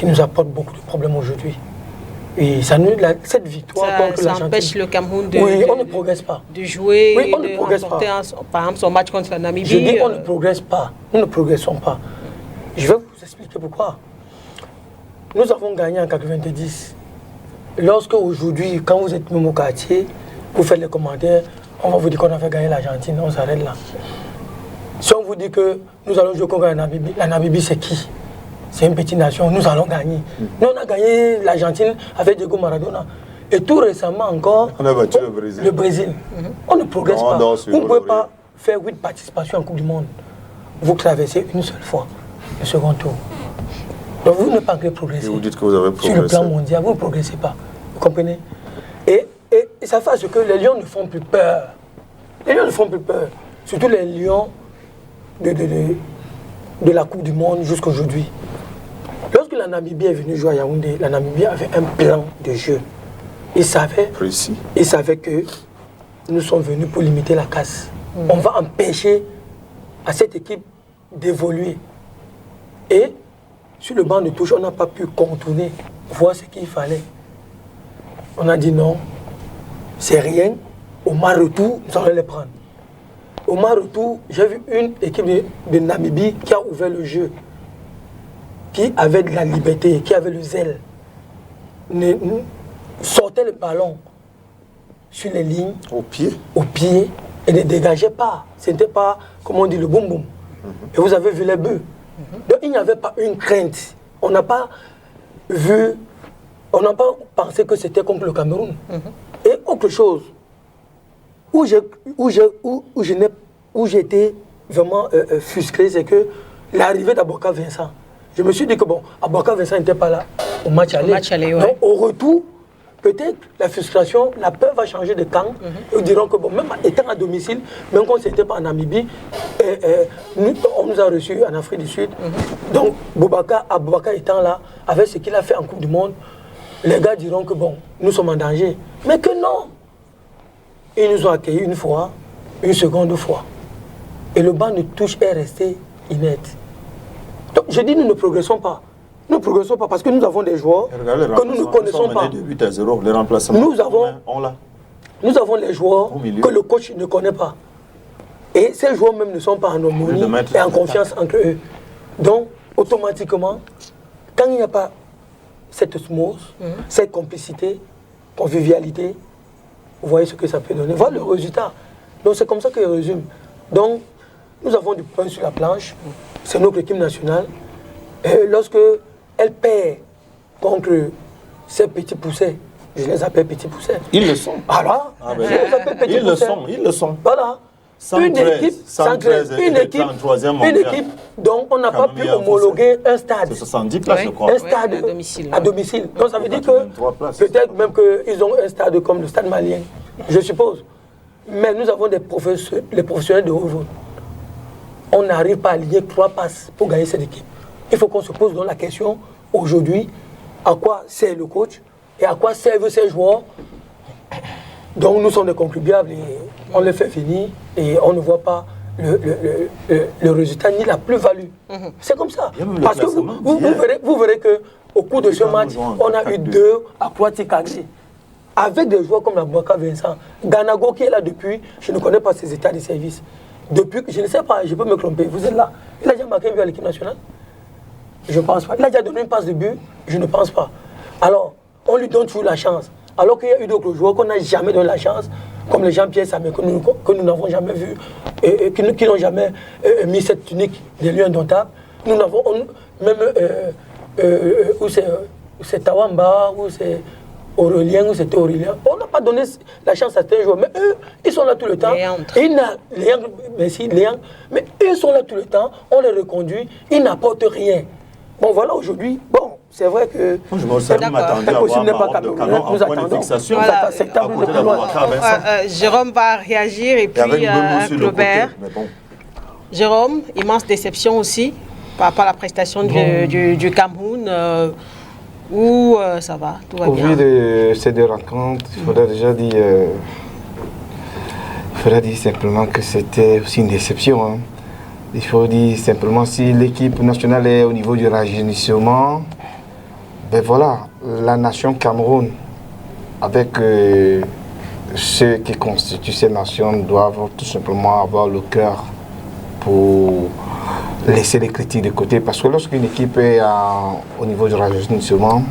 nous apporte beaucoup de problèmes aujourd'hui. Et cette victoire contre ça empêche le Cameroun de, on ne progresse pas. De jouer, oui, on ne progresse remporter par exemple son match contre la Namibie. Je dis on ne progresse pas. Nous ne progressons pas. Je vais vous expliquer pourquoi. Nous avons gagné en 90. Lorsque aujourd'hui, quand vous êtes même au quartier, vous faites les commentaires, on va vous dire qu'on a fait gagner l'Argentine, on s'arrête là. Si on vous dit que nous allons jouer contre la Namibie c'est qui? C'est une petite nation, nous allons gagner. Nous, on a gagné l'Argentine avec Diego Maradona. Et tout récemment encore, on a battu le Brésil. Le Brésil. On ne progresse pas. Vous ne pouvez pas faire 8 participations en Coupe du Monde. Vous traversez une seule fois le second tour. Donc vous ne pouvez pas progresser. Et vous dites que vous avez progressé. Sur le plan mondial, vous ne progressez pas. Vous comprenez? Et ça fait à ce que les lions ne font plus peur. Les lions ne font plus peur. Surtout les lions de la Coupe du Monde jusqu'à aujourd'hui. Lorsque la Namibie est venue jouer à Yaoundé, la Namibie avait un plan de jeu. Ils savaient que nous sommes venus pour limiter la casse. On va empêcher à cette équipe d'évoluer. Et sur le banc de touche, on n'a pas pu contourner, voir ce qu'il fallait. On a dit non, c'est rien. Au retour, nous allons les prendre. Au retour, j'ai vu une équipe de Namibie qui a ouvert le jeu, qui avait de la liberté, qui avait le zèle. Sortait le ballon sur les lignes, au pied, et ne dégageait pas. Ce n'était pas, comment on dit, le boum boum. Et vous avez vu les buts. Donc il n'y avait pas une crainte. On n'a pas vu, on n'a pas pensé que c'était contre le Cameroun. Et autre chose, où j'étais vraiment frustré, c'est que l'arrivée d'Aboka Vincent. Je me suis dit que bon, Aboka Vincent n'était pas là au match aller. Donc au retour, peut-être la frustration, la peur va changer de camp. Ils diront que bon, même étant à domicile, même quand c'était pas en Namibie, on nous a reçus en Afrique du Sud. Donc Aboubakar étant là, avec ce qu'il a fait en Coupe du Monde, les gars diront que bon, nous sommes en danger. Mais que non! Ils nous ont accueillis une fois, une seconde fois. Et le banc de touche est resté inerte. Donc je dis nous ne progressons pas. Nous ne progressons pas parce que nous avons des joueurs que nous ne connaissons pas. De 8 à 0, les remplacements, nous avons les joueurs que le coach ne connaît pas. Et ces joueurs même ne sont pas en harmonie et en confiance entre eux. Donc, automatiquement, quand il n'y a pas cette osmose, cette complicité, convivialité, vous voyez ce que ça peut donner. Voilà le résultat. Donc, c'est comme ça que je résume. Donc, nous avons du pain sur la planche. C'est notre équipe nationale. Et lorsque elle perd contre ces petits poussets, je les appelle petits poussets. Ils le sont. Alors, je les appelle petits poussets. Ils le sont. Voilà. 113 une équipe dont on n'a pas pu homologuer un stade. C'est 70 places, je crois. Un stade à domicile. Donc ça veut dire que peut-être même qu'ils ont un stade comme le stade malien, je suppose. Mais nous avons les professionnels de haut niveau. On n'arrive pas à aligner 3 passes pour gagner cette équipe. Il faut qu'on se pose donc la question aujourd'hui, à quoi sert le coach et à quoi servent ces joueurs. Donc nous sommes des contribuables et on les fait finir et on ne voit pas le résultat ni la plus-value. C'est comme ça. Parce que vous verrez qu'au cours de ce match, on a eu 2 à 3 tirs cadrés. Avec des joueurs comme la Aboubakar Vincent, Ganago qui est là depuis, je ne connais pas ses états de service. Depuis, je ne sais pas, je peux me tromper, vous êtes là. Il a déjà marqué un but à l'équipe nationale? Je ne pense pas. Il a déjà donné une passe de but? Je ne pense pas. Alors, on lui donne toujours la chance. Alors qu'il y a eu d'autres joueurs qu'on n'a jamais donné la chance, comme les Jean-Pierre Samé, que nous n'avons jamais vu, et qui n'ont jamais mis cette tunique des lieux indomptables. Nous n'avons même, où c'est Tawamba, où c'est Aurélien, où c'était Aurélien. On n'a pas donné la chance à certains joueurs, mais eux, ils sont là tout le temps. Mais eux, ils sont là tout le temps, on les reconduit, ils n'apportent rien. Bon, voilà, aujourd'hui, bon, c'est vrai que... Je m'attendais à voir Maroc de Canon en point de fixation. Voilà. Jérôme va réagir et puis Claubert. Bon. Jérôme, immense déception aussi par rapport à la prestation du Cameroun. Où ça va, tout va bien. Au vu de ces 2 rencontres, il faudrait déjà dire... il faudrait dire simplement que c'était aussi une déception. Hein. Il faut dire simplement si l'équipe nationale est au niveau du rajeunissement, ben voilà, la nation Cameroun, avec ceux qui constituent ces nations, doivent tout simplement avoir le cœur pour laisser les critiques de côté, parce que lorsqu'une équipe est au niveau du rajeunissement,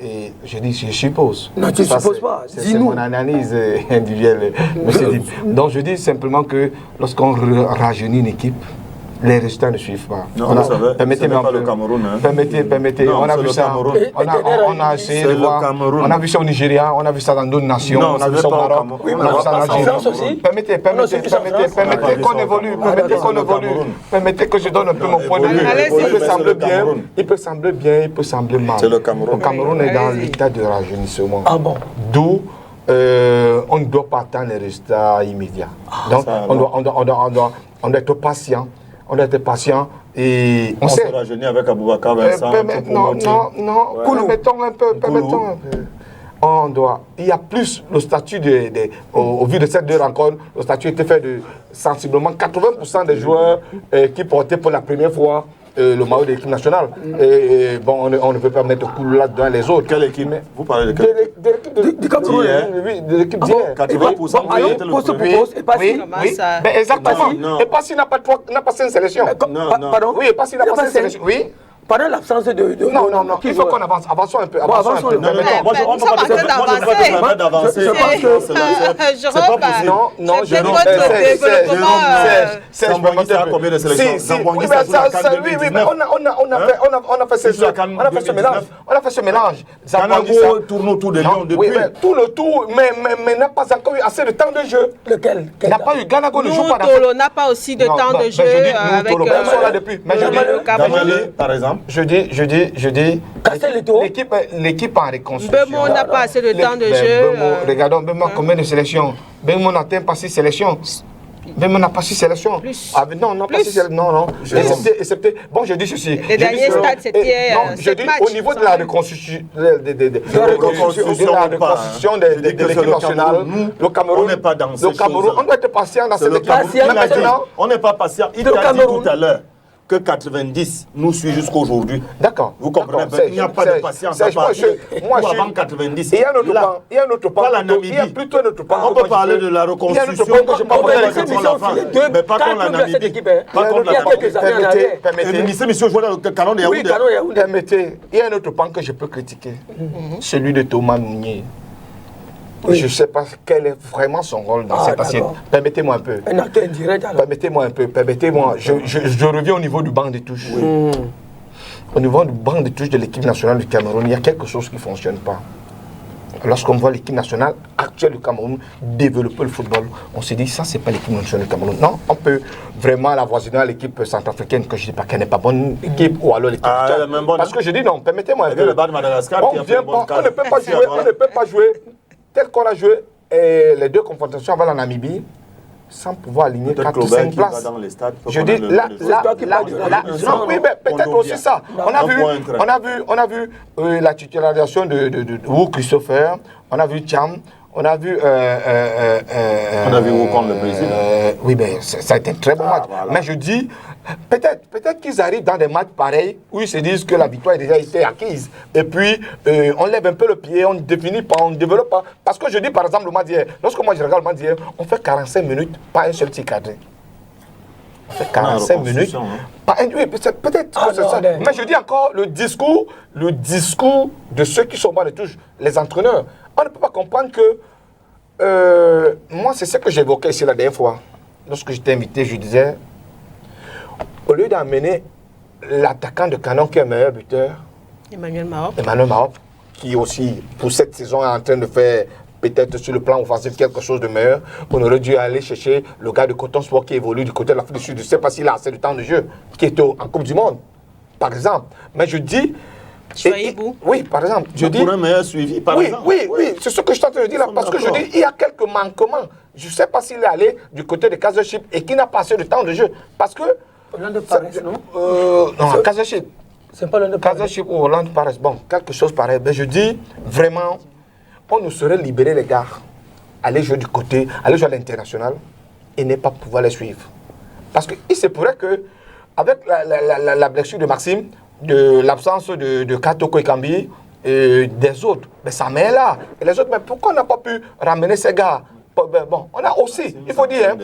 et je suppose. Non, tu ne supposes pas. C'est mon analyse individuelle, monsieur Dib. Donc je dis simplement que lorsqu'on rajeunit une équipe, les résultats ne suivent pas. Non, permettez-moi pas le Cameroun. Hein. Permettez, non, on a vu ça. On a essayé de voir. On a vu ça au Nigeria, on a vu ça dans d'autres nations, on a vu ça au Maroc, on a vu ça en Algérie. Permettez qu'on évolue, permettez que je donne un peu mon point de vue. Il peut sembler bien, il peut sembler mal. C'est le Cameroun. Le Cameroun est dans l'état de rajeunissement. Ah bon? D'où on ne doit pas attendre les résultats immédiats. Donc on doit être patient. On doit être patient et on s'est rajeuni avec Aboubakar Vincent. Permettons un peu. Il y a plus le statut au vu de ces deux rencontres, le statut était fait de sensiblement 80% des joueurs qui portaient pour la première fois le maillot de l'équipe nationale. Et bon, on ne peut pas mettre Koulou là-dedans les autres. Quelle équipe? Vous parlez de quelle équipe? Du Cameroun. Oui, de l'équipe d'hier. 80%. Oui, exactement. Et Passy n'a pas passé une sélection. Pardon? Oui, Passy n'a passé une sélection. Oui. Pendant l'absence de... Non, il faut qu'on avance. Avançons un peu. Non, on va pas d'avancer. Je Zambouangui a combien de sélections? Zambouangui a fait ce mélange. Zambouangui tourne autour de Lyon depuis. Tout le tour, mais n'a pas encore eu assez de temps de jeu. Lequel? Il n'a pas eu Ganago ne joue pas. Tolo n'a pas aussi de temps de jeu avec... Damale, par exemple. Je dis, l'équipe en reconstruction. Bemo n'a pas assez de temps de jeu. Regardons, Bemo a combien de sélections? Bemo n'atteint pas 6 sélections. Bemo n'a pas 6 sélections. Non, pas 6 sélections. Non. Bon, je dis ceci. Les derniers stades, c'était. Non, je dis au niveau de la reconstruction de l'équipe nationale, le Cameroun, on n'est pas dans ce Cameroun, on doit être patient dans cette équipe. On n'est pas patient. Il t'a dit tout à l'heure que 90 nous suit jusqu'à aujourd'hui. D'accord. Vous comprenez? Il n'y a pas de patience à partir. Moi, avant 90. Il y a un autre pan. Il y a plutôt un autre pan. On peut parler de la reconstruction. Mais pas contre la Namibie. Pas contre la Namibie. Monsieur jouait dans le canon de Yaoundé. Permettez, il y a un autre pan que je peux critiquer. Celui de Thomas Mounier. Je ne sais pas quel est vraiment son rôle dans cette assiette. Permettez-moi un peu. Un acteur indirect alors. Permettez-moi. Je reviens au niveau du banc de touche. Au niveau du banc de touche de l'équipe nationale du Cameroun, il y a quelque chose qui ne fonctionne pas. Lorsqu'on voit l'équipe nationale actuelle du Cameroun développer le football, on se dit ça, c'est pas l'équipe nationale du Cameroun. Non, on peut vraiment la voisiner à l'équipe centrafricaine, que je ne dis pas qu'elle n'est pas bonne équipe, ou alors l'équipe. Parce que je dis non, permettez-moi un peu. Le bas de Madagascar on ne peut pas jouer tel qu'on a joué les deux confrontations avant la Namibie, sans pouvoir aligner 4 ou 5 places. Je dis là, oui, mais peut-être aussi ça. On a vu la titularisation de Wu Christopher, on a vu Cham, on a vu Wu contre le Brésil. Oui, mais ça a été un très bon match. Voilà. Mais je dis, peut-être qu'ils arrivent dans des matchs pareils où ils se disent que la victoire a déjà été acquise. Et puis, on lève un peu le pied, on ne définit pas, on ne développe pas. Parce que je dis, par exemple, le match d'hier, lorsque moi je regarde le match d'hier, on fait 45 minutes, pas un seul tir cadré. On fait 45 minutes. Oui, peut-être que c'est ça. Mais je dis encore, le discours de ceux qui sont bas de touche, les entraîneurs, on ne peut pas comprendre que... moi, c'est ce que j'évoquais ici la dernière fois. Lorsque j'étais invité, je disais, au lieu d'amener l'attaquant de canon qui est le meilleur buteur, Emmanuel Mahop, qui aussi, pour cette saison, est en train de faire peut-être sur le plan offensif quelque chose de meilleur, on aurait dû aller chercher le gars de Coton Sport qui évolue du côté de l'Afrique du Sud. Je ne sais pas s'il a assez de temps de jeu, qui est en Coupe du Monde, par exemple. Mais je dis... oui, par exemple. Je dis, pour un meilleur suivi, par exemple. Oui, c'est ce que je suis en train de dire là. Parce que je dis, il y a quelques manquements. Je ne sais pas s'il est allé du côté de Kazachip et qui n'a pas assez de temps de jeu. Parce que... Hollande Paris, non non, Kazachip. C'est pas Hollande Paris. Kazachip ou Hollande Paris. Bon, quelque chose pareil. Mais je dis, vraiment, on nous serait libéré les gars. Aller jouer du côté, aller jouer à l'international et ne pas pouvoir les suivre. Parce qu'il se pourrait que, avec la blessure de Maxime, de l'absence de Katoko Ekambi et des autres, mais ça met là. Et les autres, mais pourquoi on n'a pas pu ramener ces gars bon, on a aussi, il faut dire,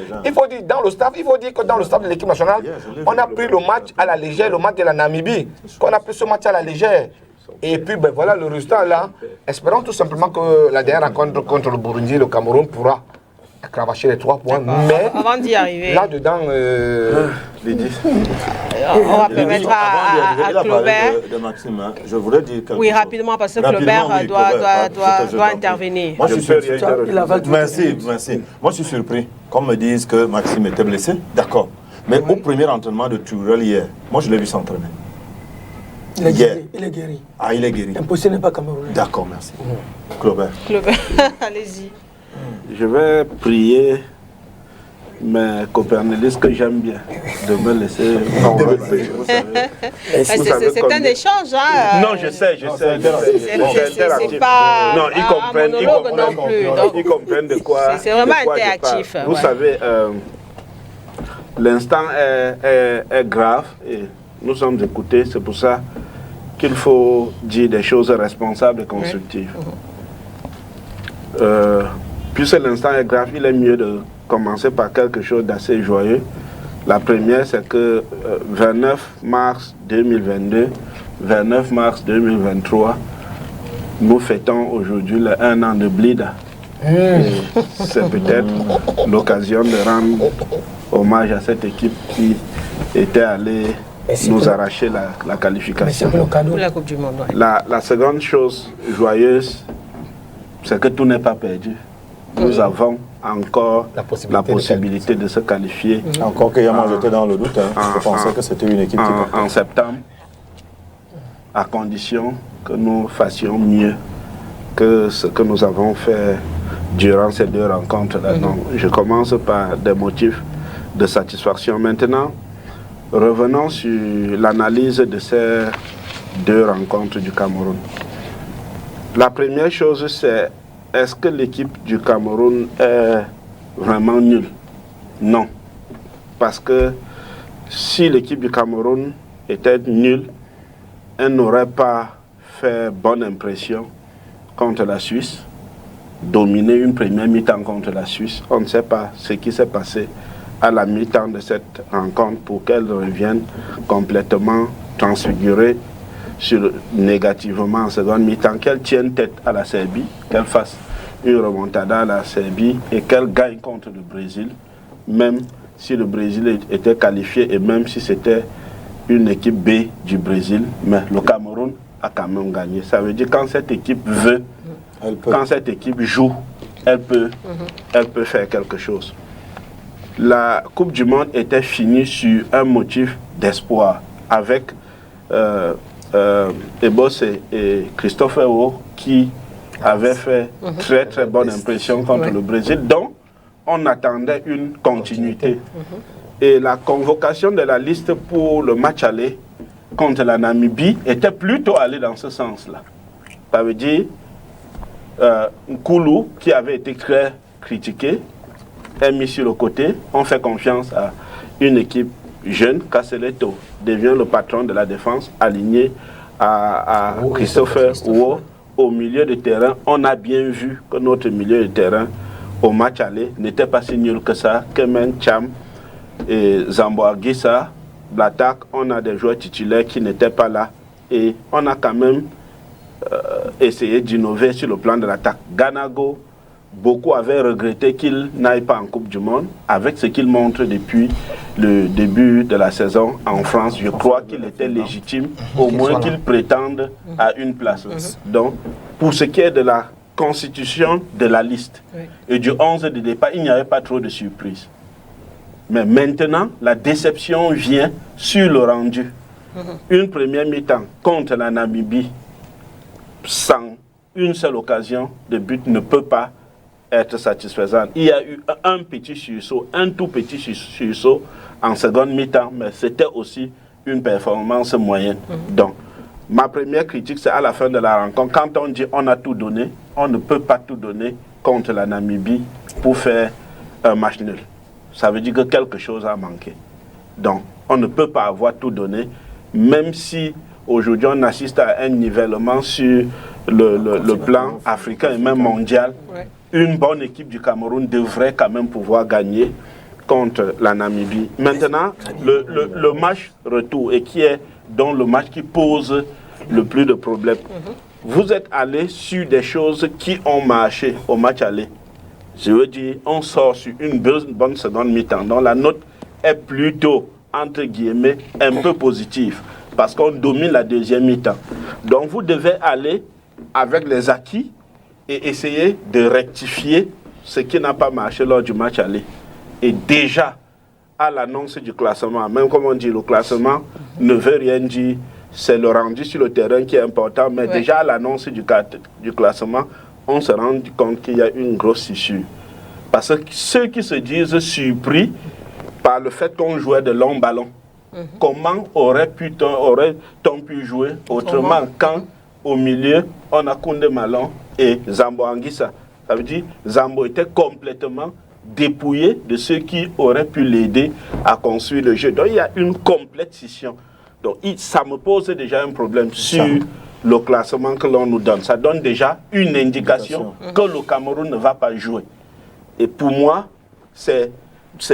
dans le staff, que dans le staff de l'équipe nationale, on a pris le match à la légère, le match de la Namibie, qu'on a pris ce match à la légère. Et puis, voilà le résultat là. Espérons tout simplement que la dernière rencontre contre le Burundi, le Cameroun pourra cravacher les 3 points. Mais avant d'y arriver, là-dedans, on va permettre à Claubert de Maxime, hein. Je voudrais dire quelque chose. Rapidement, parce que Claubert doit intervenir. Moi, je suis surpris. Merci. Moi, je suis surpris qu'on me dise que Maxime était blessé. D'accord. Mais au premier entraînement de Tourelle hier, moi, je l'ai vu s'entraîner. Il est guéri. Ah, il est guéri. Impossible n'est pas Camerounais. D'accord, merci. Claubert. Allez-y. Je vais prier mes copernilistes que j'aime bien de me laisser enregistrer. C'est un échange, hein? Non, je sais. C'est pas non, ils comprennent de quoi. C'est vraiment interactif. Vous savez, l'instant est grave et nous sommes écoutés. C'est pour ça qu'il faut dire des choses responsables et constructives. Puisque l'instant est grave, il est mieux de commencer par quelque chose d'assez joyeux. La première, c'est que 29 mars 2022, 29 mars 2023, nous fêtons aujourd'hui le 1 an de Blida. C'est peut-être l'occasion de rendre hommage à cette équipe qui était allée nous arracher la qualification. Pour la Coupe du Monde. La seconde chose joyeuse, c'est que tout n'est pas perdu. Nous avons encore la possibilité de se qualifier. Encore que moi j'étais dans le doute, je pensais que c'était une équipe en septembre, à condition que nous fassions mieux que ce que nous avons fait durant ces 2 rencontres-là. Donc, je commence par des motifs de satisfaction. Maintenant, revenons sur l'analyse de ces 2 rencontres du Cameroun. La première chose, c'est: est-ce que l'équipe du Cameroun est vraiment nulle? Non. Parce que si l'équipe du Cameroun était nulle, elle n'aurait pas fait bonne impression contre la Suisse, dominer une première mi-temps contre la Suisse. On ne sait pas ce qui s'est passé à la mi-temps de cette rencontre pour qu'elle revienne complètement transfigurée négativement en seconde mi-temps, qu'elle tienne tête à la Serbie, qu'elle fasse une remontada à la Serbie et qu'elle gagne contre le Brésil, même si le Brésil était qualifié et même si c'était une équipe B du Brésil, mais le Cameroun a quand même gagné. Ça veut dire quand cette équipe veut, quand cette équipe joue, elle peut faire quelque chose. La Coupe du Monde était finie sur un motif d'espoir avec Ebos et Christophe Ewo qui avaient fait très bonne impression contre le Brésil, donc on attendait une continuité. Et la convocation de la liste pour le match aller contre la Namibie était plutôt allée dans ce sens-là. Ça veut dire Nkulu, qui avait été très critiqué, est mis sur le côté. On fait confiance à une équipe jeune. Kaseleto devient le patron de la défense, aligné à Christopher Uwo au milieu de terrain. On a bien vu que notre milieu de terrain au match aller n'était pas si nul que ça. Kemen Cham et Zambo Aguissa, l'attaque, on a des joueurs titulaires qui n'étaient pas là. Et on a quand même essayé d'innover sur le plan de l'attaque. Ganago, beaucoup avaient regretté qu'il n'aille pas en Coupe du Monde. Avec ce qu'il montre depuis le début de la saison en France, je crois qu'il était légitime, au moins qu'il prétende à une place. Donc, pour ce qui est de la constitution de la liste et du 11 de départ, il n'y avait pas trop de surprises. Mais maintenant, la déception vient sur le rendu. Une première mi-temps contre la Namibie, sans une seule occasion de but, ne peut pas être satisfaisante. Il y a eu un petit sursaut, un tout petit sursaut en seconde mi-temps, mais c'était aussi une performance moyenne. Donc, ma première critique, c'est à la fin de la rencontre. Quand on dit on a tout donné, on ne peut pas tout donner contre la Namibie pour faire un match nul. Ça veut dire que quelque chose a manqué. Donc, on ne peut pas avoir tout donné, même si aujourd'hui on assiste à un nivellement sur le plan africain et même mondial. une bonne équipe du Cameroun devrait quand même pouvoir gagner contre la Namibie. Maintenant, le match retour, et qui est donc le match qui pose le plus de problèmes. Vous êtes allé sur des choses qui ont marché au match aller. Je veux dire, on sort sur une bonne seconde mi-temps. Donc la note est plutôt, entre guillemets, un peu positive. Parce qu'on domine la deuxième mi-temps. Donc vous devez aller avec les acquis et essayer de rectifier ce qui n'a pas marché lors du match aller. Et déjà, à l'annonce du classement, même comme on dit, le classement ne veut rien dire. C'est le rendu sur le terrain qui est important, mais déjà à l'annonce du classement, on se rend compte qu'il y a une grosse issue. Parce que ceux qui se disent surpris par le fait qu'on jouait de longs ballons, comment aurait-on pu jouer autrement quand au milieu, on a Koundé Malon et Zambo Anguissa. Ça veut dire Zambo était complètement dépouillé de ceux qui auraient pu l'aider à construire le jeu. Donc il y a une complète scission. Donc ça me pose déjà un problème sur le classement que l'on nous donne. Ça donne déjà une indication que le Cameroun ne va pas jouer. Et pour moi, c'est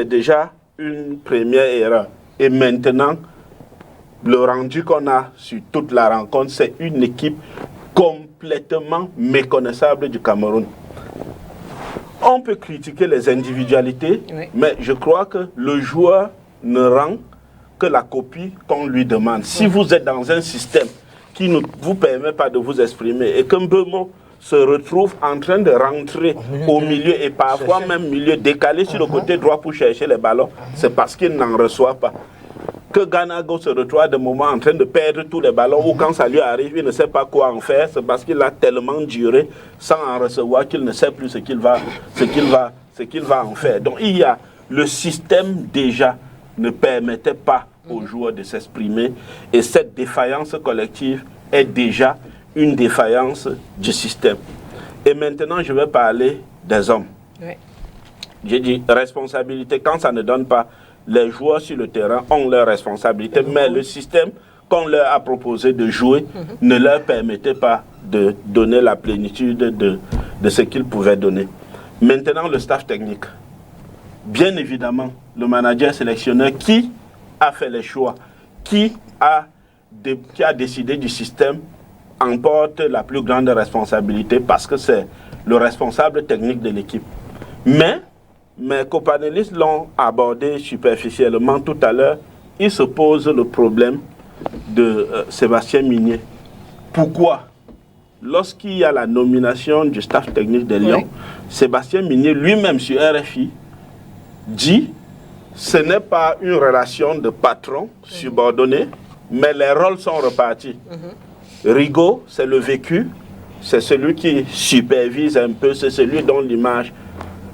déjà une première erreur. Et maintenant, le rendu qu'on a sur toute la rencontre, c'est une équipe complètement méconnaissable du Cameroun. On peut critiquer les individualités, mais je crois que le joueur ne rend que la copie qu'on lui demande. Si vous êtes dans un système qui ne vous permet pas de vous exprimer et qu'un Mbeumo se retrouve en train de rentrer au milieu et parfois même milieu décalé sur le côté droit pour chercher les ballons, c'est parce qu'il n'en reçoit pas. Que Ganago se retrouve à des moments en train de perdre tous les ballons ou quand ça lui arrive, il ne sait pas quoi en faire, c'est parce qu'il a tellement duré sans en recevoir qu'il ne sait plus ce qu'il va en faire. Donc il y a le système déjà ne permettait pas aux joueurs de s'exprimer et cette défaillance collective est déjà une défaillance du système. Et maintenant, je vais parler des hommes. J'ai dit responsabilité. Quand ça ne donne pas, les joueurs sur le terrain ont leur responsabilité, mais le système qu'on leur a proposé de jouer ne leur permettait pas de donner la plénitude de ce qu'ils pouvaient donner. Maintenant, le staff technique. Bien évidemment, le manager sélectionneur qui a fait les choix, qui a décidé du système, emporte la plus grande responsabilité parce que c'est le responsable technique de l'équipe. Mais mes copanélistes l'ont abordé superficiellement tout à l'heure. Il se pose le problème de Sébastien Migné. Pourquoi? Lorsqu'il y a la nomination du staff technique de Lyon, Sébastien Migné lui-même sur RFI dit ce n'est pas une relation de patron subordonné, mais les rôles sont repartis. Rigaud, c'est le vécu, c'est celui qui supervise un peu, c'est celui dont l'image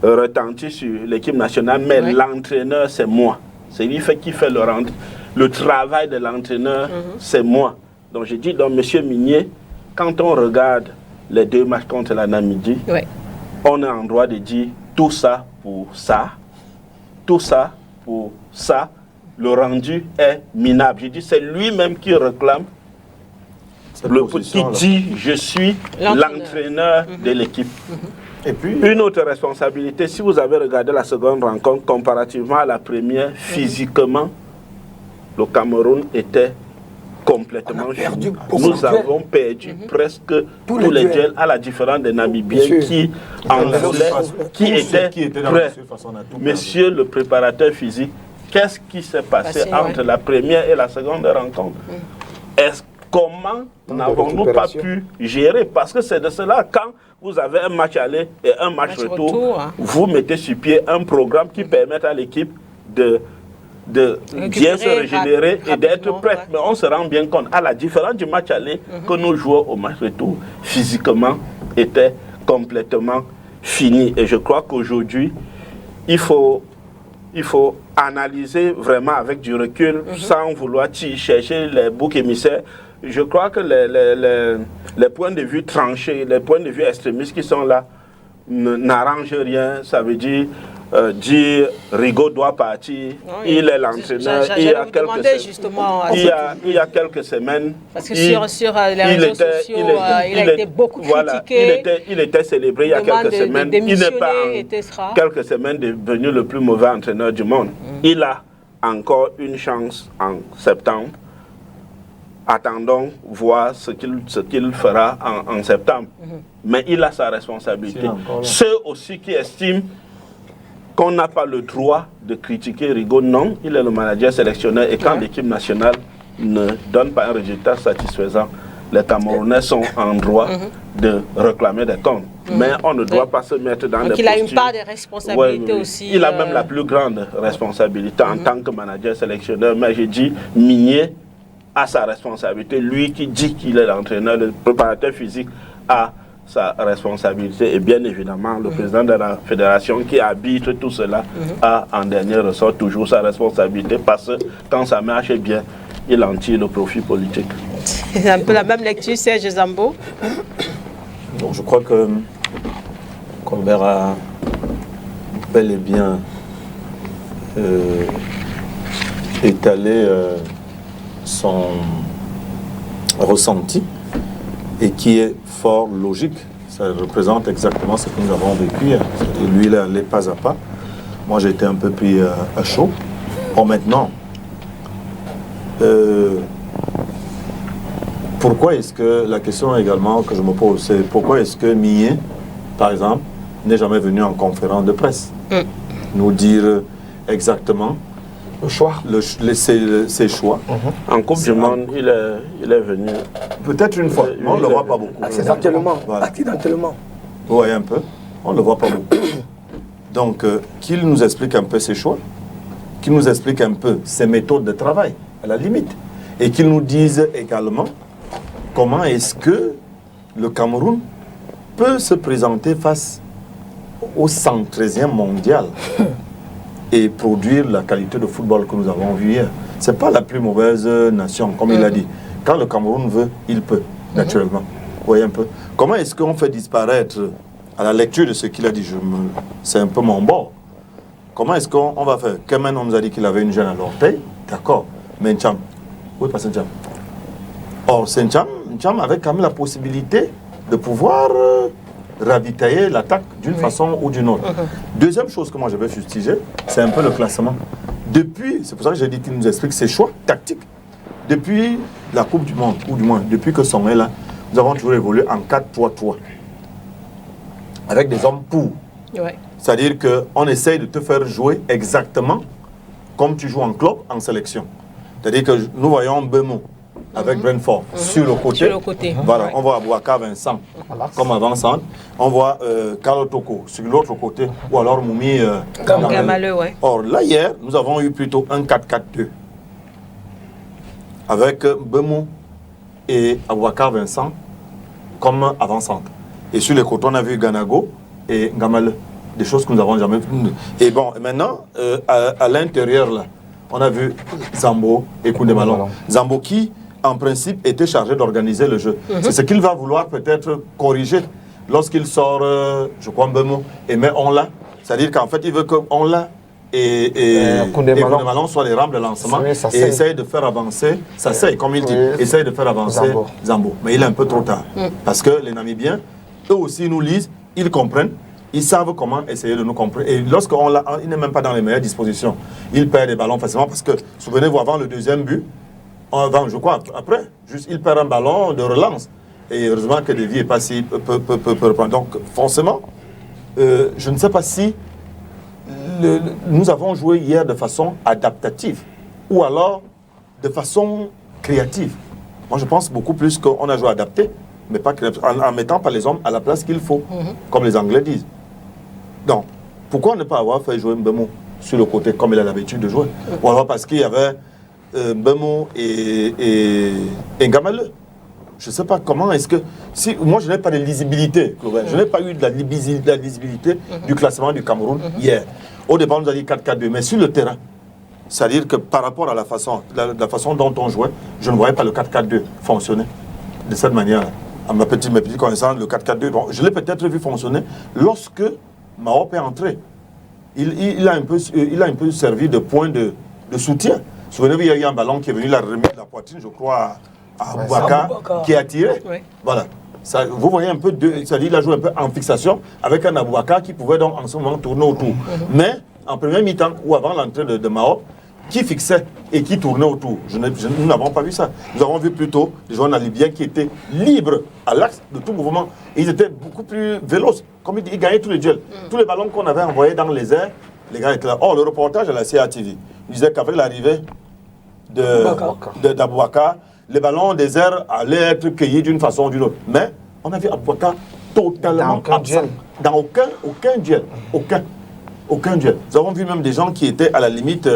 retentit sur l'équipe nationale, mais l'entraîneur, c'est moi. C'est lui qui fait le travail de l'entraîneur, c'est moi. Donc j'ai dit, donc M. Migné, quand on regarde les deux matchs contre la Namibie, on est en droit de dire tout ça pour ça, tout ça pour ça, le rendu est minable. J'ai dit, c'est lui-même qui réclame, qui dit, je suis l'entraîneur de l'équipe. Et puis, une autre responsabilité, si vous avez regardé la seconde rencontre comparativement à la première, physiquement, le Cameroun était complètement fini. Nous avons perdu presque tous les duels, à la différence des Namibiens qui en voulaient, qui étaient prêts. Monsieur le préparateur physique, qu'est-ce qui s'est passé entre la première et la seconde rencontre? Comment n'avons-nous pas pu gérer? Parce que c'est de cela, quand vous avez un match aller et un match retour, vous mettez sur pied un programme qui permet à l'équipe de bien se régénérer et d'être prête. Mais on se rend bien compte, à la différence du match aller, que nos joueurs au match retour, physiquement, étaient complètement finis. Et je crois qu'aujourd'hui, il faut analyser vraiment avec du recul, sans vouloir chercher les boucs émissaires. Je crois que les points de vue tranchés, les points de vue extrémistes qui sont là n'arrangent rien. Ça veut dire dire Rigo doit partir, oui. Il est l'entraîneur. Il y a quelques semaines. Parce que sur les réseaux sociaux, il a été beaucoup critiqué. Il était célébré il y a quelques semaines. Il n'est pas en quelques semaines devenu le plus mauvais entraîneur du monde. Il a encore une chance en septembre. Attendons voir ce qu'il fera en septembre. Mais il a sa responsabilité. Ceux aussi qui estiment qu'on n'a pas le droit de critiquer Rigo, non, il est le manager sélectionneur et quand l'équipe nationale ne donne pas un résultat satisfaisant, les Camerounais sont en droit de réclamer des comptes. Mais on ne doit pas se mettre dans donc des il a une part de responsabilité aussi. Il a même la plus grande responsabilité en tant que manager sélectionneur. Mais j'ai dit, Migné a sa responsabilité. Lui qui dit qu'il est l'entraîneur, le préparateur physique a sa responsabilité. Et bien évidemment, le président de la fédération qui arbitre tout cela a en dernier ressort toujours sa responsabilité parce que quand ça marche bien, il en tire le profit politique. C'est un peu la même lecture, Serge Zambo. Donc je crois que Colbert a bel et bien étalé son ressenti et qui est fort logique. Ça représente exactement ce que nous avons vécu. Lui, il est allé pas à pas. Moi, j'ai été un peu pris à chaud. Or maintenant, pourquoi est-ce que, la question également que je me pose, c'est pourquoi est-ce que Migné, par exemple, n'est jamais venu en conférence de presse nous dire exactement le choix, ses choix. En Coupe du Monde, il est venu. Peut-être une fois, mais on ne le voit pas beaucoup. Accidentellement. Voilà. Accidentellement. Oui, un peu. On ne le voit pas beaucoup. Donc, qu'il nous explique un peu ses choix, qu'il nous explique un peu ses méthodes de travail, à la limite. Et qu'il nous dise également comment est-ce que le Cameroun peut se présenter face au 113e mondial et produire la qualité de football que nous avons vu hier. Ce n'est pas la plus mauvaise nation, comme il a dit. Quand le Cameroun veut, il peut, naturellement. Vous voyez un peu. Comment est-ce qu'on fait disparaître, à la lecture de ce qu'il a dit, c'est un peu mon bord. Comment est-ce qu'on va faire? Kemen, on nous a dit qu'il avait une gêne à l'orteil. D'accord. Mais Ncham, où est passé Ncham? Or, c'est Ncham avait quand même la possibilité de pouvoir ravitailler l'attaque d'une façon ou d'une autre. Deuxième chose que moi je vais fustiger, c'est un peu le classement. Depuis, c'est pour ça que j'ai dit qu'il nous explique ses choix tactiques. Depuis la Coupe du Monde, ou du moins depuis que Son est là, nous avons toujours évolué en 4-3-3. Avec des hommes pour. Ouais. C'est-à-dire qu'on essaye de te faire jouer exactement comme tu joues en club, en sélection. C'est-à-dire que nous voyons Bemo avec Brentford sur le côté. Sur le côté. Voilà, on voit Abouaka Vincent comme avant-centre. On voit Carlo Toko sur l'autre côté, ou alors Moumi Gamaleu, ouais. Or, là, hier, nous avons eu plutôt un 4-4-2 avec Bemo et Abouaka Vincent comme avant-centre. Et sur les côtés, on a vu Ganago et Gamaleu. Des choses que nous n'avons jamais vues. Et bon, maintenant, à l'intérieur, là, on a vu Zambo et Koundémalon. Zambo qui, en principe, était chargé d'organiser le jeu. C'est ce qu'il va vouloir peut-être corriger lorsqu'il sort, je crois, Mbemo, et met on l'a. C'est-à-dire qu'en fait, il veut que on l'a et Koundémalon soient les rames de lancement et essaye de faire avancer, comme il dit, essaye de faire avancer Zambo. Mais il est un peu trop tard. Parce que les Namibiens, eux aussi nous lisent, ils comprennent. Ils savent comment essayer de nous comprendre. Et lorsqu'on l'a, il n'est même pas dans les meilleures dispositions. Il perd des ballons facilement parce que, souvenez-vous, avant le deuxième but, je crois, après, juste il perd un ballon de relance. Et heureusement que Lévy est passé, peut reprendre. Donc, forcément, je ne sais pas si nous avons joué hier de façon adaptative ou alors de façon créative. Moi, je pense beaucoup plus qu'on a joué adapté, mais pas en mettant pas les hommes à la place qu'il faut, comme les Anglais disent. Donc, pourquoi ne pas avoir fait jouer Mbemo sur le côté comme il a l'habitude de jouer? Ou alors parce qu'il y avait Mbemo et Ngamaleu. Je ne sais pas comment est-ce que... moi, je n'ai pas de lisibilité, Claude. Je n'ai pas eu de la lisibilité du classement du Cameroun hier. Au départ, on nous a dit 4-4-2, mais sur le terrain, c'est-à-dire que par rapport à la façon dont on jouait, je ne voyais pas le 4-4-2 fonctionner de cette manière-là. À mes petites connaissances, le 4-4-2, bon, je l'ai peut-être vu fonctionner lorsque Maop est entré. il a un peu servi de point de soutien. Souvenez-vous, il y a eu un ballon qui est venu la remettre de la poitrine, je crois, à Aboubakar, qui a tiré. Oui. Voilà. Ça, vous voyez un peu, c'est-à-dire il a joué un peu en fixation avec un Aboubakar qui pouvait donc en ce moment tourner autour. Mais en première mi-temps ou avant l'entrée de Mao, qui fixait et qui tournait autour. Nous n'avons pas vu ça. Nous avons vu plutôt des joueurs libyens qui étaient libres à l'axe de tout mouvement. Et ils étaient beaucoup plus véloces. Comme ils gagnaient tous les duels. Tous les ballons qu'on avait envoyés dans les airs, les gars étaient là. Or, le reportage à la CATV disait qu'avec l'arrivée d'Aboubacar, les ballons des airs allaient être cueillis d'une façon ou d'une autre. Mais on a vu Aboubacar totalement absent. Dans aucun duel. Aucun duel. Nous avons vu même des gens qui étaient à la limite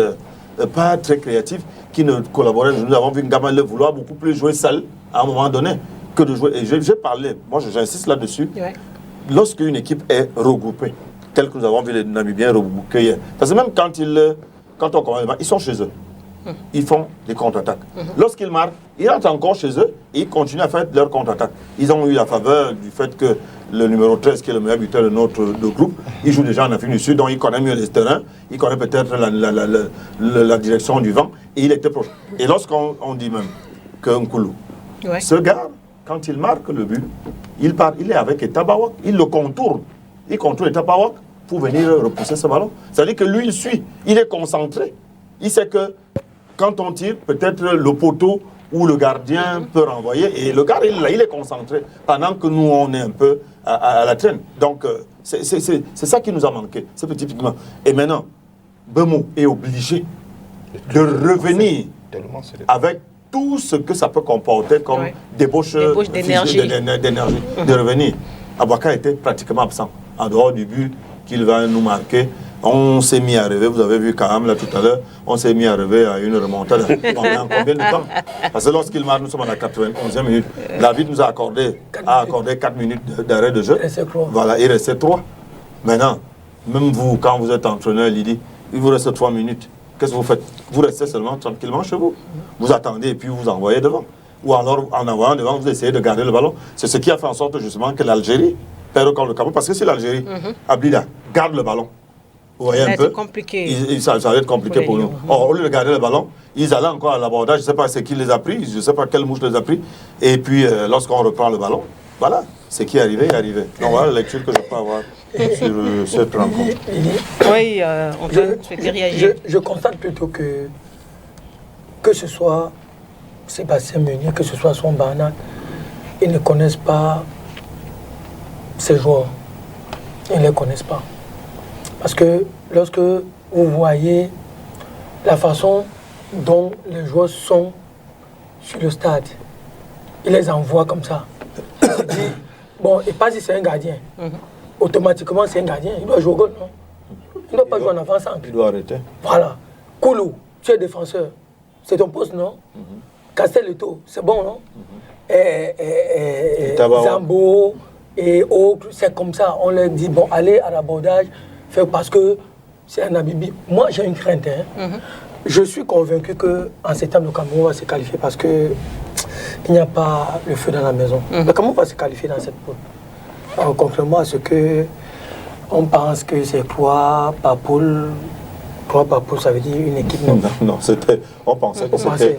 pas très créatifs, qui ne collaboraient. Nous avons vu Ngaman le vouloir beaucoup plus jouer seul à un moment donné que de jouer. Et j'ai parlé, moi j'insiste là-dessus, lorsqu'une équipe est regroupée, telle que nous avons vu les Namibiens regroupés hier, parce que même quand on commence, ils sont chez eux. Ils font des contre-attaques. Lorsqu'ils marquent, ils rentrent encore chez eux et ils continuent à faire leur contre-attaque. Ils ont eu la faveur du fait que le numéro 13, qui est le meilleur buteur de notre groupe, il joue déjà en Afrique du Sud, donc il connaît mieux les terrains, il connaît peut-être la direction du vent, et il était proche. Et lorsqu'on dit même que Nkoulou, ce gars, quand il marque le but, il est avec Etabawak, il le contourne. Il contourne Etabawak pour venir repousser ce ballon. C'est-à-dire que lui, il suit, il est concentré. Il sait que quand on tire, peut-être le poteau ou le gardien peut renvoyer. Et le gardien, il est concentré pendant que nous, on est un peu à la traîne. Donc, c'est ça qui nous a manqué, ce petit pigment. Et maintenant, Bemou est obligé de revenir avec tout ce que ça peut comporter comme débauche d'énergie. De revenir. Aboubakar était pratiquement absent, en dehors du but qu'il va nous marquer. On s'est mis à rêver, vous avez vu quand même là tout à l'heure, on s'est mis à rêver à une remontade en combien de temps? Parce que lorsqu'il marque, nous sommes à la 91e minute. David nous a accordé 4 minutes d'arrêt de jeu. Voilà, il restait 3. Maintenant, même vous, quand vous êtes entraîneur, Lydie, il vous reste 3 minutes. Qu'est-ce que vous faites? Vous restez seulement tranquillement chez vous. Vous attendez et puis vous envoyez devant. Ou alors, en envoyant devant, vous essayez de garder le ballon. C'est ce qui a fait en sorte justement que l'Algérie perd contre le Cameroun. Parce que si l'Algérie, Ablida, garde le ballon, vous voyez un peu, ça va être compliqué pour nous. Or, au lieu de garder le ballon, ils allaient encore à l'abordage, je ne sais pas ce qui les a pris, je ne sais pas quelle mouche les a pris. Et puis, lorsqu'on reprend le ballon, voilà, ce qui est arrivé. Donc voilà la lecture que je peux avoir sur cette rencontre. Oui, on peut souhaiter réagir. Je constate plutôt que ce soit Sébastien Meunier, que ce soit son Barnard, ils ne connaissent pas ces joueurs. Ils ne les connaissent pas. Parce que lorsque vous voyez la façon dont les joueurs sont sur le stade, ils les envoient comme ça. Ils se disent, bon, et pas si c'est un gardien. Automatiquement, c'est un gardien. Il doit jouer au goal, non? Il ne doit pas jouer en avant-centre. Il doit arrêter. Voilà. Koulou, tu es défenseur. C'est ton poste, non? Castel-Leto, c'est bon, non? Zambo et autres, c'est comme ça. On leur dit, bon, allez à l'abordage. Parce que c'est un Namibi. Moi, j'ai une crainte. Je suis convaincu qu'en septembre, le Cameroun va se qualifier parce qu'il n'y a pas le feu dans la maison. Le Cameroun va se qualifier dans cette poule. Contrairement à ce qu'on pense que c'est quoi par poule. Quoi par poule, ça veut dire une équipe. Non, on pensait que c'était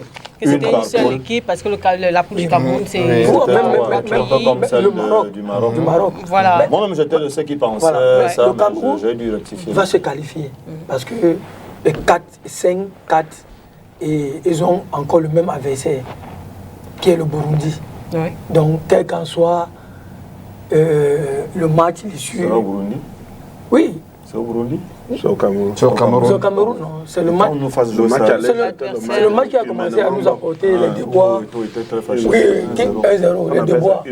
une seule équipe parce que la poule du Cameroun, c'est comme celle du Maroc. Voilà. Moi-même, j'étais de ceux qui pensaient ça, le Cameroun j'ai dû rectifier. Va se qualifier parce que les 4, 5, 4, et ils ont encore le même adversaire qui est le Burundi. Donc, quel qu'en soit le match, l'issue. C'est au Burundi? Oui. C'est au Burundi? C'est au Cameroun. C'est au Cameroun. C'est au Cameroun, non. C'est le match. C'est le match qui a commencé à nous apporter les déboires. Oui, 1-0, les déboires.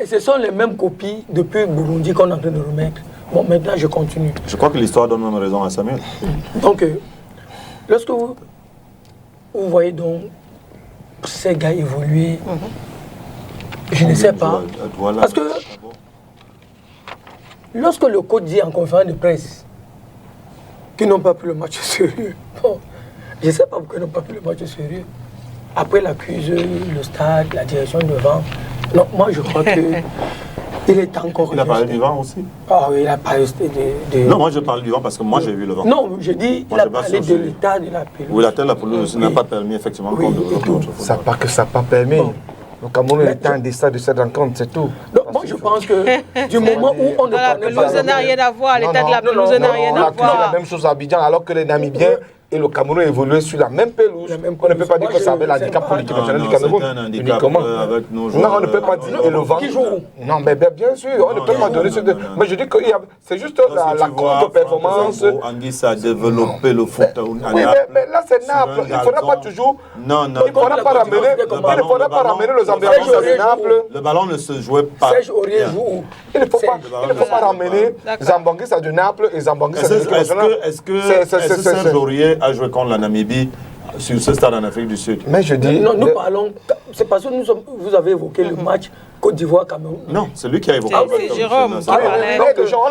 Et ce sont les mêmes copies depuis Burundi qu'on est en train de remettre. Bon, maintenant, je continue. Je crois que l'histoire donne même raison à Samuel. Donc, lorsque vous voyez donc ces gars évoluer, je ne sais pas. Parce que lorsque le coach dit en conférence de presse qu'ils n'ont pas pris le match sérieux, bon, je ne sais pas pourquoi ils n'ont pas pris le match sérieux. Après l'accuse, le stade, la direction devant. Non, moi je crois que Il est encore... Il a parlé du vent aussi. Ah oui, il a parlé de... Non, moi je parle du vent parce que moi j'ai vu le vent. Non, je dis, il a parlé de l'état de la pelouse. Oui, l'état de la pelouse n'a pas permis effectivement. Ça pas que ça n'a pas permis. Le Cameroun était en destin de cette rencontre, c'est tout. Non, moi je pense que du moment où on ne connaît pas... La pelouse n'a rien à voir, l'état de la pelouse n'a rien à voir. On a la même chose à Abidjan alors que les Namibiens et le Cameroun évoluaient sur la même pelouse. On ne peut pas dire que ça avait l'handicap pour l'équipe nationale du Cameroun. Uniquement. Non, on ne peut pas dire. Et le vent. Non, mais bien sûr, on ne peut pas donner ce. Mais je dis que c'est juste la contre-performance. Anguissa a développé le foot. Oui, mais là c'est Naples. Il ne faudra pas toujours. Non, il ne faudra pas ramener les ambiances de Naples. Le ballon ne se jouait pas. Serge Aurier joue. Il ne faut pas ramener Zambanguissa de Naples et Zambanguissa de l'équipe nationale. Est-ce que Serge Aurier a joué contre la Namibie sur ce stade en Afrique du Sud? Mais je dis... Non, nous parlons... C'est parce que vous avez évoqué le match Côte d'Ivoire-Cameroun. Non, c'est lui qui a évoqué. C'est Jérôme qui parlait. On a toujours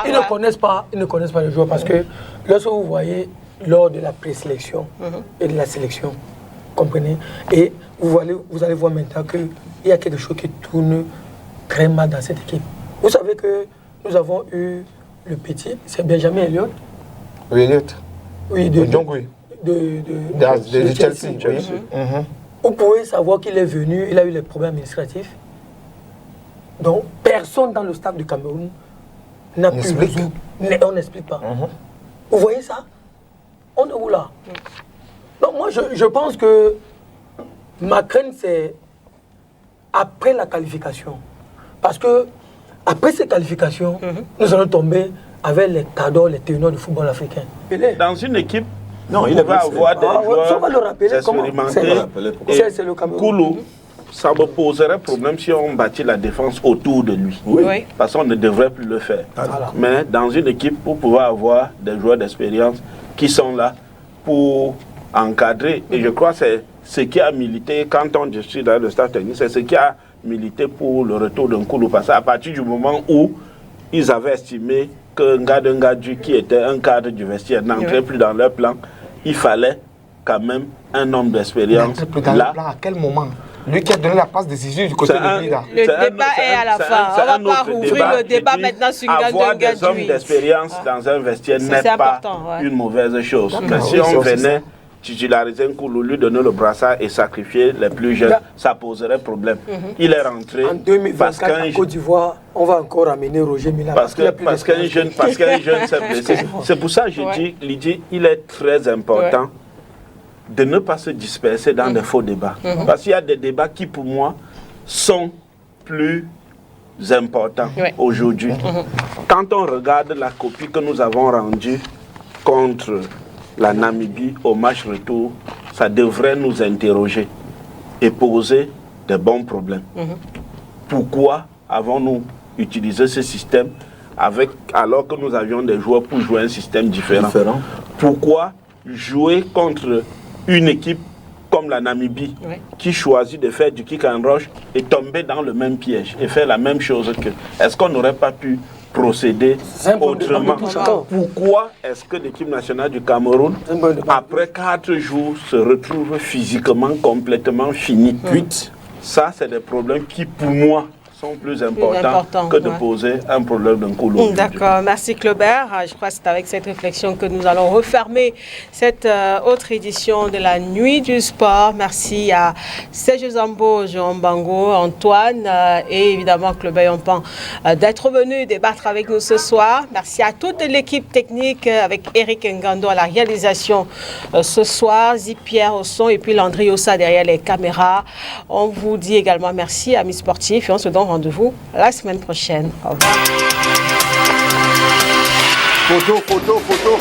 Ils ne connaissent pas le joueur parce que lorsque vous voyez lors de la présélection et de la sélection, comprenez, et vous allez voir maintenant qu'il y a quelque chose qui tourne très mal dans cette équipe. Vous savez que nous avons eu le petit, c'est Benjamin Elliott. Oui, Elliott. Oui, de Chelsea. Vous pouvez savoir qu'il est venu, il a eu les problèmes administratifs. Donc, personne dans le staff du Cameroun n'a pu résoudre. On n'explique pas. Vous voyez ça? On est où là? Donc, moi, je pense que ma crainte, c'est après la qualification. Parce que après ces qualifications, nous allons tomber avec les cadors, les ténors du football africain. Dans une équipe, non, il va avoir des joueurs on va le rappeler, c'est le Cameroun. Koulou, ça me poserait problème si on bâtit la défense autour de lui. Oui. Parce qu'on ne devrait plus le faire. Voilà. Mais dans une équipe, pour pouvoir avoir des joueurs d'expérience qui sont là pour encadrer, et je crois que c'est ce qui a milité, quand je suis dans le staff technique, c'est ce qui a milité pour le retour d'un Koulou. Parce qu'à partir du moment où ils avaient estimé qu'un Ngadju, qui était un cadre du vestiaire, n'entrait plus dans leur plan, il fallait quand même un homme d'expérience. Là, à quel moment? Lui qui a donné la passe décisive du côté de lui là. Le débat est à la fin. On ne va pas rouvrir le débat maintenant sur Ngadju. Avoir des hommes d'expérience dans un vestiaire n'est pas une mauvaise chose. Mais si on venait titulariser un Koulou, lui donner le brassard et sacrifier les plus jeunes, ça poserait problème. Il est rentré en 2024 en Côte d'Ivoire, on va encore amener Roger Mila. Parce qu'un jeune s'est blessé. C'est pour ça que je dis, Lydie, il est très important de ne pas se disperser dans des faux débats. Parce qu'il y a des débats qui, pour moi, sont plus importants aujourd'hui. Quand on regarde la copie que nous avons rendue contre la Namibie au match retour, ça devrait nous interroger et poser de bons problèmes. Pourquoi avons-nous utilisé ce système alors que nous avions des joueurs pour jouer un système différent? Pourquoi jouer contre une équipe comme la Namibie qui choisit de faire du kick and rush et tomber dans le même piège et faire la même chose que... Est-ce qu'on n'aurait pas pu procéder autrement? Pourquoi est-ce que l'équipe nationale du Cameroun, après 4 jours, se retrouve physiquement complètement finie? Ça, c'est des problèmes qui, pour moi, sont plus importants que de poser un problème d'un Koulou. D'accord, merci Claubert. Je crois que c'est avec cette réflexion que nous allons refermer cette autre édition de la Nuit du Sport. Merci à Serge Zambo, Jérôme Bango, Antoine et évidemment Claubert Yompan d'être venus débattre avec nous ce soir. Merci à toute l'équipe technique avec Eric Ngando à la réalisation ce soir, Zipierre au son et puis Landry Ossa derrière les caméras. On vous dit également merci à Amis Sportifs et on se donne rendez-vous la semaine prochaine. Au revoir. Photo.